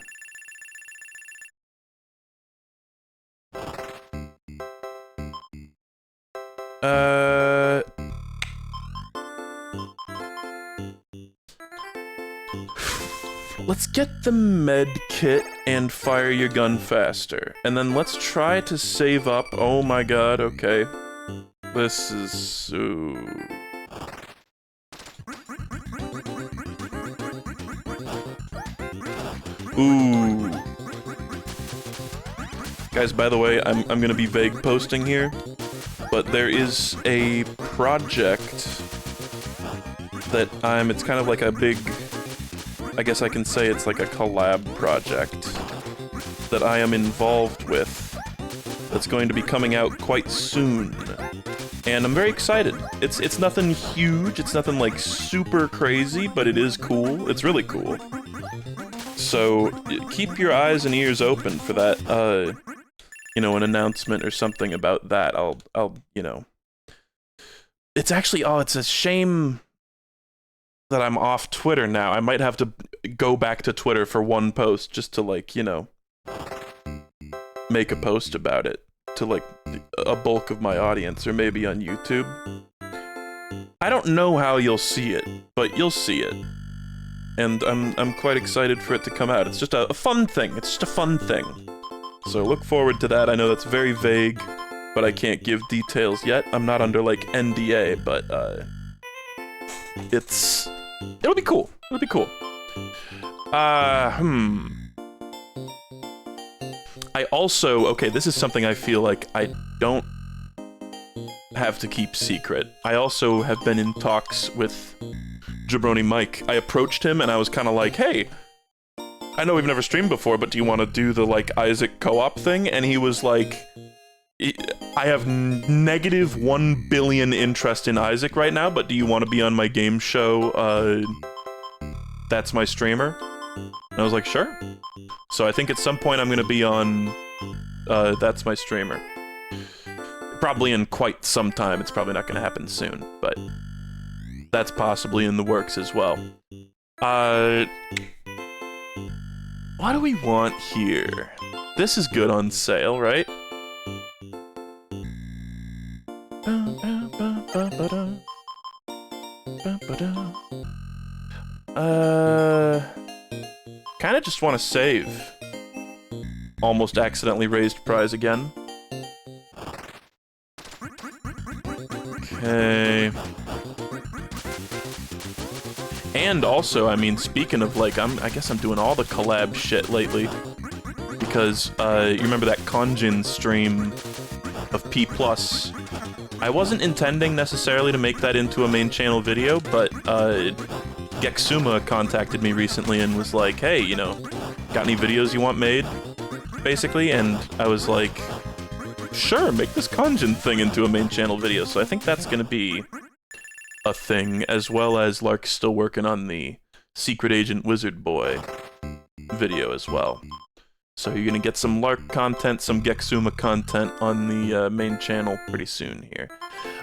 Let's get the med kit and fire your gun faster. And then let's try to save up. Oh my god, okay. This is... Ooh. Guys, by the way, I'm gonna be vague posting here, but there is a project that it's kind of like a big... I guess I can say it's like a collab project that I am involved with that's going to be coming out quite soon. And I'm very excited. It's nothing huge, it's nothing like super crazy, but it is cool. It's really cool. So keep your eyes and ears open for that, you know, an announcement or something about that. I'll, you know. It's actually, it's a shame that I'm off Twitter now. I might have to go back to Twitter for one post just to, like, you know, make a post about it to, like, a bulk of my audience, or maybe on YouTube. I don't know how you'll see it, but you'll see it. And I'm quite excited for it to come out. It's just a fun thing. It's just a fun thing. So look forward to that. I know that's very vague, but I can't give details yet. I'm not under, like, NDA, but, it'll be cool. It'll be cool. I I also, okay, this is something I feel like I don't have to keep secret. I also have been in talks with Jabroni Mike. I approached him and I was kind of like, hey, I know we've never streamed before, but do you want to do the, like, Isaac co-op thing? And he was like, I have negative 1 billion interest in Isaac right now, but do you want to be on my game show, That's My Streamer? And I was like, sure. So I think at some point I'm going to be on, That's My Streamer. Probably in quite some time. It's probably not going to happen soon, but that's possibly in the works as well. What do we want here? This is good on sale, right? Kinda just want to save. Almost accidentally raised prize again. Okay. And also, I mean, speaking of, like, I guess I'm doing all the collab shit lately. Because, you remember that Konjin stream of P+. I wasn't intending necessarily to make that into a main channel video, but, Gexuma contacted me recently and was like, hey, you know, got any videos you want made? Basically, and I was like, sure, make this Konjin thing into a main channel video, so I think that's gonna be a thing, as well as Lark's still working on the Secret Agent Wizard Boy video as well. So you're gonna get some Lark content, some Gexuma content on the main channel pretty soon here.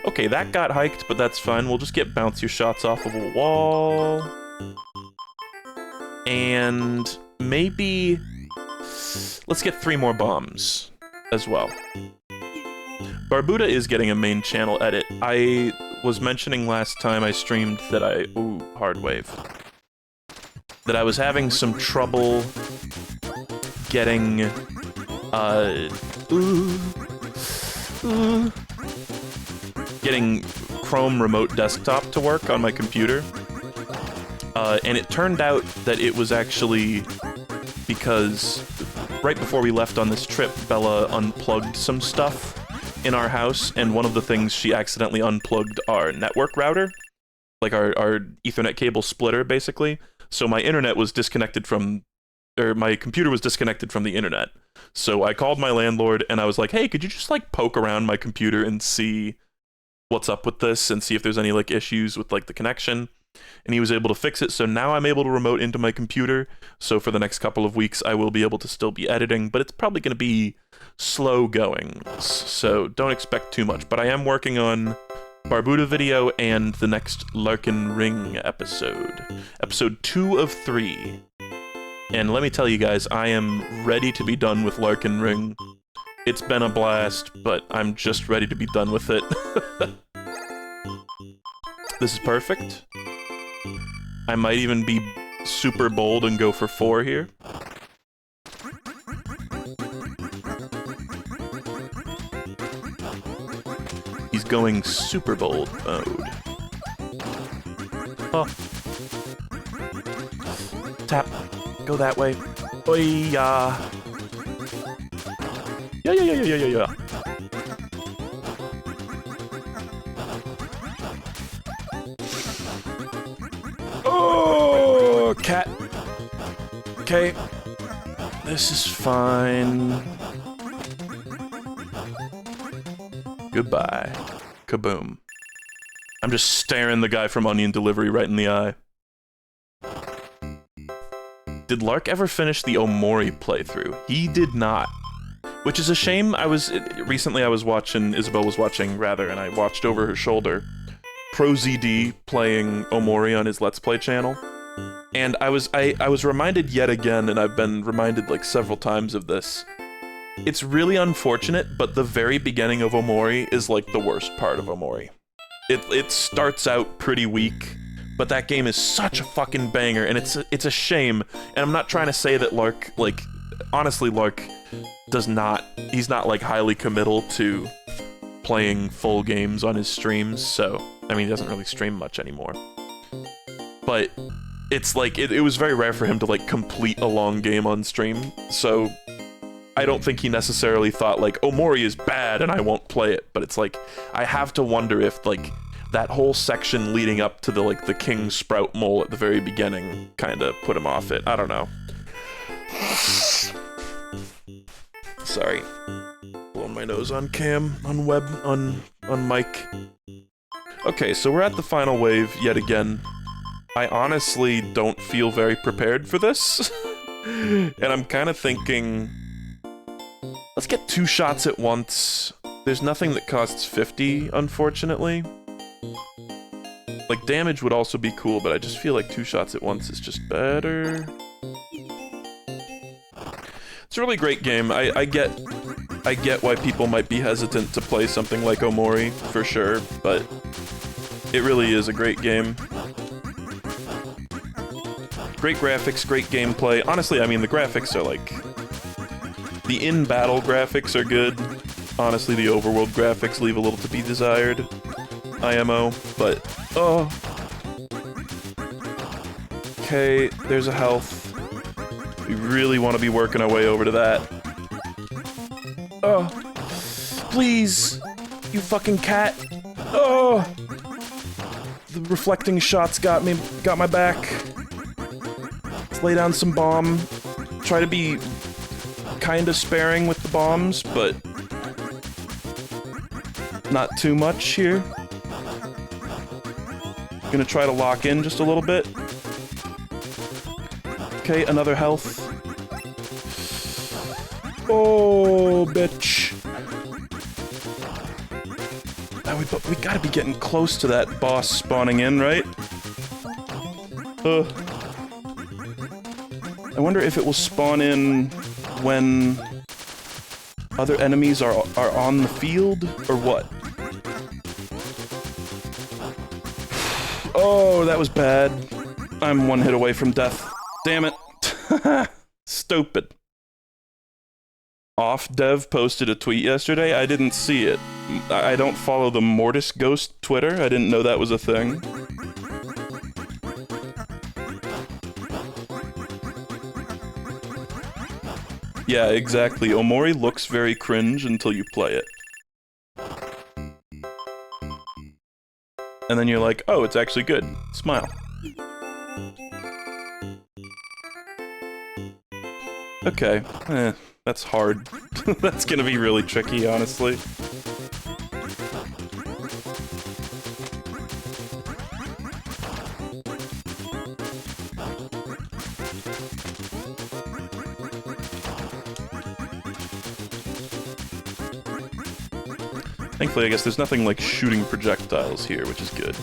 Okay, that got hiked, but that's fine. We'll just get bouncier shots off of a wall. And maybe let's get 3 more bombs as well. Barbuda is getting a main channel edit. I was mentioning last time I streamed that ooh, hard wave. That I was having some trouble getting, getting Chrome Remote Desktop to work on my computer. And it turned out that it was actually because right before we left on this trip, Bella unplugged some stuff in our house, and one of the things she accidentally unplugged our network router, like our Ethernet cable splitter, basically. So my internet was disconnected from, or my computer was disconnected from the internet. So I called my landlord and I was like, hey, could you just like poke around my computer and see what's up with this and see if there's any like issues with like the connection? And he was able to fix it, so now I'm able to remote into my computer, so for the next couple of weeks I will be able to still be editing, but it's probably going to be slow going, so don't expect too much. But I am working on Barbuda video and the next Larkin Ring episode. Episode 2 of 3. And let me tell you guys, I am ready to be done with Larkin Ring. It's been a blast, but I'm just ready to be done with it. This is perfect. I might even be super bold and go for 4 here. He's going super bold mode. Oh. Tap. Go that way. Oi-ya. Yeah. Oh, cat. Okay. This is fine. Goodbye. Kaboom. I'm just staring the guy from Onion Delivery right in the eye. Did Lark ever finish the Omori playthrough? He did not. Which is a shame. Recently I was watching, Isabel was watching, rather, and I watched over her shoulder ProZD playing Omori on his Let's Play channel. And I was reminded yet again, and I've been reminded like several times of this. It's really unfortunate, but the very beginning of Omori is like the worst part of Omori. It starts out pretty weak, but that game is such a fucking banger, and it's a shame. And I'm not trying to say that Lark, like, honestly, Lark does not, he's not like highly committal to playing full games on his streams, so, I mean, he doesn't really stream much anymore. But it's like, it was very rare for him to like complete a long game on stream, so I don't think he necessarily thought, like, Omori is bad and I won't play it, but it's like, I have to wonder if, like, that whole section leading up to the, like, the King Sprout mole at the very beginning kind of put him off it. I don't know. Sorry. Blowing my nose on cam, on web, on mic. Okay, so we're at the final wave yet again. I honestly don't feel very prepared for this. And I'm kind of thinking, let's get 2 shots at once. There's nothing that costs 50, unfortunately. Like, damage would also be cool, but I just feel like 2 shots at once is just better. It's a really great game. I get why people might be hesitant to play something like Omori, for sure, but it really is a great game. Great graphics, great gameplay. Honestly, I mean, the graphics are like... The in-battle graphics are good. Honestly, the overworld graphics leave a little to be desired. IMO, but... Oh. Okay, there's a health. We really want to be working our way over to that. Oh. Please! You fucking cat! Oh! The reflecting shots got my back. Let's lay down some bomb. Try to be kinda sparing with the bombs, but not too much here. Gonna try to lock in just a little bit. Okay, another health. Oh, bitch. Now we gotta be getting close to that boss spawning in, right? I wonder if it will spawn in when other enemies are on the field, or what? Oh, that was bad. I'm 1 hit away from death. Damn it. Stupid. Off-Dev posted a tweet yesterday. I didn't see it. I don't follow the Mortis Ghost Twitter. I didn't know that was a thing. Yeah, exactly. Omori looks very cringe until you play it. And then you're like, oh, it's actually good. Smile. Okay. That's hard. That's gonna be really tricky, honestly. Thankfully, I guess there's nothing like shooting projectiles here, which is good.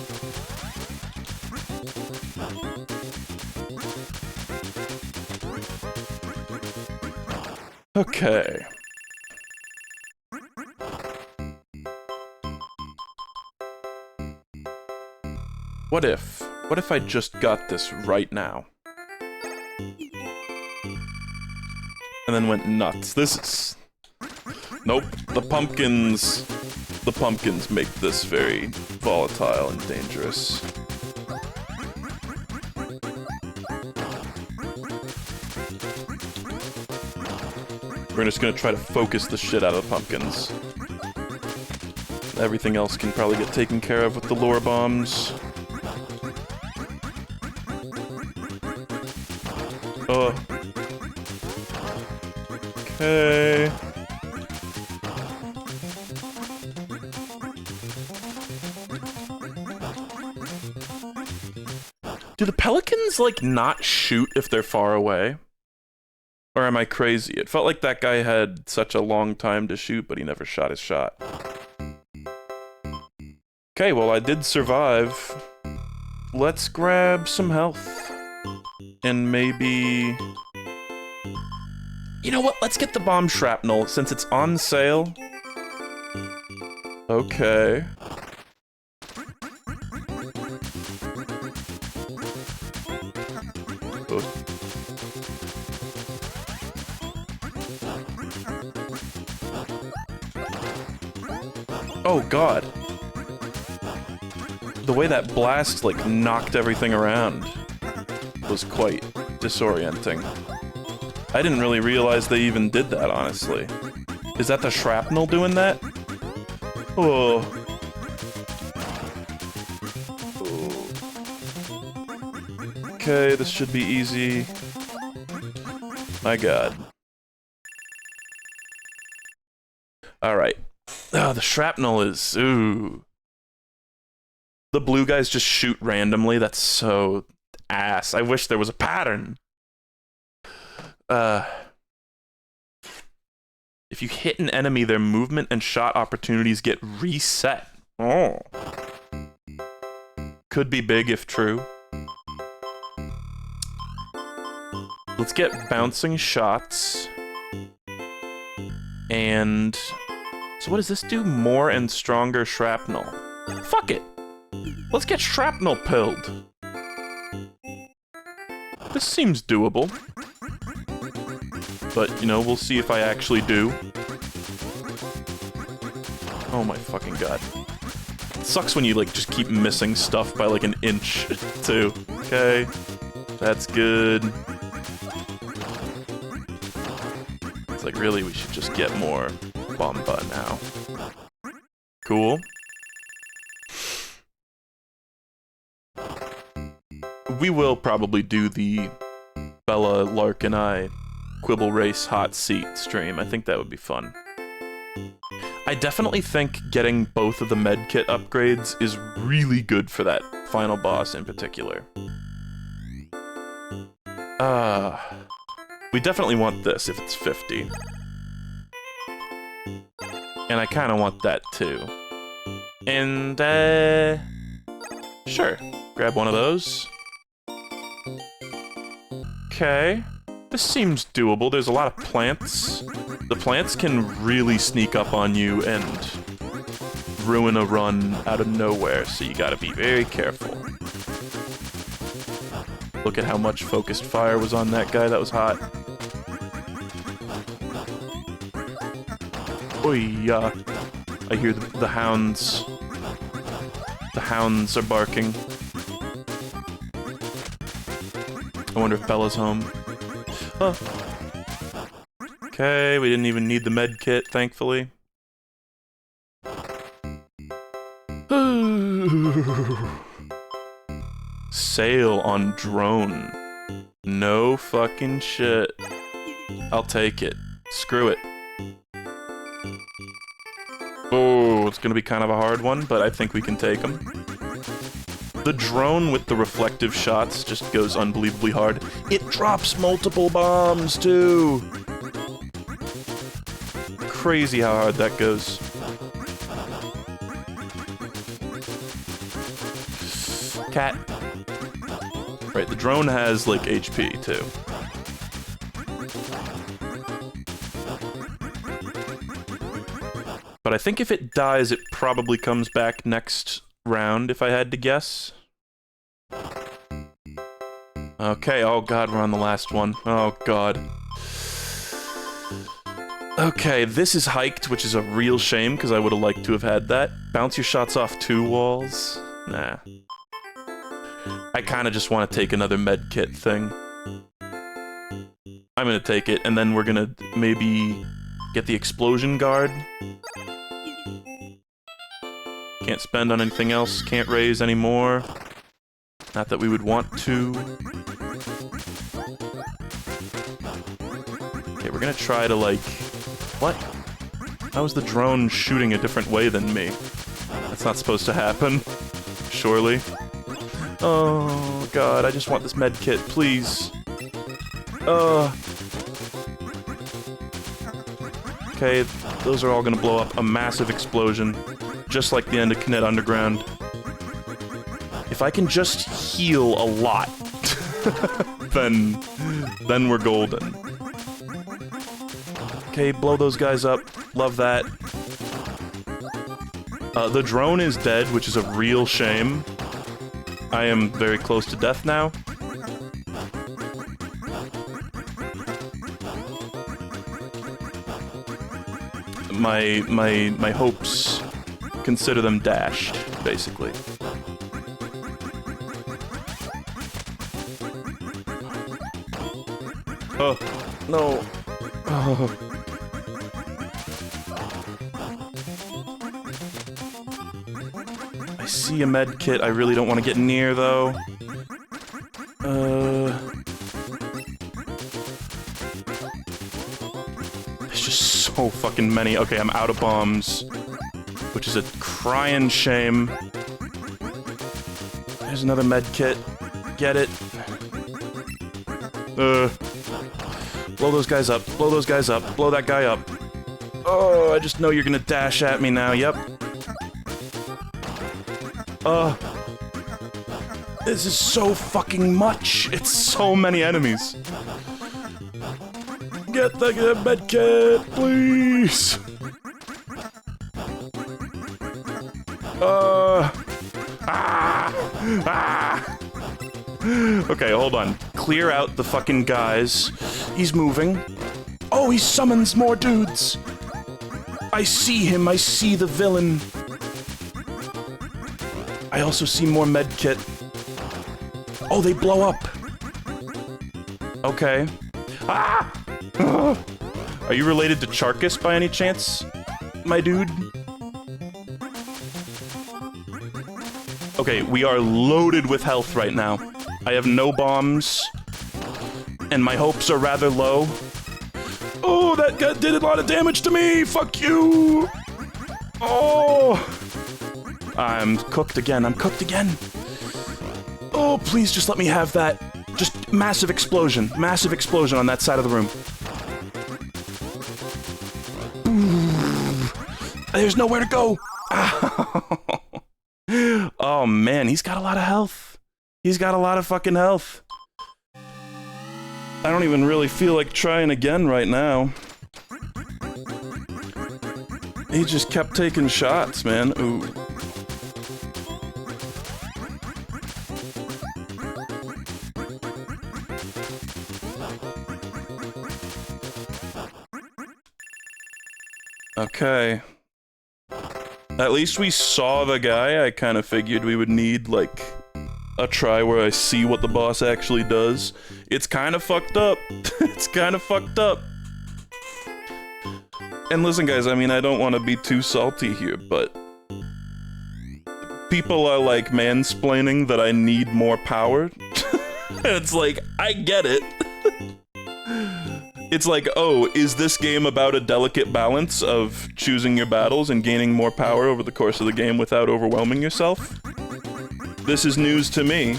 Okay. What if I just got this right now? And then went nuts. This is... Nope. The pumpkins make this very volatile and dangerous. We're just gonna try to focus the shit out of the pumpkins. Everything else can probably get taken care of with the lure bombs. Oh. Okay. Do the pelicans, like, not shoot if they're far away? Or am I crazy? It felt like that guy had such a long time to shoot, but he never shot his shot. Okay, well, I did survive. Let's grab some health. And maybe... You know what? Let's get the bomb shrapnel, since it's on sale. Okay. Oh god. The way that blast, like, knocked everything around was quite disorienting. I didn't really realize they even did that, honestly. Is that the shrapnel doing that? Oh. Okay, this should be easy. My god. Alright. Oh, the shrapnel is... Ooh. The blue guys just shoot randomly. That's so ass. I wish there was a pattern. If you hit an enemy, their movement and shot opportunities get reset. Oh. Could be big if true. Let's get bouncing shots. And... So what does this do? More and stronger shrapnel. Fuck it! Let's get shrapnel pilled. This seems doable. But, you know, we'll see if I actually do. Oh my fucking god. It sucks when you, like, just keep missing stuff by, like, an inch, too. Okay. That's good. It's like, really, we should just get more bomba now. Cool. We will probably do the Bella, Lark, and I Quibble Race Hot Seat stream. I think that would be fun. I definitely think getting both of the medkit upgrades is really good for that final boss in particular. We definitely want this if it's 50. And I kind of want that too. And, sure. Grab one of those. Okay. This seems doable. There's a lot of plants. The plants can really sneak up on you and ruin a run out of nowhere, so you gotta be very careful. Look at how much focused fire was on that guy. That was hot. Oy, I hear the hounds. The hounds are barking. I wonder if Bella's home. Huh. Okay, we didn't even need the med kit, thankfully. Sail on drone. No fucking shit. I'll take it. Screw it. Oh, it's gonna be kind of a hard one, but I think we can take them. The drone with the reflective shots just goes unbelievably hard. It drops multiple bombs, too! Crazy how hard that goes. Cat. Right, the drone has, like, HP, too. But I think if it dies, it probably comes back next round, if I had to guess. Okay, oh god, we're on the last one. Oh god. Okay, this is hiked, which is a real shame, because I would have liked to have had that. Bounce your shots off 2 walls? Nah. I kind of just want to take another medkit thing. I'm gonna take it, and then we're gonna maybe get the explosion guard. Can't spend on anything else, can't raise anymore. Not that we would want to. Okay, we're gonna try to, like... What? How is the drone shooting a different way than me? That's not supposed to happen. Surely. Oh, god, I just want this med kit, please. Okay, those are all gonna blow up. A massive explosion. Just like the end of Kinet Underground. If I can just heal a lot, then we're golden. Okay, blow those guys up. Love that. The drone is dead, which is a real shame. I am very close to death now. My hopes, consider them dashed, basically. Oh, No. Oh. I see a med kit. I really don't want to get near, though. There's just so fucking many. Okay, I'm out of bombs, which is a crying shame. There's another med kit. Get it. Blow those guys up. Blow those guys up. Blow that guy up. Oh, I just know you're gonna dash at me now. Yep. This is so fucking much. It's so many enemies. Get the med kit, please. Okay, hold on. Clear out the fucking guys. He's moving. Oh, he summons more dudes. I see him. I see the villain. I also see more medkit. Oh, they blow up. Okay. Ah! Are you related to Charkis by any chance, my dude? Okay, we are loaded with health right now. I have no bombs, and my hopes are rather low. Oh, that guy did a lot of damage to me! Fuck you! Oh! I'm cooked again, I'm cooked again. Oh, please just let me have that. Just massive explosion on that side of the room. There's nowhere to go! Oh man, he's got a lot of health. He's got a lot of fucking health. I don't even really feel like trying again right now. He just kept taking shots, man. Ooh. Okay. At least we saw the guy. I kind of figured we would need, like, a try where I see what the boss actually does. It's kind of fucked up. It's kind of fucked up. And listen, guys, I mean, I don't want to be too salty here, but people are, like, mansplaining that I need more power. It's like, I get it. It's like, oh, is this game about a delicate balance of choosing your battles and gaining more power over the course of the game without overwhelming yourself? This is news to me.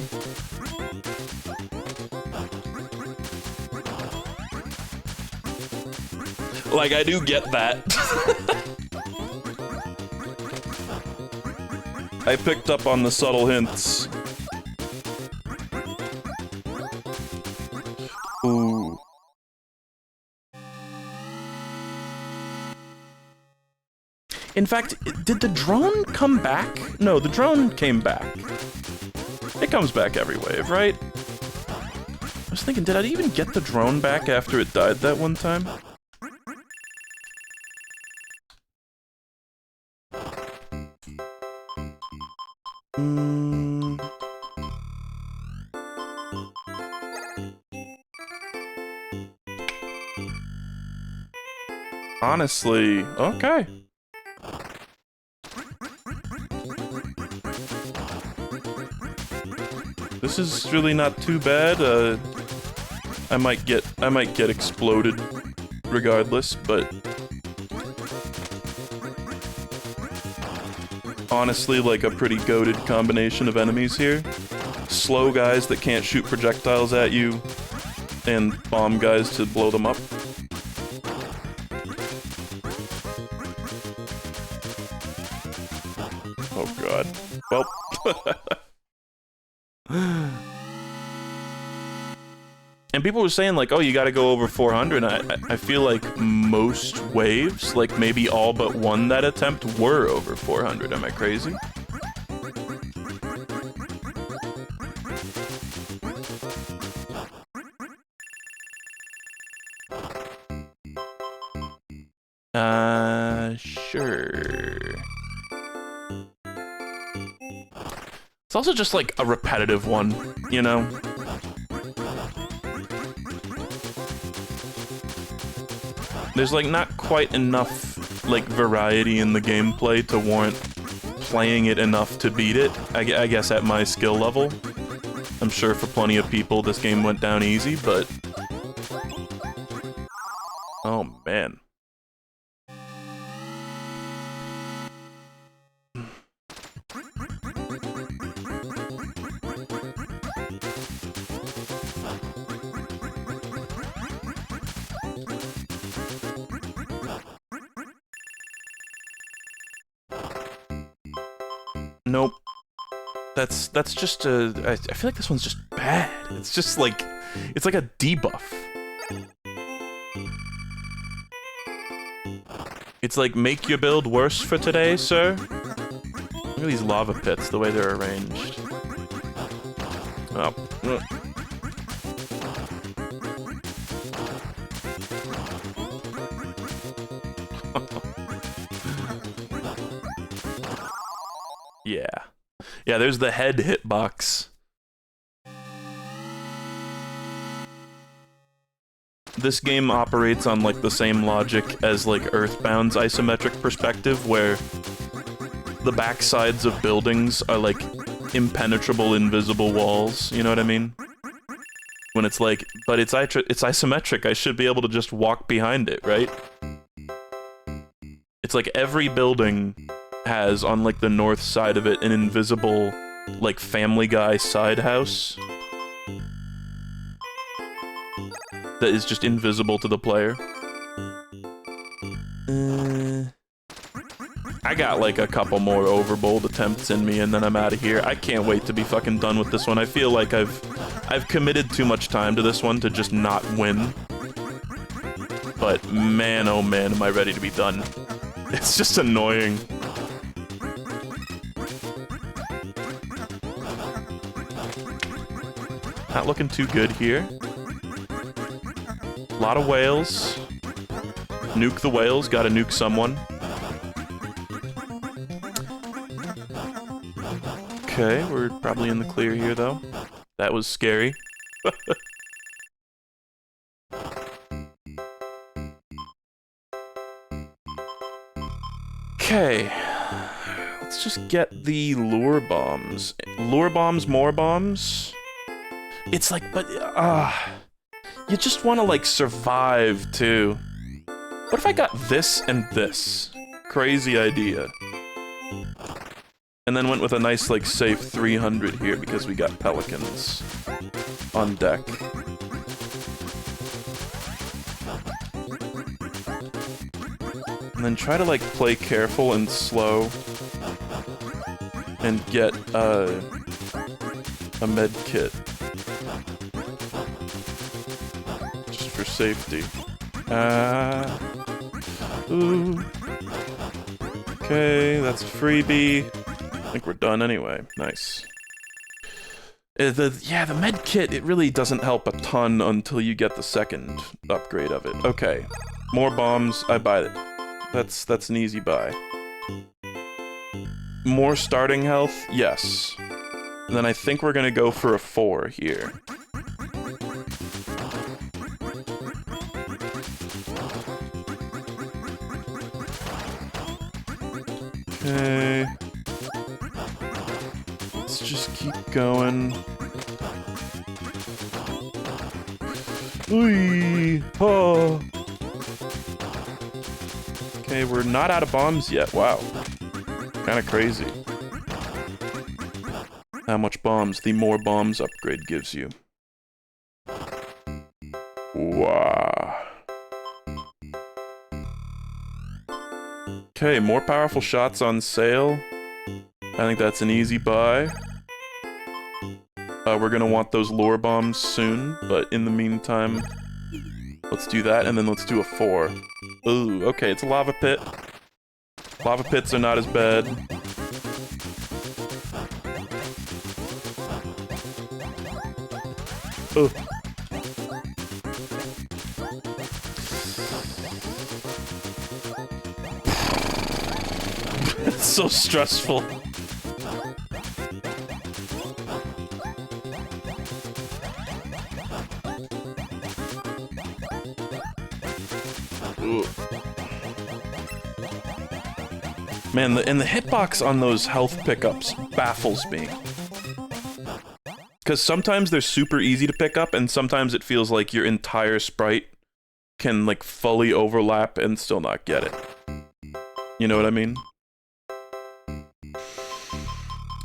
Like, I do get that. I picked up on the subtle hints. Ooh. In fact, did the drone come back? No, the drone came back. It comes back every wave, right? I was thinking, did I even get the drone back after it died that one time? Honestly, okay. This is really not too bad. I might get exploded regardless, but honestly, like a pretty goated combination of enemies here. Slow guys that can't shoot projectiles at you, and bomb guys to blow them up. Oh god. Well. And people were saying, like, oh, you gotta go over 400. I feel like most waves, like maybe all but one that attempt, were over 400. Am I crazy? Sure. It's also just like a repetitive one, you know? There's like not quite enough like variety in the gameplay to warrant playing it enough to beat it. I guess at my skill level. I'm sure for plenty of people this game went down easy, but... Oh, man. Nope. That's just a... I feel like this one's just bad. It's just like... It's like a debuff. It's like, make your build worse for today, sir? Look at these lava pits, the way they're arranged. Oh. Yeah. Yeah, there's the head hitbox. This game operates on like the same logic as like Earthbound's isometric perspective, where the backsides of buildings are like impenetrable, invisible walls. You know what I mean? When it's like, but it's isometric, I should be able to just walk behind it, right? It's like every building has on like the north side of it an invisible like Family Guy side house that is just invisible to the player. I got like a couple more Overbold attempts in me and then I'm out of here. I can't wait to be fucking done with this one. I feel like I've committed too much time to this one to just not win. But man, oh man, am I ready to be done. It's just annoying. Not looking too good here. A lot of whales. Nuke the whales, gotta nuke someone. Okay, we're probably in the clear here though. That was scary. Okay. Let's just get the lure bombs. Lure bombs, more bombs? It's like, but, you just want to, like, survive, too. What if I got this and this? Crazy idea. And then went with a nice, like, safe 300 here because we got pelicans on deck. And then try to, like, play careful and slow and get, a med kit. Just for safety. Ooh. Okay, that's a freebie. I think we're done anyway. Nice. The med kit, it really doesn't help a ton until you get the second upgrade of it. Okay. More bombs, I buy it. That's an easy buy. More starting health? Yes. And then I think we're gonna go for a 4 here. Okay. Let's just keep going. Ooh, oh. Okay, we're not out of bombs yet. Wow. Kinda crazy. How much bombs the more bombs upgrade gives you. Wow. Okay, more powerful shots on sale. I think that's an easy buy. We're gonna want those lure bombs soon, but in the meantime, let's do that, and then let's do a 4. Ooh, okay, it's a lava pit. Lava pits are not as bad. Oh. It's so stressful. Ooh. Man, and the hitbox on those health pickups baffles me. Because sometimes they're super easy to pick up, and sometimes it feels like your entire sprite can, like, fully overlap and still not get it. You know what I mean?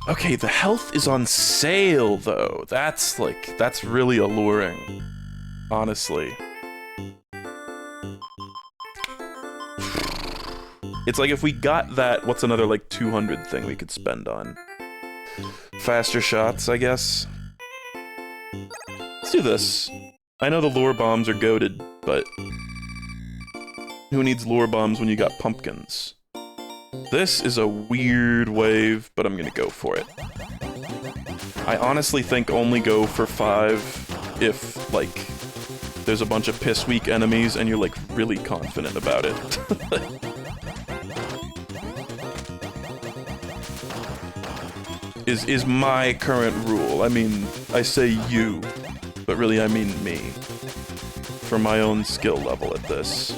Okay, the health is on sale, though. That's really alluring. Honestly. It's like if we got that, what's another, like, 200 thing we could spend on? Faster shots, I guess. Let's do this. I know the lure bombs are goated, but who needs lure bombs when you got pumpkins? This is a weird wave, but I'm gonna go for it. I honestly think only go for 5 if, like, there's a bunch of piss-weak enemies and you're, like, really confident about it. is my current rule. I mean, I say you, but really I mean me. For my own skill level at this.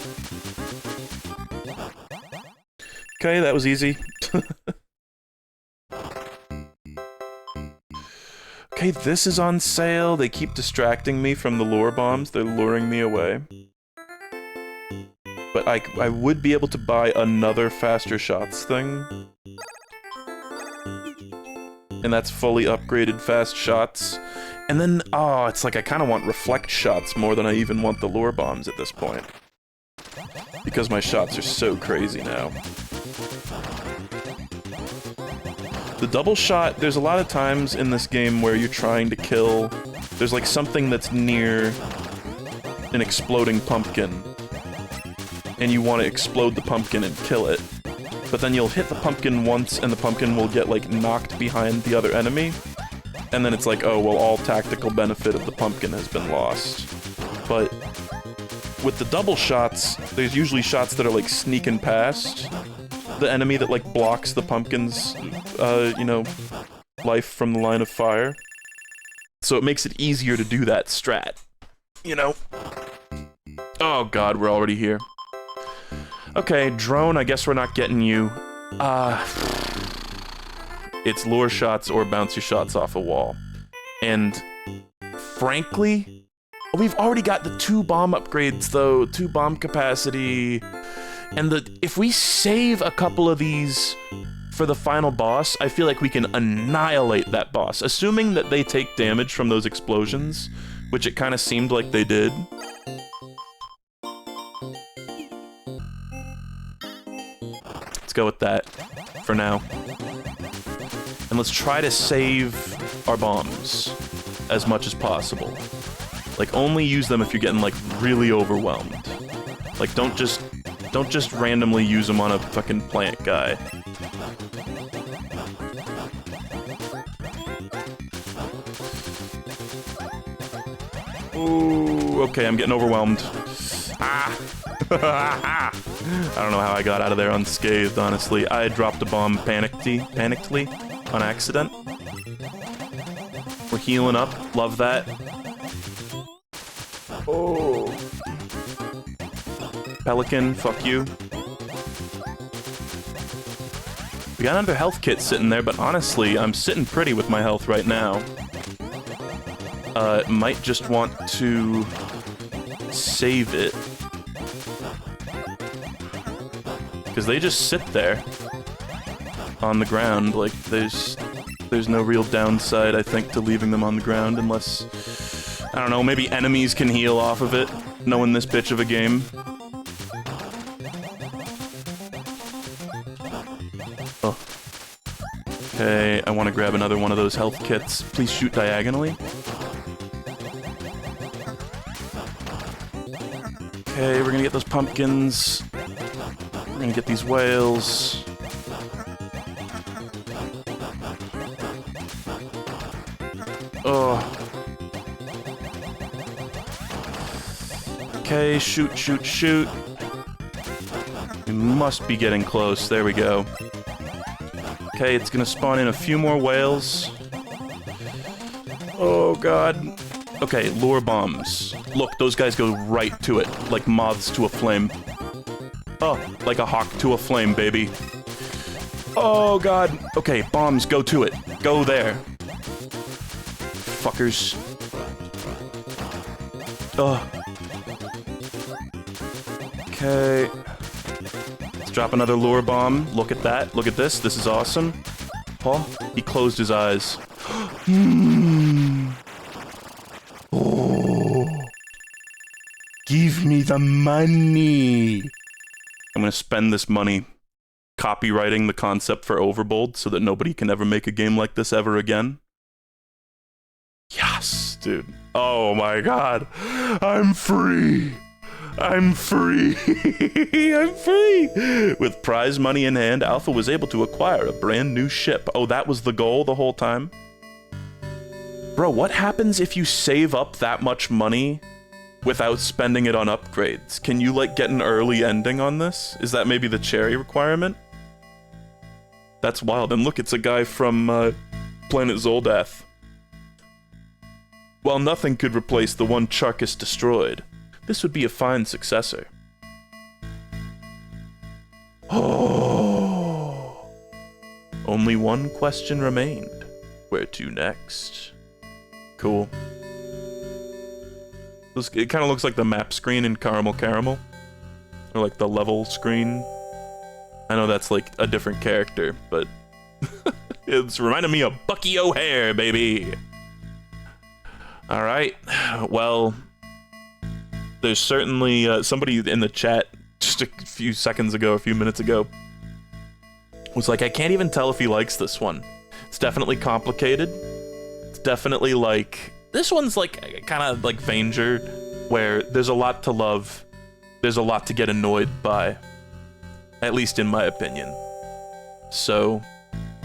Okay, that was easy. Okay, this is on sale. They keep distracting me from the lure bombs. They're luring me away. But I would be able to buy another faster shots thing. And that's fully upgraded fast shots. And then, oh, it's like I kind of want reflect shots more than I even want the lure bombs at this point. Because my shots are so crazy now. The double shot, there's a lot of times in this game where you're trying to kill... There's like something that's near an exploding pumpkin. And you want to explode the pumpkin and kill it. But then you'll hit the pumpkin once and the pumpkin will get like knocked behind the other enemy. And then it's like, oh, well, all tactical benefit of the pumpkin has been lost. But with the double shots, there's usually shots that are like sneaking past the enemy that like blocks the pumpkin's, you know, life from the line of fire. So it makes it easier to do that strat, you know? Oh god, we're already here. Okay, drone, I guess we're not getting you. It's lure shots or bouncy shots off a wall. And frankly, we've already got the 2 bomb upgrades though, 2 bomb capacity. And if we save a couple of these for the final boss, I feel like we can annihilate that boss. Assuming that they take damage from those explosions, which it kind of seemed like they did. Let's go with that for now. And let's try to save our bombs as much as possible. Like, only use them if you're getting, like, really overwhelmed. Like, don't just randomly use them on a fucking plant guy. Ooh, okay, I'm getting overwhelmed. Ah! I don't know how I got out of there unscathed, honestly. I dropped a bomb panickedly on accident. We're healing up. Love that. Oh. Pelican, fuck you. We got another health kit sitting there, but honestly, I'm sitting pretty with my health right now. Might just want to save it. Because they just sit there on the ground. Like, there's no real downside, I think, to leaving them on the ground unless, I don't know, maybe enemies can heal off of it, knowing this bitch of a game. Oh. Okay, I want to grab another one of those health kits. Please shoot diagonally. Okay, we're gonna get those pumpkins. We're gonna get these whales. Oh. Okay, shoot, shoot, shoot. We must be getting close. There we go. Okay, it's gonna spawn in a few more whales. Oh god. Okay, lure bombs. Look, those guys go right to it, like moths to a flame. Oh, like a hawk to a flame, baby. Oh god. Okay, bombs, go to it. Go there. Fuckers. Ugh. Okay. Let's drop another lure bomb. Look at that. Look at this. This is awesome. Oh, he closed his eyes. Oh. Give me the money. I'm gonna spend this money copywriting the concept for Overbold so that nobody can ever make a game like this ever again. Yes, dude. Oh my god. I'm free. I'm free. I'm free. With prize money in hand, Alpha was able to acquire a brand new ship. Oh, that was the goal the whole time? Bro, what happens if you save up that much money without spending it on upgrades? Can you, like, get an early ending on this? Is that maybe the cherry requirement? That's wild. And look, it's a guy from Planet Zoldath. While nothing could replace the one Charkis destroyed, this would be a fine successor. Oh. Only one question remained. Where to next? Cool. It kind of looks like the map screen in Caramel Caramel. Or like the level screen. I know that's like a different character, but it's reminding me of Bucky O'Hare, baby. Alright, well, there's certainly somebody in the chat just a few minutes ago, was like, I can't even tell if he likes this one. It's definitely complicated. It's definitely like, this one's like kind of like Vanger, where there's a lot to love, there's a lot to get annoyed by, at least in my opinion. So,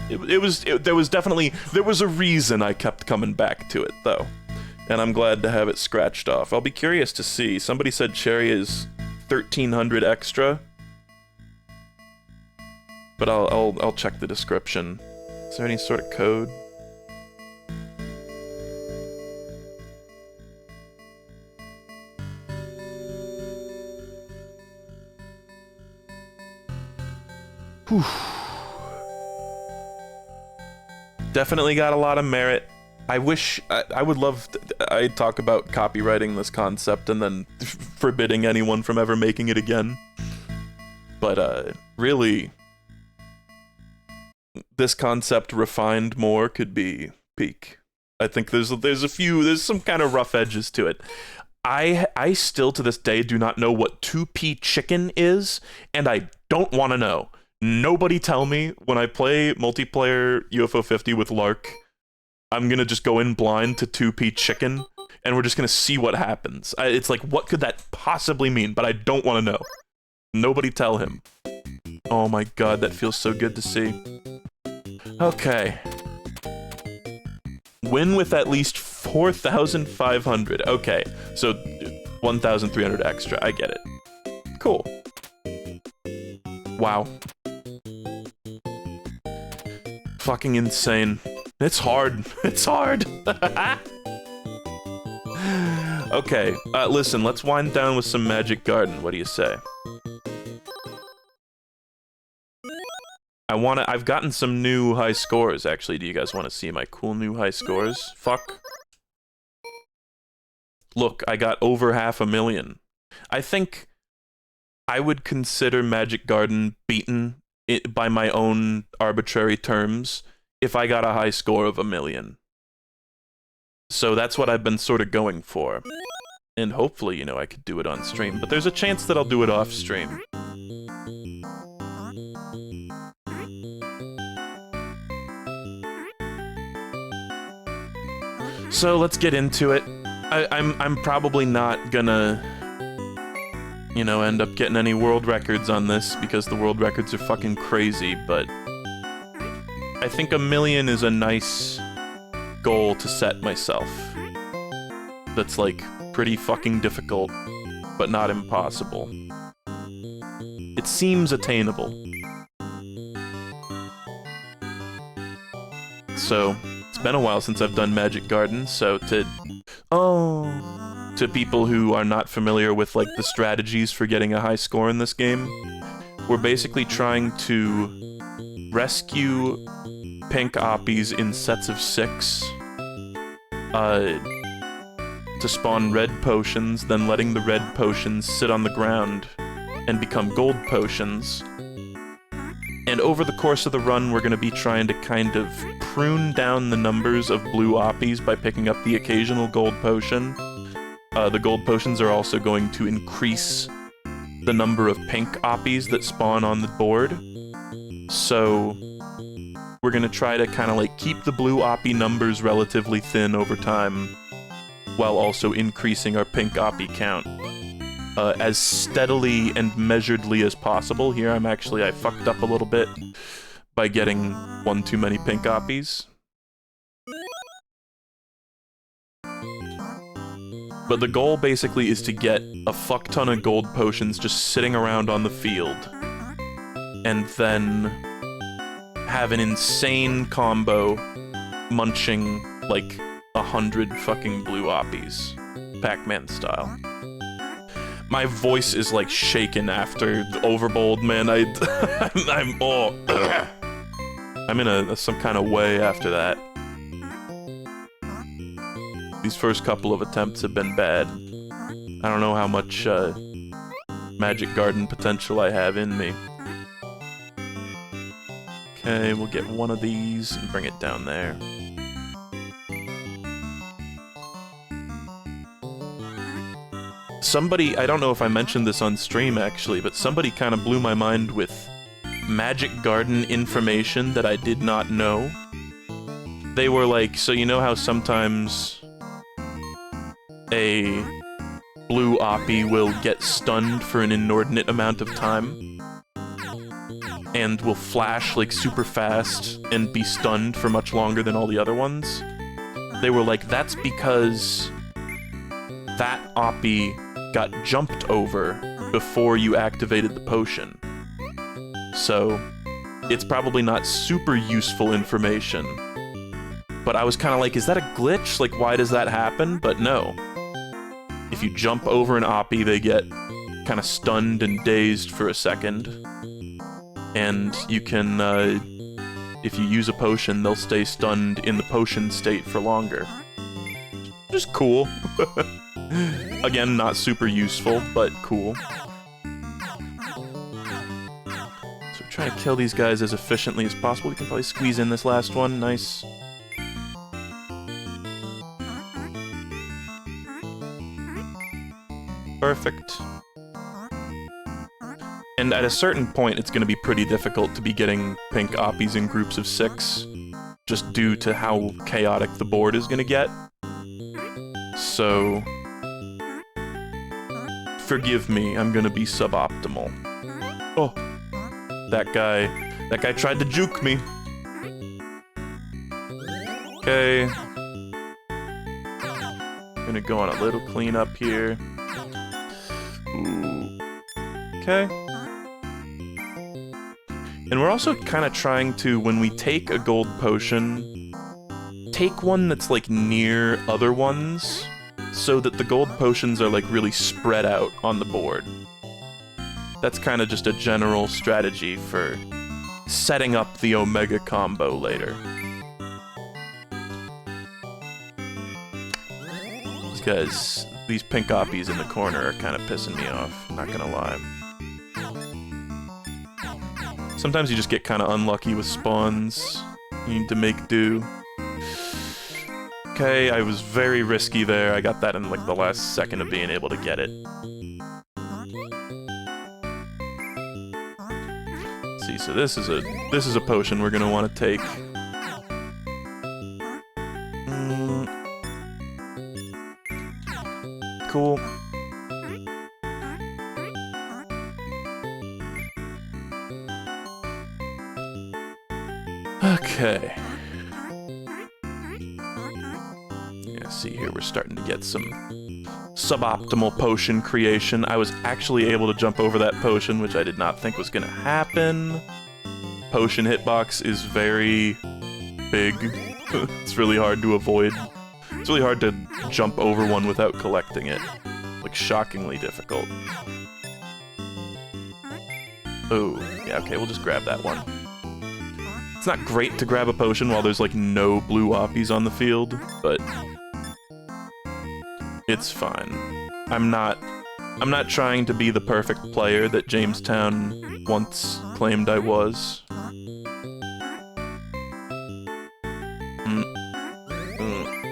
there was a reason I kept coming back to it, though. And I'm glad to have it scratched off. I'll be curious to see. Somebody said Cherry is 1300 extra. But I'll check the description. Is there any sort of code? Whew. Definitely got a lot of merit. I wish, I would love, I'd talk about copywriting this concept and then forbidding anyone from ever making it again. But, really, this concept refined more could be peak. I think there's some kind of rough edges to it. I still to this day do not know what 2P chicken is, and I don't want to know. Nobody tell me when I play multiplayer UFO 50 with Lark. I'm gonna just go in blind to 2P chicken, and we're just gonna see what happens. It's like, what could that possibly mean? But I don't want to know. Nobody tell him. Oh my god, that feels so good to see. Okay. Win with at least 4,500. Okay, so 1,300 extra. I get it. Cool. Wow. Fucking insane. It's hard. It's hard. Okay, listen, let's wind down with some Magic Garden. What do you say? I've gotten some new high scores, actually. Do you guys want to see my cool new high scores? Fuck. Look, I got over 500,000. I think I would consider Magic Garden beaten by my own arbitrary terms if I got a high score of 1,000,000. So that's what I've been sort of going for. And hopefully, you know, I could do it on stream. But there's a chance that I'll do it off stream. So let's get into it. I'm probably not gonna, you know, end up getting any world records on this because the world records are fucking crazy, but I think 1,000,000 is a nice goal to set myself. That's like pretty fucking difficult, but not impossible. It seems attainable. So, it's been a while since I've done Magic Garden, so to people who are not familiar with like the strategies for getting a high score in this game, we're basically trying to rescue pink oppies in sets of 6, to spawn red potions, then letting the red potions sit on the ground and become gold potions. And over the course of the run, we're going to be trying to kind of prune down the numbers of blue oppies by picking up the occasional gold potion. The gold potions are also going to increase the number of pink oppies that spawn on the board. So we're going to try to kind of like keep the blue oppie numbers relatively thin over time, while also increasing our pink oppie count as steadily and measuredly as possible. Here I fucked up a little bit by getting one too many pink oppies. But the goal basically is to get a fuck ton of gold potions just sitting around on the field, and then have an insane combo munching like 100 fucking blue oppies, Pac-Man style. My voice is like shaken after the Overbold, man. I'm in some kind of way after that. These first couple of attempts have been bad. I don't know how much Magic Garden potential I have in me. Okay, we'll get one of these and bring it down there. Somebody, I don't know if I mentioned this on stream actually, but somebody kind of blew my mind with Magic Garden information that I did not know. They were like, so you know how sometimes a blue oppie will get stunned for an inordinate amount of time? And will flash like super fast and be stunned for much longer than all the other ones? They were like, that's because that oppie got jumped over before you activated the potion. So, it's probably not super useful information. But I was kind of like, is that a glitch? Like, why does that happen? But no. If you jump over an oppie, they get kind of stunned and dazed for a second. And you can, if you use a potion, they'll stay stunned in the potion state for longer. Just cool. Again, not super useful, but cool. So we're trying to kill these guys as efficiently as possible. We can probably squeeze in this last one. Nice. Perfect. And at a certain point, it's going to be pretty difficult to be getting pink oppies in groups of 6, just due to how chaotic the board is going to get. So, forgive me, I'm going to be suboptimal. Oh, that guy tried to juke me. Okay. I'm going to go on a little cleanup here. Ooh. Okay. And we're also kind of trying to, when we take a gold potion, take one that's like near other ones, so that the gold potions are like really spread out on the board. That's kind of just a general strategy for setting up the Omega combo later. Because these pink oppies in the corner are kind of pissing me off, not gonna lie. Sometimes you just get kind of unlucky with spawns. You need to make do. Okay, I was very risky there. I got that in like the last second of being able to get it. Let's see, so this is a potion we're gonna want to take. Cool. Okay. Yeah, see here, we're starting to get some suboptimal potion creation. I was actually able to jump over that potion, which I did not think was gonna happen. Potion hitbox is very big. It's really hard to avoid. It's really hard to jump over one without collecting it. Like, shockingly difficult. Oh, yeah, okay, we'll just grab that one. It's not great to grab a potion while there's like no blue oppies on the field, but it's fine. I'm not trying to be the perfect player that Jamestown once claimed I was.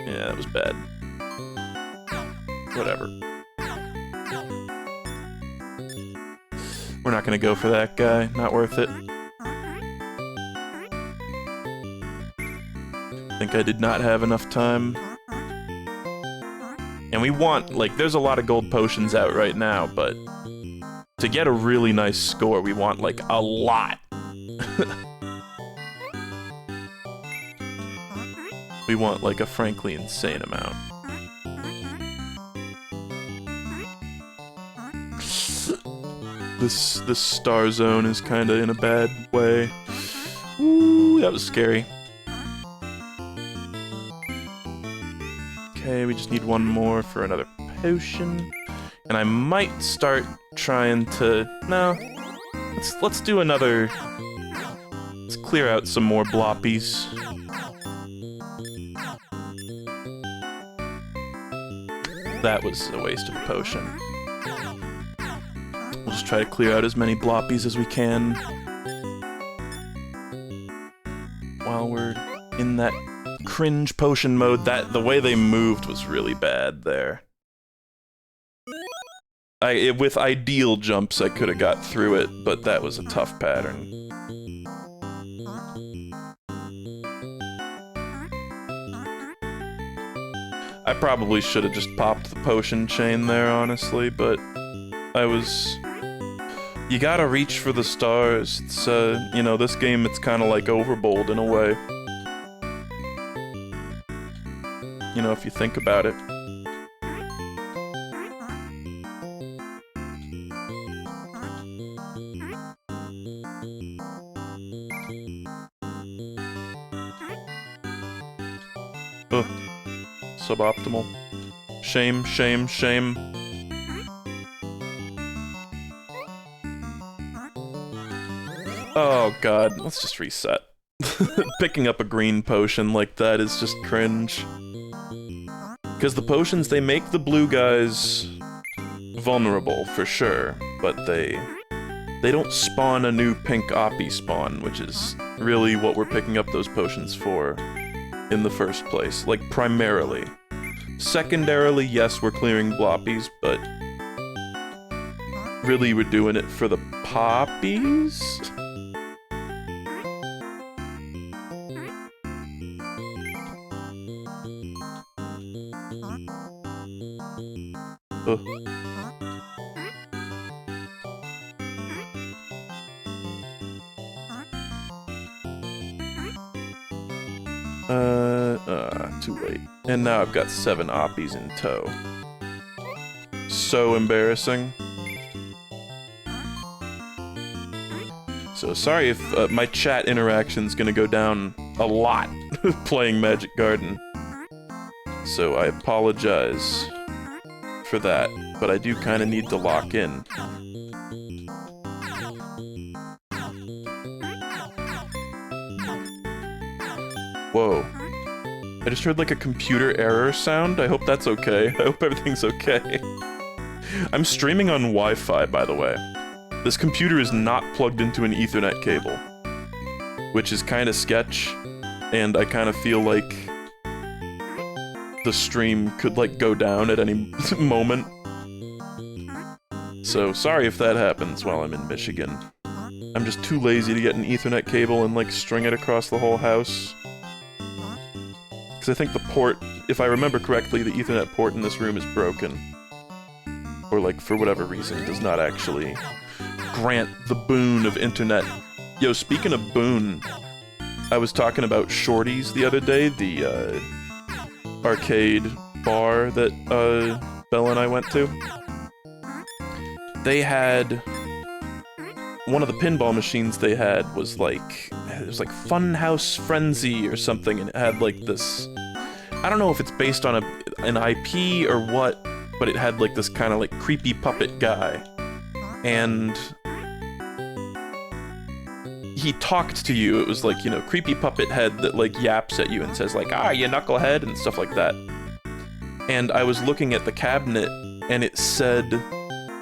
Yeah, that was bad. Whatever. We're not gonna go for that guy. Not worth it. I think I did not have enough time. And we want, like, there's a lot of gold potions out right now, but to get a really nice score, we want, like, a lot. We want, like, a frankly insane amount. This star zone is kind of in a bad way. Ooh, that was scary. Okay, we just need one more for another potion. And I might start trying to... No. Let's do another... Let's clear out some more bloppies. That was a waste of a potion. We'll just try to clear out as many bloppies as we can. While we're in that cringe potion mode, the way they moved was really bad there. With ideal jumps, I could have got through it, but that was a tough pattern. I probably should have just popped the potion chain there, honestly, but you gotta reach for the stars. It's, you know, this game, it's kind of like Overbold in a way. You know, if you think about it. Ugh. Suboptimal. Shame, shame, shame. Oh god, let's just reset. Picking up a green potion like that is just cringe. Because the potions, they make the blue guys vulnerable, for sure, but they don't spawn a new pink oppie spawn, which is really what we're picking up those potions for in the first place, like, primarily. Secondarily, yes, we're clearing bloppies, but really we're doing it for the poppies? Ugh. Too late. And now I've got 7 oppies in tow. So embarrassing. So sorry if my chat interaction's gonna go down a lot playing Magic Garden. So I apologize for that, but I do kind of need to lock in. Whoa. I just heard like a computer error sound. I hope that's okay. I hope everything's okay. I'm streaming on Wi-Fi, by the way. This computer is not plugged into an Ethernet cable, which is kind of sketch, and I kind of feel like the stream could like go down at any moment. So sorry if that happens while I'm in Michigan. I'm just too lazy to get an Ethernet cable and like string it across the whole house. Because I think the port, if I remember correctly, the Ethernet port in this room is broken. Or, like, for whatever reason, does not actually grant the boon of internet. Yo, speaking of boon, I was talking about Shorty's the other day, the, arcade bar that, Bella and I went to. They had... One of the pinball machines they had was like... It was like Funhouse Frenzy or something, and it had like this... I don't know if it's based on an IP or what, but it had like this kind of like creepy puppet guy. And... he talked to you. It was like, you know, creepy puppet head that like yaps at you and says like, ah, you knucklehead, and stuff like that. And I was looking at the cabinet and it said,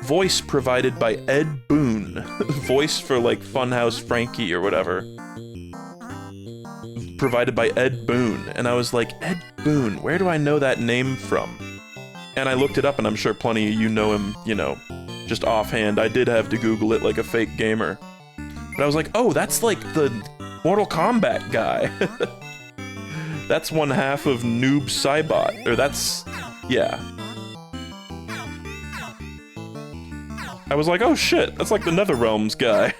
voice provided by Ed Boon. Voice for like Funhouse Frankie or whatever. Provided by Ed Boon. And I was like, Ed Boon, where do I know that name from? And I looked it up, and I'm sure plenty of you know him, you know, just offhand. I did have to Google it like a fake gamer. But I was like, oh, that's like the Mortal Kombat guy. That's one half of Noob Saibot. Or that's... yeah. I was like, oh shit, that's like the Netherrealms guy.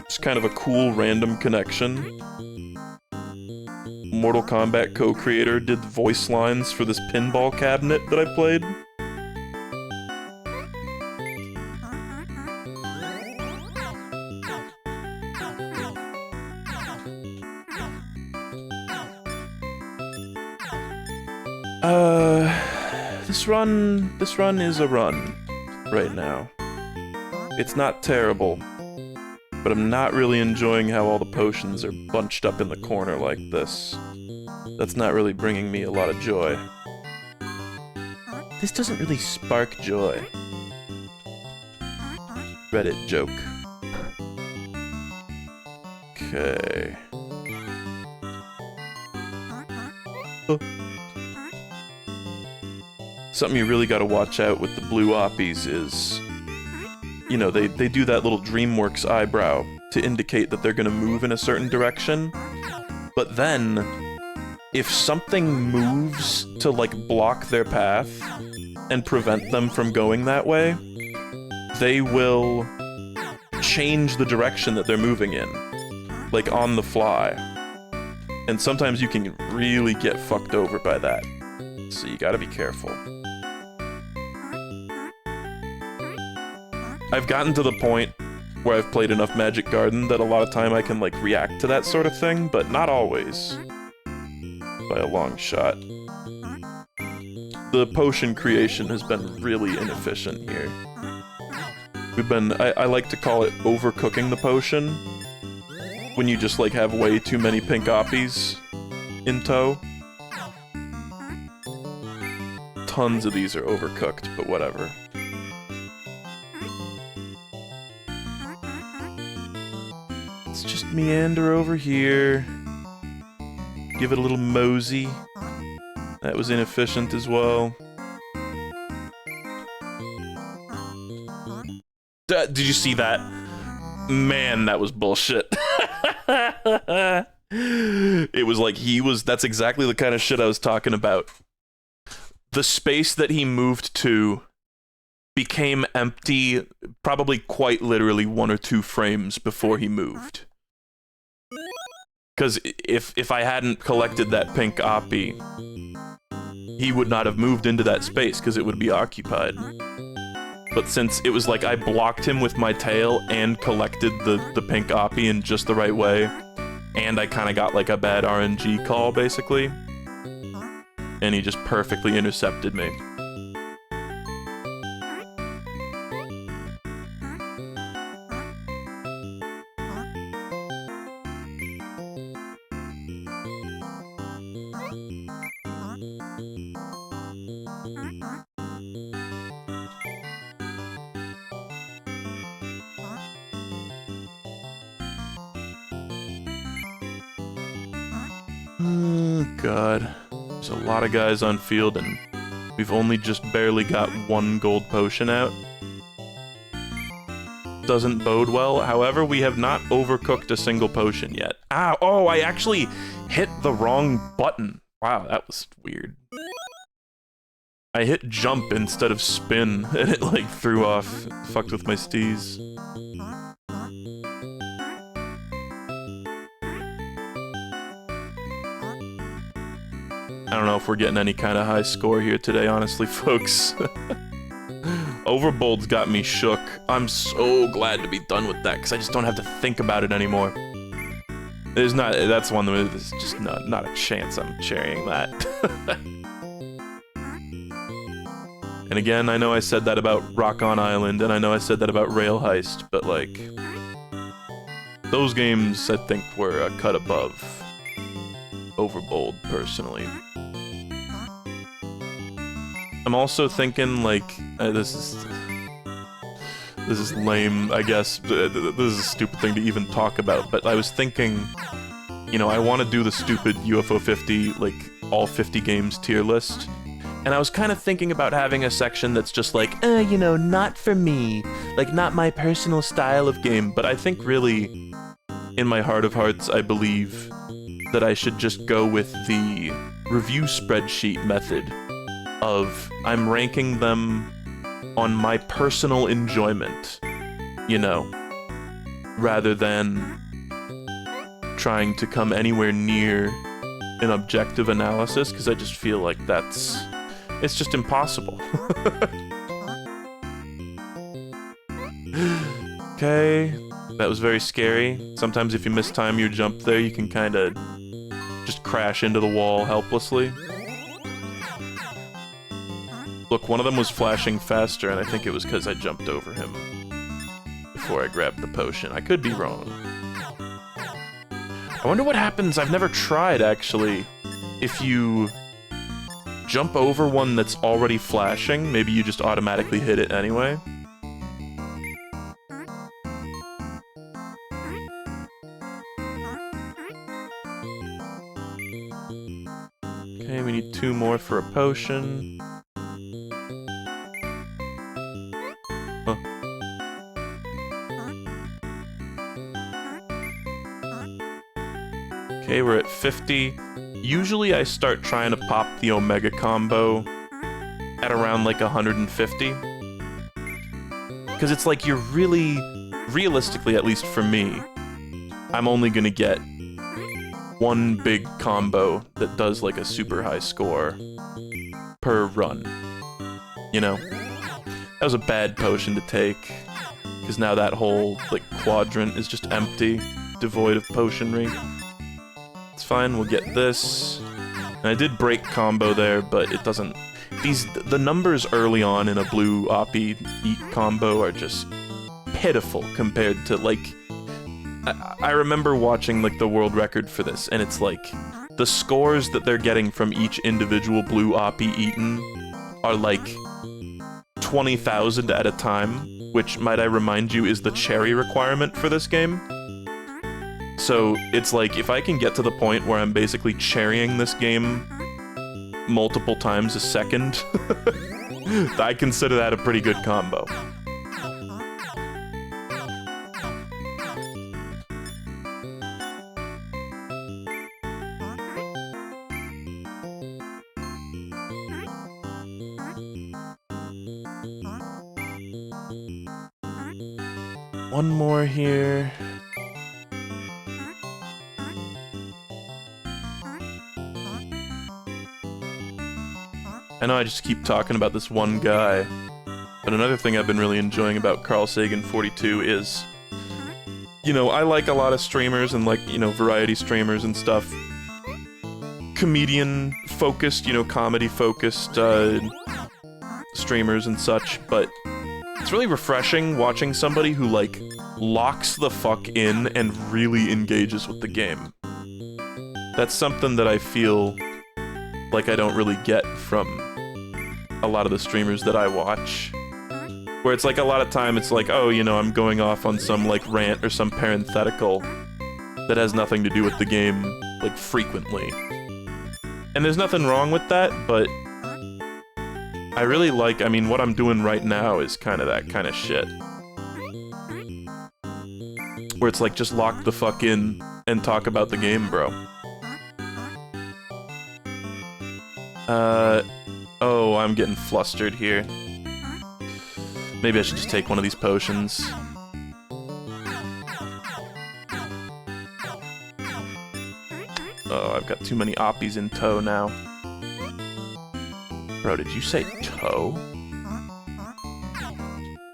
It's kind of a cool random connection. Mortal Kombat co-creator did voice lines for this pinball cabinet that I played. This run is a run right now. It's not terrible, but I'm not really enjoying how all the potions are bunched up in the corner like this. That's not really bringing me a lot of joy. This doesn't really spark joy. Reddit joke. Okay. Something you really gotta watch out with the blue oppies is, you know, they do that little DreamWorks eyebrow to indicate that they're gonna move in a certain direction, but then, if something moves to, like, block their path and prevent them from going that way, they will change the direction that they're moving in, like, on the fly. And sometimes you can really get fucked over by that, so you gotta be careful. I've gotten to the point where I've played enough Magic Garden that a lot of time I can, like, react to that sort of thing, but not always. By a long shot. The potion creation has been really inefficient here. I like to call it overcooking the potion, when you just, like, have way too many pink oppies in tow. Tons of these are overcooked, but whatever. Let's just meander over here. Give it a little mosey. That was inefficient as well. Did you see that? Man, that was bullshit. It was like that's exactly the kind of shit I was talking about. The space that he moved to became empty probably quite literally 1 or 2 frames before he moved. Because if I hadn't collected that pink oppie, he would not have moved into that space because it would be occupied. But since it was like I blocked him with my tail and collected the pink oppie in just the right way, and I kind of got like a bad RNG call, basically, and he just perfectly intercepted me. God, there's a lot of guys on field and we've only just barely got 1 gold potion out. Doesn't bode well. However, we have not overcooked a single potion yet. Ow! Oh, I actually hit the wrong button. Wow, that was weird. I hit jump instead of spin, and it like threw off, fucked with my steez. I don't know if we're getting any kind of high score here today, honestly, folks. Overbold's got me shook. I'm so glad to be done with that, because I just don't have to think about it anymore. That's one that there's just not a chance I'm sharing that. And again, I know I said that about Rock On Island, and I know I said that about Rail Heist, but like, those games I think were a cut above Overbold, personally. I'm also thinking like, this is lame, I guess. This is a stupid thing to even talk about, but I was thinking, you know, I want to do the stupid UFO 50, like, all 50 games tier list. And I was kind of thinking about having a section that's just like, you know, not for me. Like, not my personal style of game. But I think really, in my heart of hearts, I believe that I should just go with the review spreadsheet method of I'm ranking them on my personal enjoyment, you know, rather than trying to come anywhere near an objective analysis, because I just feel like it's just impossible. Okay, that was very scary. Sometimes if you mistime your jump there, you can kind of just crash into the wall helplessly. Look, one of them was flashing faster, and I think it was because I jumped over him before I grabbed the potion. I could be wrong. I wonder what happens, I've never tried, actually, if you jump over one that's already flashing, maybe you just automatically hit it anyway. Okay, we need 2 more for a potion. Huh. Okay, we're at 50. Usually I start trying to pop the Omega combo at around like 150. Because it's like you're really, realistically, at least for me, I'm only gonna get one big combo that does like a super high score per run. You know? That was a bad potion to take, because now that whole like quadrant is just empty, devoid of potionry. It's fine, we'll get this. And I did break combo there, but it doesn't... The numbers early on in a blue Oppie eat combo are just pitiful compared to, like... I remember watching, like, the world record for this, and it's like... The scores that they're getting from each individual blue Oppie eaten are, like, 20,000 at a time, which, might I remind you, is the cherry requirement for this game. So, it's like, if I can get to the point where I'm basically cherrying this game multiple times a second, I consider that a pretty good combo. One more here. I know I just keep talking about this one guy, but another thing I've been really enjoying about Carl Sagan 42 is, you know, I like a lot of streamers and, like, you know, variety streamers and stuff. Comedian-focused, you know, comedy-focused streamers and such, but it's really refreshing watching somebody who, like, locks the fuck in and really engages with the game. That's something that I feel like I don't really get from a lot of the streamers that I watch. Where it's like a lot of time it's like, oh, you know, I'm going off on some, like, rant or some parenthetical that has nothing to do with the game, like, frequently. And there's nothing wrong with that, but I really like, I mean, what I'm doing right now is kind of that kind of shit. Where it's like, just lock the fuck in and talk about the game, bro. Oh, I'm getting flustered here. Maybe I should just take one of these potions. Oh, I've got too many Oppies in tow now. Bro, did you say tow?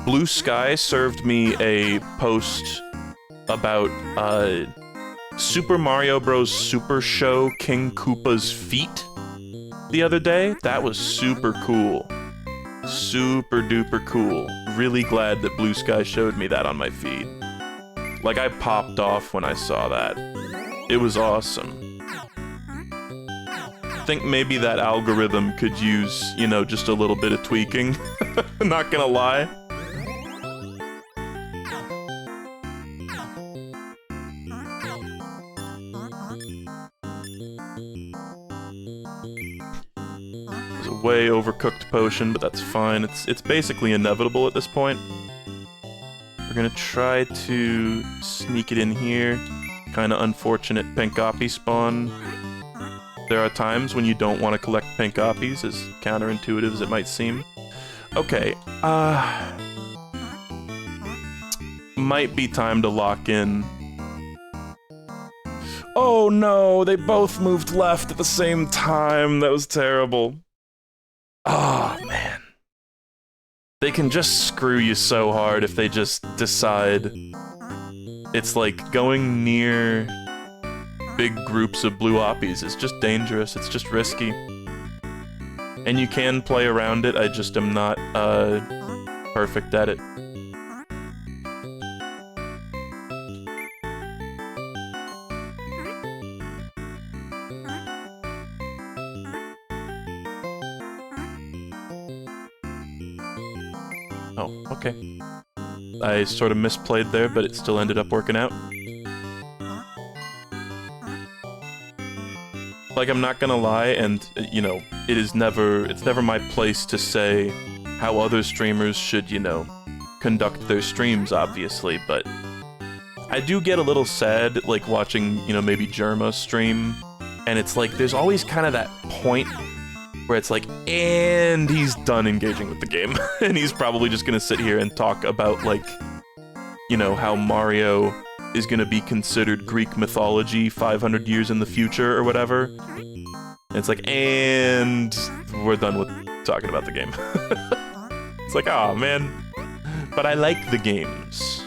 Blue Sky served me a post about, Super Mario Bros. Super Show King Koopa's feet the other day. That was super cool. Super duper cool. Really glad that Blue Sky showed me that on my feed. Like, I popped off when I saw that. It was awesome. I think maybe that algorithm could use, you know, just a little bit of tweaking. Not gonna lie. Way overcooked potion, but that's fine. It's basically inevitable at this point. We're gonna try to sneak it in here. Kind of unfortunate pink oppie spawn. There are times when you don't want to collect pink oppies, as counterintuitive as it might seem. Okay, might be time to lock in. Oh no, they both moved left at the same time. That was terrible. Oh, man. They can just screw you so hard if they just decide. It's like going near big groups of blue oppies is just dangerous. It's just risky. And you can play around it, I just am not perfect at it. Oh, okay. I sort of misplayed there, but it still ended up working out. Like, I'm not gonna lie, and, you know, it's never my place to say how other streamers should, you know, conduct their streams, obviously, but I do get a little sad, like, watching, you know, maybe Germa stream, and it's like, there's always kind of that point where it's like, and he's done engaging with the game. And he's probably just gonna sit here and talk about, like, you know, how Mario is gonna be considered Greek mythology 500 years in the future or whatever. And it's like, and we're done with talking about the game. It's like, oh man, but I like the games.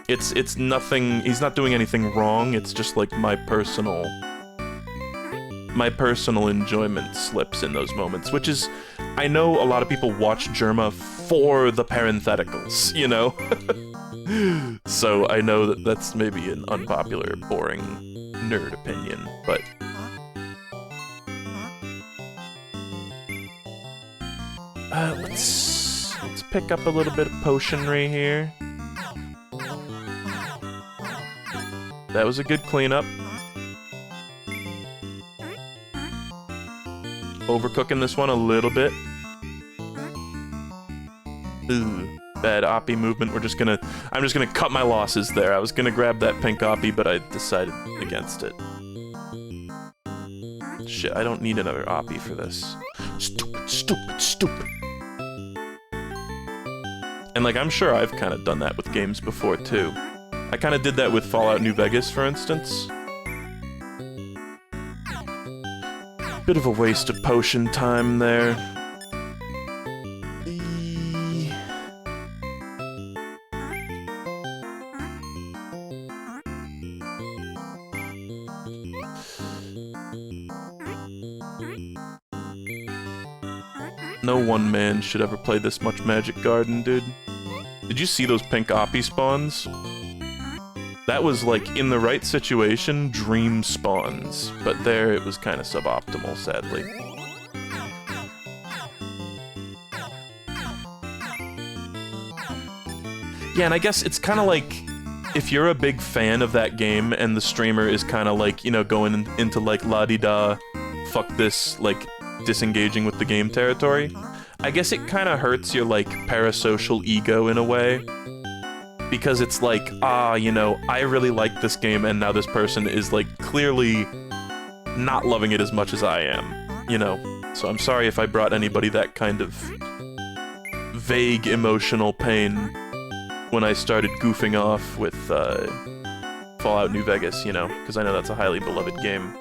It's nothing, he's not doing anything wrong, it's just like my personal enjoyment slips in those moments, which is, I know a lot of people watch Germa for the parentheticals, you know? So I know that that's maybe an unpopular, boring nerd opinion, but... let's pick up a little bit of potionry here. That was a good cleanup. Overcooking this one a little bit. Ooh, bad oppie movement. I'm just gonna cut my losses there. I was gonna grab that pink oppie, but I decided against it. Shit, I don't need another oppie for this. Stupid, stupid, stupid. And like, I'm sure I've kind of done that with games before too. I kind of did that with Fallout New Vegas, for instance. Bit of a waste of potion time there. No one man should ever play this much Magic Garden, dude. Did you see those pink oppie spawns? That was, like, in the right situation, dream spawns. But there, it was kind of suboptimal, sadly. Yeah, and I guess it's kind of like, if you're a big fan of that game, and the streamer is kind of like, you know, going into, like, la-di-da, fuck this, like, disengaging with the game territory, I guess it kind of hurts your, like, parasocial ego in a way. Because it's like, you know, I really like this game, and now this person is, like, clearly not loving it as much as I am, you know? So I'm sorry if I brought anybody that kind of vague emotional pain when I started goofing off with Fallout New Vegas, you know? Because I know that's a highly beloved game.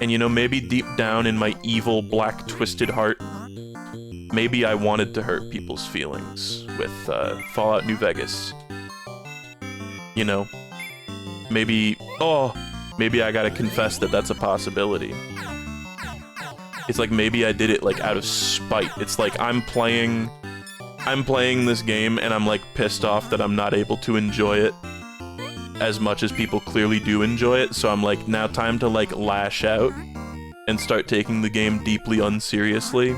And, you know, maybe deep down in my evil, black, twisted heart, maybe I wanted to hurt people's feelings with Fallout New Vegas. You know? Maybe... Oh! Maybe I gotta confess that that's a possibility. It's like maybe I did it like out of spite. It's like I'm playing this game and I'm like pissed off that I'm not able to enjoy it as much as people clearly do enjoy it. So I'm like, now time to like lash out and start taking the game deeply unseriously,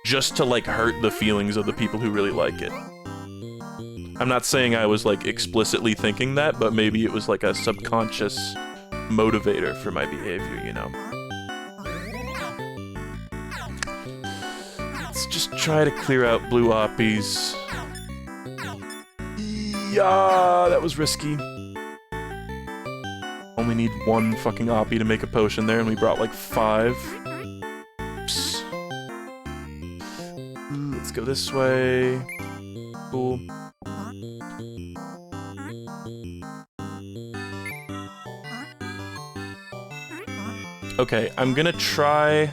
just to like hurt the feelings of the people who really like it. I'm not saying I was like explicitly thinking that, but maybe it was like a subconscious motivator for my behavior, you know? Let's just try to clear out blue oppies. Yeah, that was risky. Only need one fucking oppie to make a potion there, and we brought like 5. Oops. Let's go this way. Cool. Okay, I'm gonna try...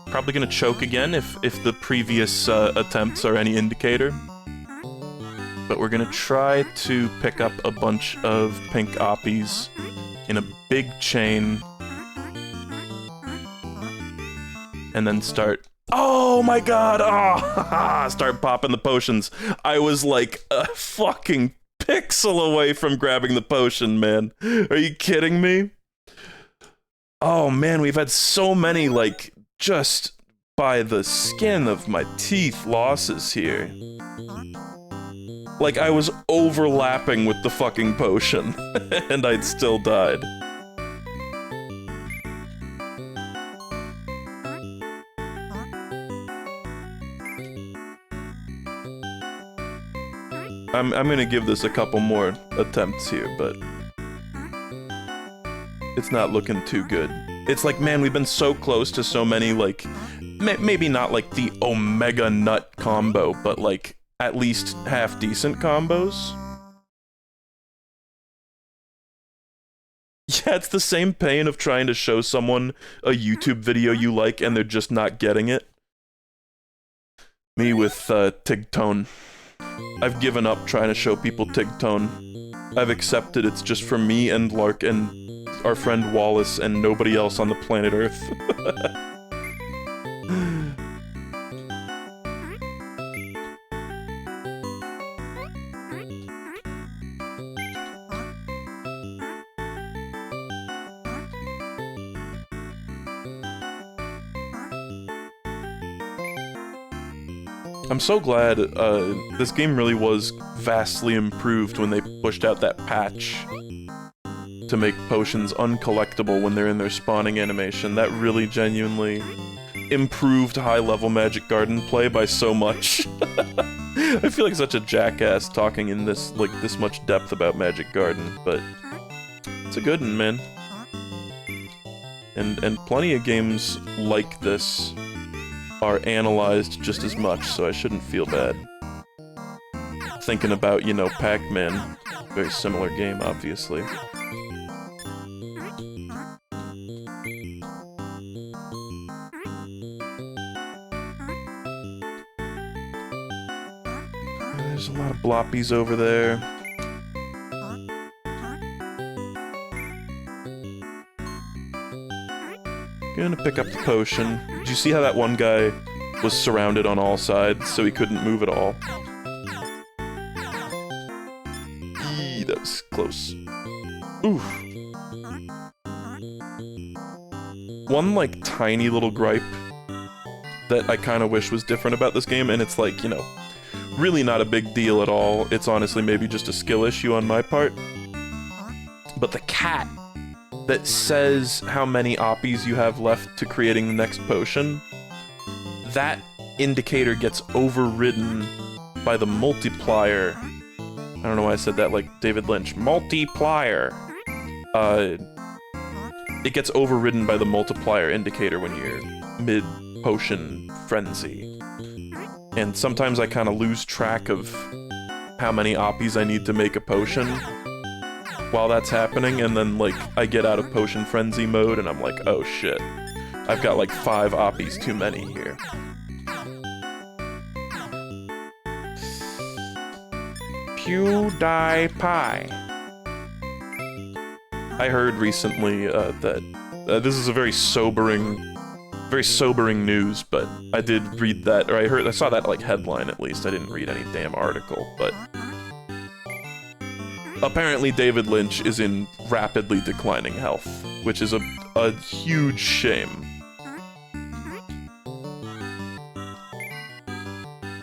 Probably gonna choke again if the previous attempts are any indicator. But we're gonna try to pick up a bunch of pink oppies in a big chain. And then start... Oh my god! Oh, start popping the potions. I was like a fucking pixel away from grabbing the potion, man. Are you kidding me? Oh man, we've had so many, like, just by the skin of my teeth losses here. Like, I was overlapping with the fucking potion, and I'd still died. I'm gonna give this a couple more attempts here, but it's not looking too good. It's like, man, we've been so close to so many, like, maybe not like the Omega Nut combo, but like at least half-decent combos. Yeah, it's the same pain of trying to show someone a YouTube video you like and they're just not getting it. Me with Tigtone. I've given up trying to show people Tigtone. I've accepted it's just for me and Lark and our friend Wallace and nobody else on the planet Earth. I'm so glad this game really was vastly improved when they pushed out that patch to make potions uncollectible when they're in their spawning animation. That really genuinely improved high-level Magic Garden play by so much. I feel like such a jackass talking in this, like, this much depth about Magic Garden, but it's a good one, man. And plenty of games like this are analyzed just as much, so I shouldn't feel bad. Thinking about, you know, Pac-Man, very similar game, obviously. There's a lot of bloppies over there. Gonna pick up the potion. Did you see how that one guy was surrounded on all sides, so he couldn't move at all? Eee, that was close. Oof. One, like, tiny little gripe that I kind of wish was different about this game, and it's like, you know, really not a big deal at all. It's honestly maybe just a skill issue on my part. But the cat that says how many oppies you have left to creating the next potion, that indicator gets overridden by the multiplier. I don't know why I said that like David Lynch. Multiplier. It gets overridden by the multiplier indicator when you're mid-potion frenzy. And sometimes I kind of lose track of how many oppies I need to make a potion while that's happening, and then, like, I get out of potion frenzy mode, and I'm like, oh shit. I've got, like, 5 oppies too many here. PewDiePie. I heard recently that this is a very sobering very sobering news, but I did read that, or I saw that, like, headline at least. I didn't read any damn article, but... Apparently David Lynch is in rapidly declining health, which is a huge shame.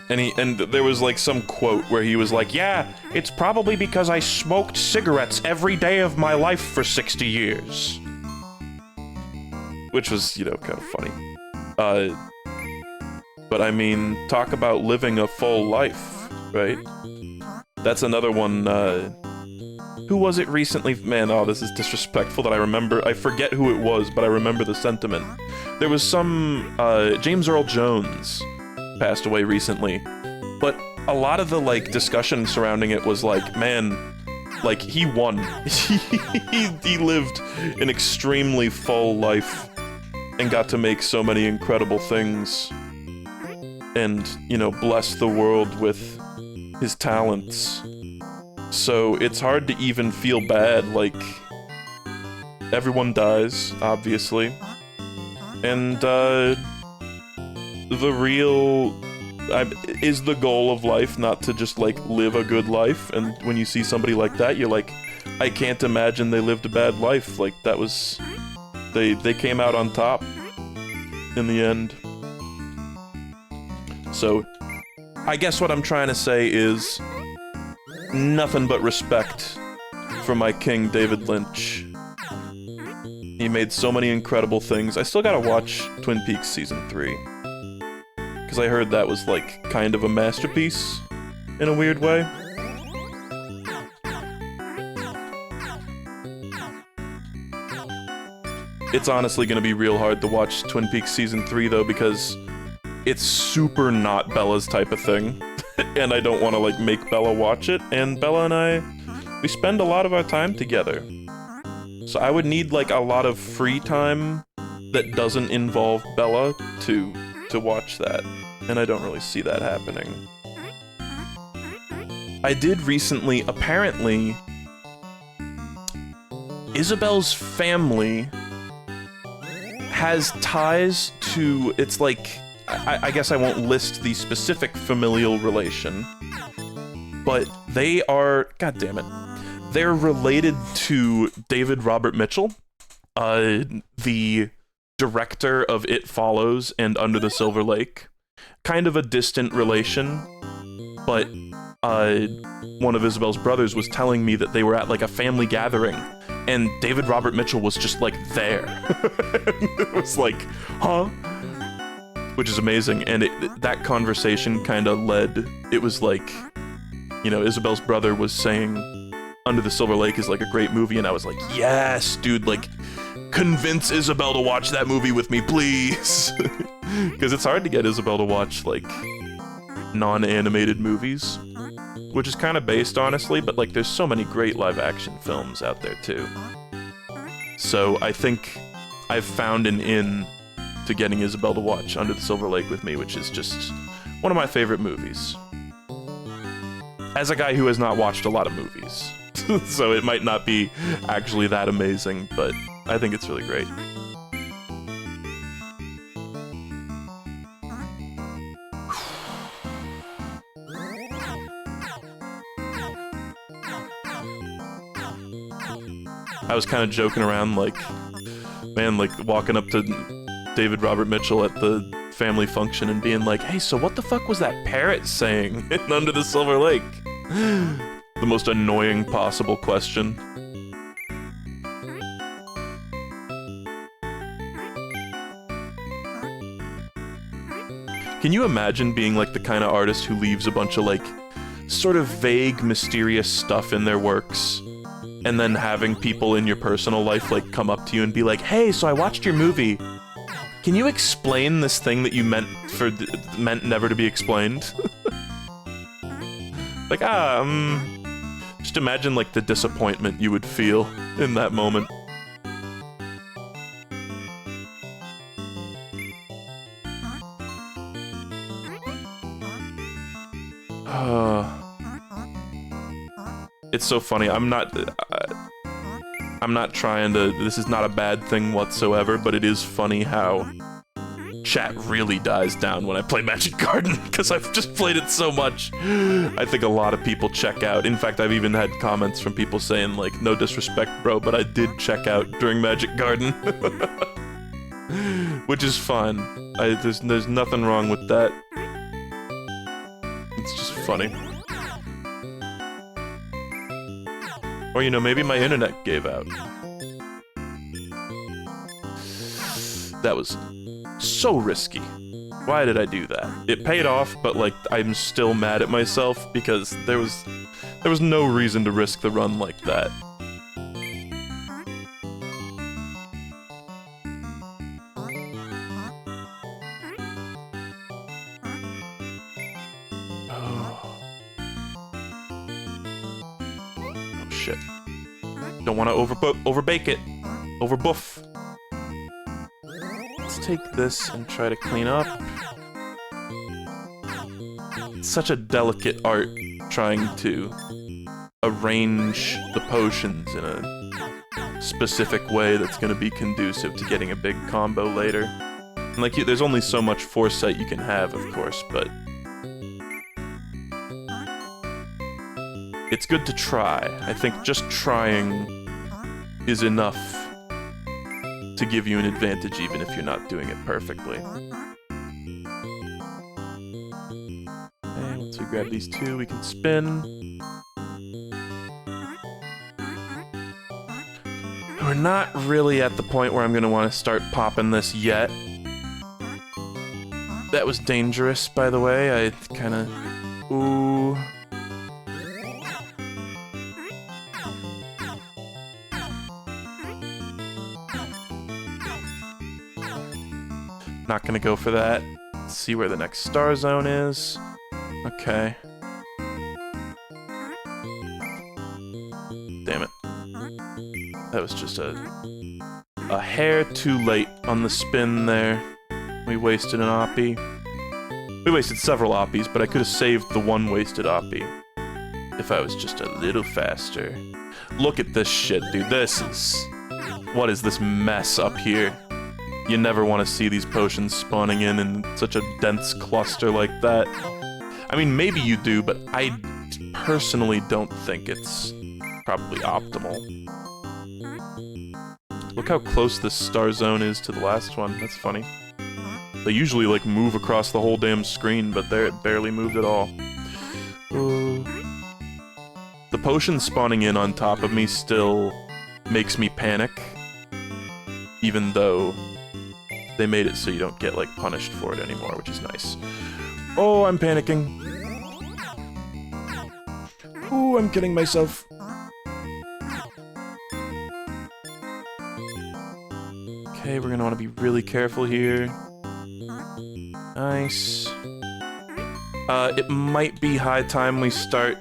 And there was like some quote where he was like, yeah, it's probably because I smoked cigarettes every day of my life for 60 years. Which was, you know, kind of funny. But I mean, talk about living a full life, right? That's another one, who was it recently? Man, oh, this is disrespectful that I remember. I forget who it was, but I remember the sentiment. There was some, James Earl Jones passed away recently, but a lot of the, like, discussion surrounding it was like, man, like, he won. he lived an extremely full life and got to make so many incredible things and, you know, bless the world with his talents. So it's hard to even feel bad, like, everyone dies, obviously. And, the real... is the goal of life not to just, like, live a good life? And when you see somebody like that, you're like, I can't imagine they lived a bad life. Like, that was... They came out on top in the end. So, I guess what I'm trying to say is... nothing but respect for my king, David Lynch. He made so many incredible things. I still gotta watch Twin Peaks Season 3. Because I heard that was, like, kind of a masterpiece, in a weird way. It's honestly gonna be real hard to watch Twin Peaks Season 3, though, because it's super not Bella's type of thing. And I don't want to, like, make Bella watch it, and Bella and I, we spend a lot of our time together. So I would need, like, a lot of free time that doesn't involve Bella to watch that, and I don't really see that happening. I did recently, apparently, Isabel's family has ties to, it's like, I guess I won't list the specific familial relation, but they are, god damn it, they're related to David Robert Mitchell, the director of It Follows and Under the Silver Lake. Kind of a distant relation, but one of Isabel's brothers was telling me that they were at, like, a family gathering, and David Robert Mitchell was just, like, there. It was like, huh? Which is amazing, and that conversation kind of led, it was like, you know, Isabel's brother was saying Under the Silver Lake is, like, a great movie, and I was like, yes, dude, like, convince Isabel to watch that movie with me, please! Because it's hard to get Isabel to watch, like, non-animated movies, which is kind of based, honestly, but, like, there's so many great live-action films out there, too. So I think I've found an in to getting Isabel to watch Under the Silver Lake with me, which is just one of my favorite movies. As a guy who has not watched a lot of movies, so it might not be actually that amazing, but I think it's really great. I was kind of joking around, like, man, like, walking up to David Robert Mitchell at the family function and being like, hey, so what the fuck was that parrot saying in Under the Silver Lake? The most annoying possible question. Can you imagine being, like, the kind of artist who leaves a bunch of, like, sort of vague, mysterious stuff in their works, and then having people in your personal life, like, come up to you and be like, hey, so I watched your movie. Can you explain this thing that you meant never to be explained? Like, just imagine, like, the disappointment you would feel in that moment. It's so funny. I'm not trying to, this is not a bad thing whatsoever, but it is funny how chat really dies down when I play Magic Garden, because I've just played it so much. I think a lot of people check out. In fact, I've even had comments from people saying, like, no disrespect, bro, but I did check out during Magic Garden. Which is fine. There's nothing wrong with that. It's just funny. Or, you know, maybe my internet gave out. That was so risky. Why did I do that? It paid off, but, like, I'm still mad at myself because there was no reason to risk the run like that. Shit. Don't want to overbake it. Overboof. Let's take this and try to clean up. It's such a delicate art trying to arrange the potions in a specific way that's going to be conducive to getting a big combo later. And like, there's only so much foresight you can have, of course, but it's good to try. I think just trying is enough to give you an advantage even if you're not doing it perfectly. Okay, once we grab these two, we can spin. We're not really at the point where I'm going to want to start popping this yet. That was dangerous, by the way. I kind of... Ooh... Not gonna go for that. Let's see where the next star zone is. Okay. Damn it. That was just a hair too late on the spin there. We wasted an Oppie. We wasted several Oppies, but I could have saved the one wasted Oppie if I was just a little faster. Look at this shit, dude. This is... What is this mess up here? You never want to see these potions spawning in such a dense cluster like that. I mean, maybe you do, but I personally don't think it's probably optimal. Look how close this star zone is to the last one. That's funny. They usually, like, move across the whole damn screen, but there it barely moved at all. The potion spawning in on top of me still makes me panic, even though they made it so you don't get, like, punished for it anymore, which is nice. Oh, I'm panicking. Ooh, I'm kidding myself. Okay, we're gonna want to be really careful here. Nice. It might be high time we start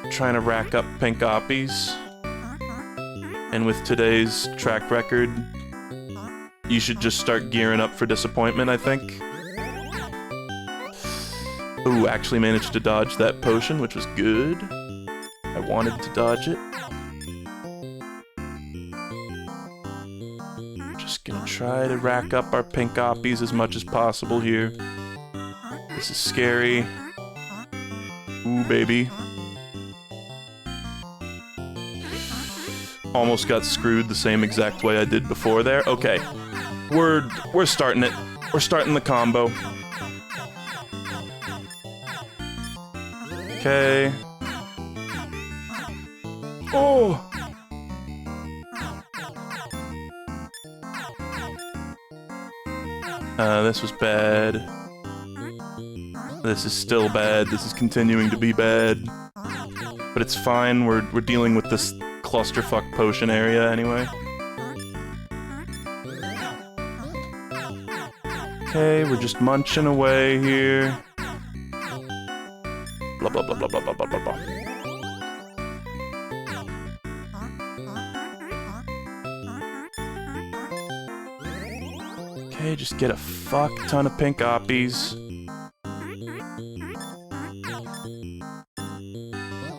trying to rack up pink Oppies. And with today's track record, you should just start gearing up for disappointment, I think. Ooh, actually managed to dodge that potion, which was good. I wanted to dodge it. Just gonna try to rack up our pink Oppies as much as possible here. This is scary. Ooh, baby. Almost got screwed the same exact way I did before there. Okay. We're starting it. We're starting the combo. Okay. Oh! This was bad. This is still bad. This is continuing to be bad. But it's fine. We're dealing with this clusterfuck potion area anyway. Okay, we're just munching away here. Blah blah blah blah blah blah blah blah blah. Okay, just get a fuck ton of pink Oppies.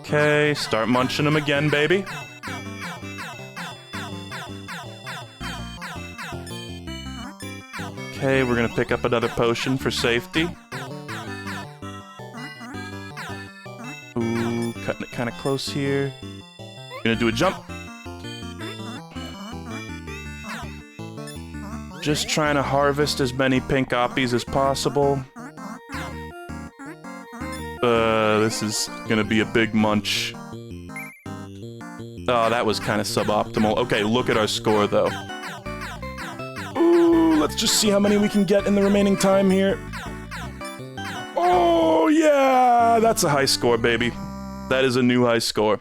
Okay, start munching them again, baby. Okay, we're gonna pick up another potion for safety. Ooh, cutting it kind of close here. Gonna do a jump. Just trying to harvest as many pink oppies as possible. This is gonna be a big munch. Oh, that was kind of suboptimal. Okay, look at our score, though. Ooh, let's just see how many we can get in the remaining time here. Oh, yeah! That's a high score, baby. That is a new high score.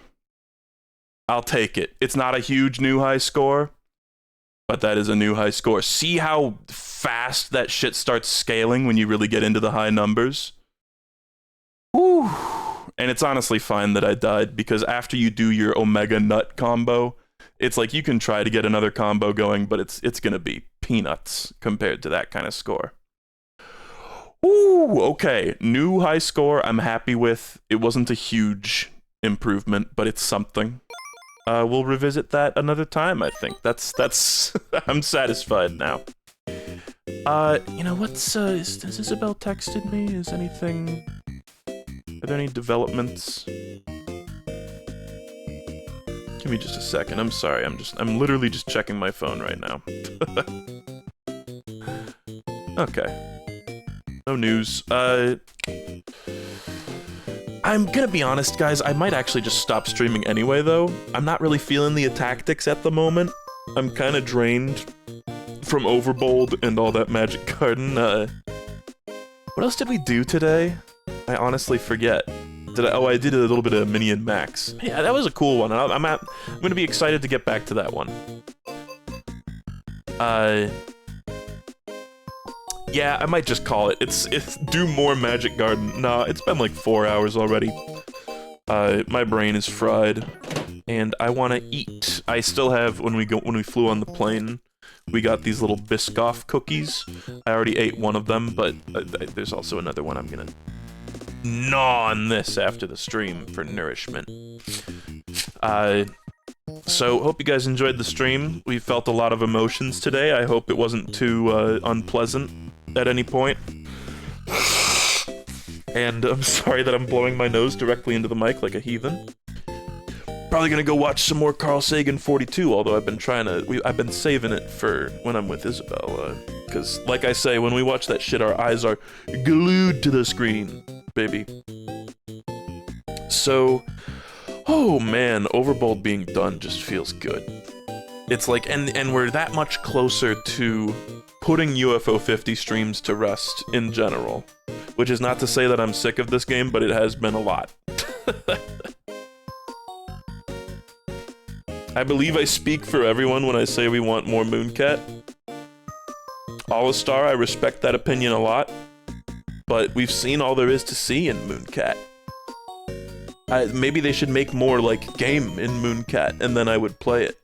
I'll take it. It's not a huge new high score, but that is a new high score. See how fast that shit starts scaling when you really get into the high numbers? Whew. And it's honestly fine that I died, because after you do your Omega Nut combo, it's like you can try to get another combo going, but it's gonna be peanuts compared to that kind of score. Ooh, okay. New high score I'm happy with. It wasn't a huge improvement, but it's something. We'll revisit that another time, I think. That's I'm satisfied now. You know, what's, has Isabel texted me? Is anything... Are there any developments? Give me just a second. I'm sorry. I'm literally just checking my phone right now. Okay. No news. I'm gonna be honest, guys. I might actually just stop streaming anyway, though. I'm not really feeling the tactics at the moment. I'm kind of drained from Overbold and all that Magic Garden. What else did we do today? I honestly forget. I did a little bit of Minion Max. Yeah, that was a cool one. I'm gonna be excited to get back to that one. Yeah, I might just call it. It's do more Magic Garden. Nah, it's been like 4 hours already. My brain is fried, and I want to eat. I still have when we flew on the plane. We got these little Biscoff cookies. I already ate one of them, but there's also another one I'm gonna gnaw on this after the stream for nourishment. So, hope you guys enjoyed the stream. We felt a lot of emotions today. I hope it wasn't too unpleasant at any point. And I'm sorry that I'm blowing my nose directly into the mic like a heathen. Probably gonna go watch some more Carl Sagan 42, although I've been saving it for when I'm with Isabel, because, like I say, when we watch that shit, our eyes are glued to the screen, baby. So, oh man, Overbold being done just feels good. It's like, and we're that much closer to putting UFO 50 streams to rest in general, which is not to say that I'm sick of this game, but it has been a lot. I believe I speak for everyone when I say we want more Mooncat. All-A-Star, I respect that opinion a lot, but we've seen all there is to see in Mooncat. Maybe they should make more, like, game in Mooncat, and then I would play it.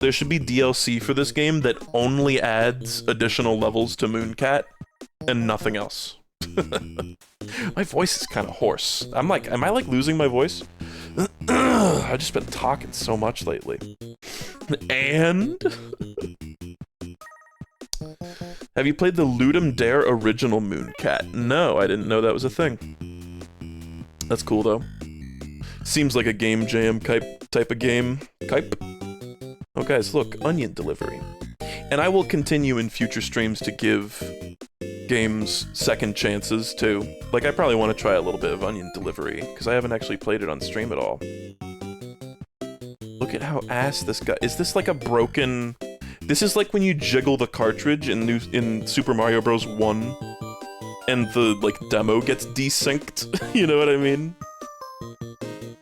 There should be DLC for this game that only adds additional levels to Mooncat, and nothing else. My voice is kind of hoarse. Am I, like, losing my voice? I've just been talking so much lately. And... Have you played the Ludum Dare original Mooncat? No, I didn't know that was a thing. That's cool, though. Seems like a game jam type of game. Oh, guys, look. Onion delivery. And I will continue in future streams to give games second chances, too. Like, I probably want to try a little bit of Onion delivery, because I haven't actually played it on stream at all. Look at how ass this guy... Is this like a broken... This is like when you jiggle the cartridge in Super Mario Bros. 1, and the, like, demo gets desynced, you know what I mean?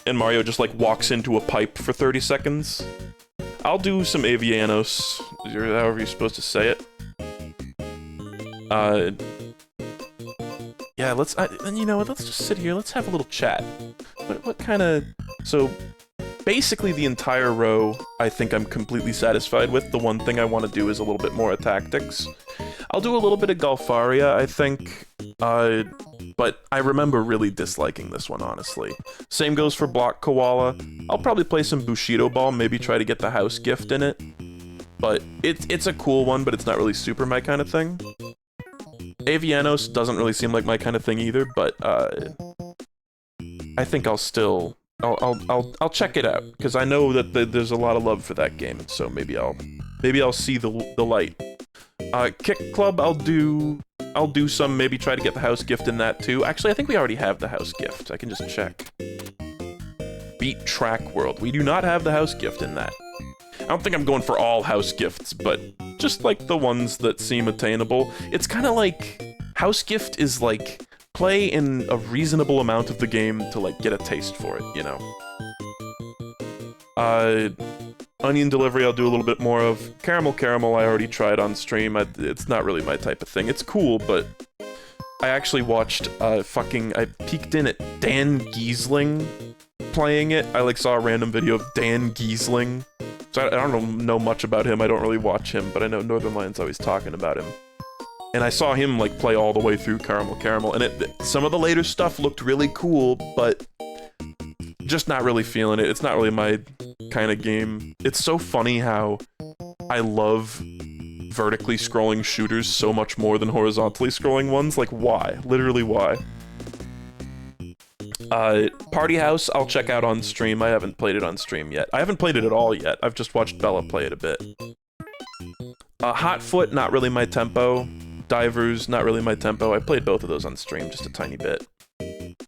And Mario just, like, walks into a pipe for 30 seconds. I'll do some Avianos, or however you're supposed to say it. Yeah, and you know what, let's just sit here, let's have a little chat. What kind of... So, basically the entire row, I think I'm completely satisfied with. The one thing I want to do is a little bit more of tactics. I'll do a little bit of Galfaria, I think, but I remember really disliking this one, honestly. Same goes for Block Koala. I'll probably play some Bushido Ball, maybe try to get the house gift in it. but it's a cool one, but it's not really super my kind of thing. Avianos doesn't really seem like my kind of thing either, but I think I'll still I'll check it out because I know that there's a lot of love for that game, and so maybe I'll see the light. Kick Club, I'll do some, maybe try to get the house gift in that too. Actually, I think we already have the house gift. I can just check. Beat Track World. We do not have the house gift in that. I don't think I'm going for all house gifts, but just like the ones that seem attainable. It's kind of like house gift is like play in a reasonable amount of the game to like get a taste for it, you know. Onion Delivery I'll do a little bit more of. Caramel I already tried on stream. It's not really my type of thing. It's cool, but I actually watched I peeked in at Dan Giesling playing it. I like saw a random video of Dan Giesling. So I don't know much about him. I don't really watch him, but I know Northern Lions always talking about him. And I saw him like play all the way through Caramel, and some of the later stuff looked really cool, but just not really feeling it. It's not really my kind of game. It's so funny how I love vertically scrolling shooters so much more than horizontally scrolling ones. Like, why? Literally, why? Party House, I'll check out on stream. I haven't played it on stream yet. I haven't played it at all yet. I've just watched Bella play it a bit. Hotfoot, not really my tempo. Divers, not really my tempo. I played both of those on stream just a tiny bit.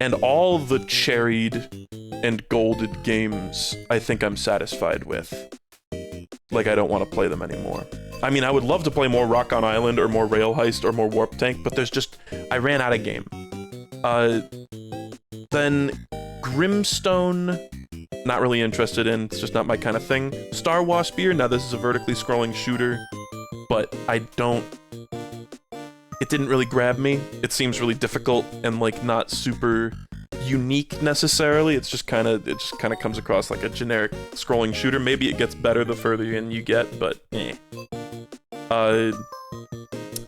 And all the cherried and golded games, I think I'm satisfied with. Like, I don't want to play them anymore. I mean, I would love to play more Rock on Island or more Rail Heist or more Warp Tank, but there's just... I ran out of game. Then Grimstone, not really interested in. It's just not my kind of thing. Star Waspier, now this is a vertically scrolling shooter, but I don't... It didn't really grab me. It seems really difficult and like not super unique necessarily. It just kind of comes across like a generic scrolling shooter. Maybe it gets better the further in you get, but eh.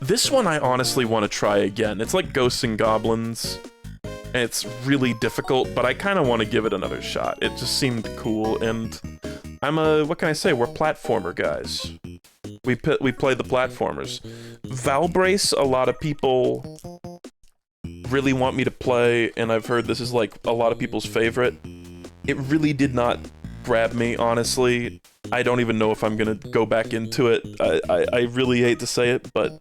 This one I honestly want to try again. It's like Ghosts and Goblins. And it's really difficult, but I kind of want to give it another shot. It just seemed cool, and what can I say? We're platformer guys. We play the platformers. Valbrace, a lot of people really want me to play, and I've heard this is like a lot of people's favorite. It really did not grab me, honestly. I don't even know if I'm gonna go back into it. I really hate to say it, but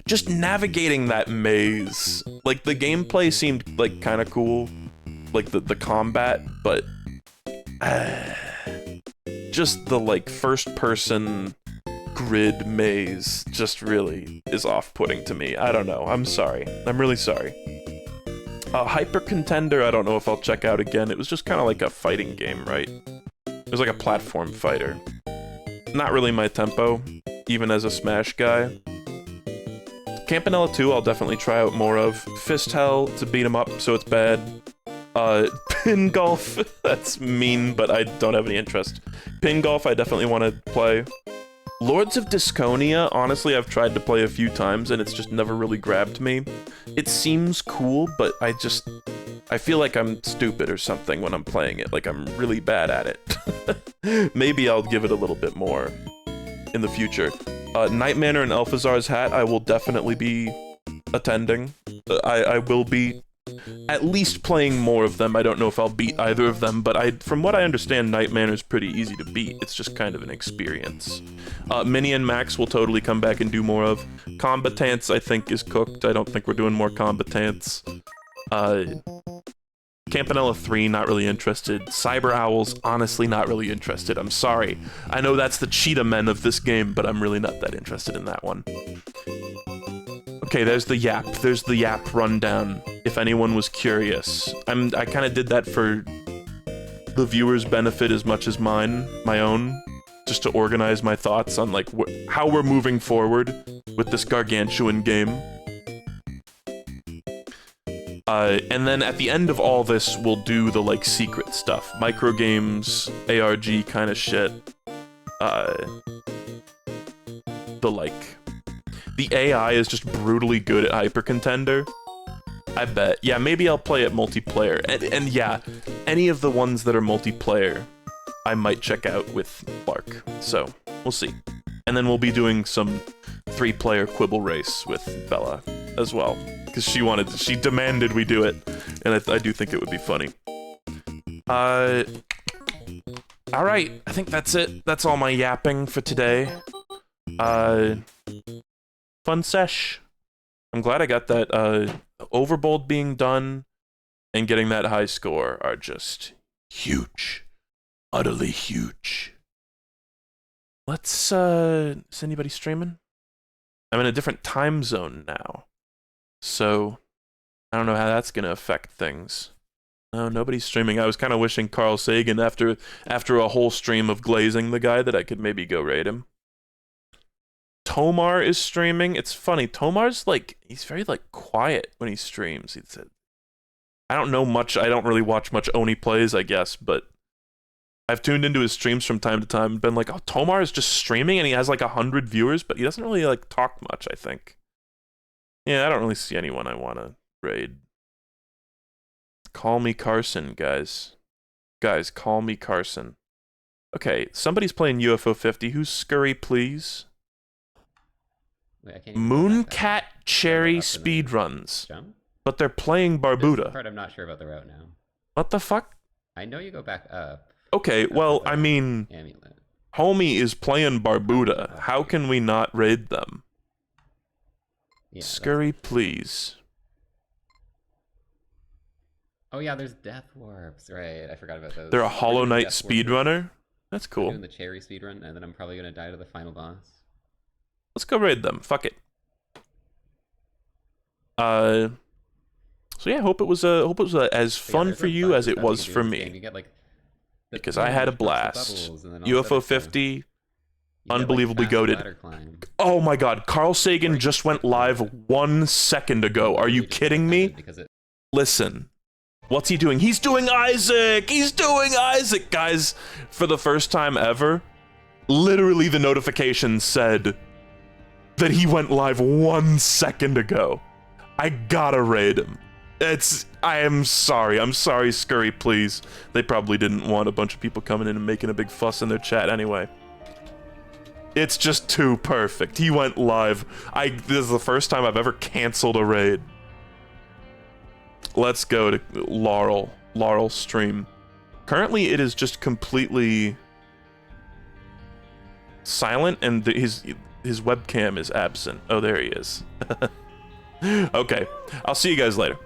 just navigating that maze. Like, the gameplay seemed like kind of cool, like the combat, but just the like first person grid maze just really is off-putting to me. I don't know. I'm sorry. I'm really sorry. Hyper Contender, I don't know if I'll check out again. It was just kind of like a fighting game, right? It was like a platform fighter. Not really my tempo, even as a Smash guy. Campanella 2, I'll definitely try out more of. Fist Hell, to beat 'em up, so it's bad. Pin Golf, that's mean, but I don't have any interest. Pin Golf, I definitely want to play. Lords of Disconia, honestly, I've tried to play a few times, and it's just never really grabbed me. It seems cool, but I feel like I'm stupid or something when I'm playing it, like I'm really bad at it. Maybe I'll give it a little bit more in the future. Night Manor and Alphazar's Hat, I will definitely be attending. I will be at least playing more of them. I don't know if I'll beat either of them, but from what I understand, Night Manor's pretty easy to beat. It's just kind of an experience. Mini and Max will totally come back and do more of. Combatants, I think, is cooked. I don't think we're doing more Combatants. Campanella 3, not really interested. Cyber Owls, honestly not really interested. I'm sorry. I know that's the cheetah men of this game, but I'm really not that interested in that one. Okay, there's the Yap. There's the Yap rundown, if anyone was curious. I kind of did that for the viewers' benefit as much as my own, just to organize my thoughts on like how we're moving forward with this gargantuan game. And then at the end of all this, we'll do the, like, secret stuff. Micro games, ARG kind of shit. The AI is just brutally good at Hyper Contender. I bet. Yeah, maybe I'll play it multiplayer. And yeah, any of the ones that are multiplayer, I might check out with Lark. So, we'll see. And then we'll be doing some 3-player Quibble race with Bella as well. Because she demanded we do it. And I do think it would be funny. Alright, I think that's it. That's all my yapping for today. Fun sesh. I'm glad I got that, Overbold being done and getting that high score are just huge. Utterly huge. Let's, is anybody streaming? I'm in a different time zone now. So, I don't know how that's gonna affect things. No, nobody's streaming. I was kind of wishing Carl Sagan, after a whole stream of glazing the guy, that I could maybe go raid him. Tomar is streaming. It's funny. Tomar's like, he's very like quiet when he streams. I don't know much. I don't really watch much Oni plays, I guess, but I've tuned into his streams from time to time and been like, oh, Tomar is just streaming and he has like 100 viewers, but he doesn't really like talk much, I think. Yeah, I don't really see anyone I want to raid. Call me Carson, guys. Guys, call me Carson. Okay, somebody's playing UFO 50. Who's Scurry, please? Wait, I can't even go back Mooncat Cherry speedruns. But they're playing Barbuda. This part I'm not sure about the route now. What the fuck? I know you go back up. Okay, well, I mean, Amulet. Homie is playing Barbuda. How can we not raid them? Yeah, Scurry, please. Oh yeah, there's Death Warps, right? I forgot about those. They're a Hollow Knight Death Warps. speedrunner? That's I'm cool. doing the cherry speedrun, and then I'm probably gonna die to the final boss. Let's go raid them. Fuck it. So yeah, hope it was as fun for you as it was for me. You get, like, Because I had a blast. UFO 50, unbelievably goated. Oh my god, Carl Sagan just went live 1 second ago. Are you kidding me? Listen. What's he doing? He's doing Isaac! He's doing Isaac, guys! For the first time ever, literally the notification said that he went live 1 second ago. I gotta raid him. I am sorry. I'm sorry, Scurry, please. They probably didn't want a bunch of people coming in and making a big fuss in their chat anyway. It's just too perfect. He went live. This is the first time I've ever canceled a raid. Let's go to Laurel stream. Currently, it is just completely silent, and his webcam is absent. Oh, there he is. Okay, I'll see you guys later.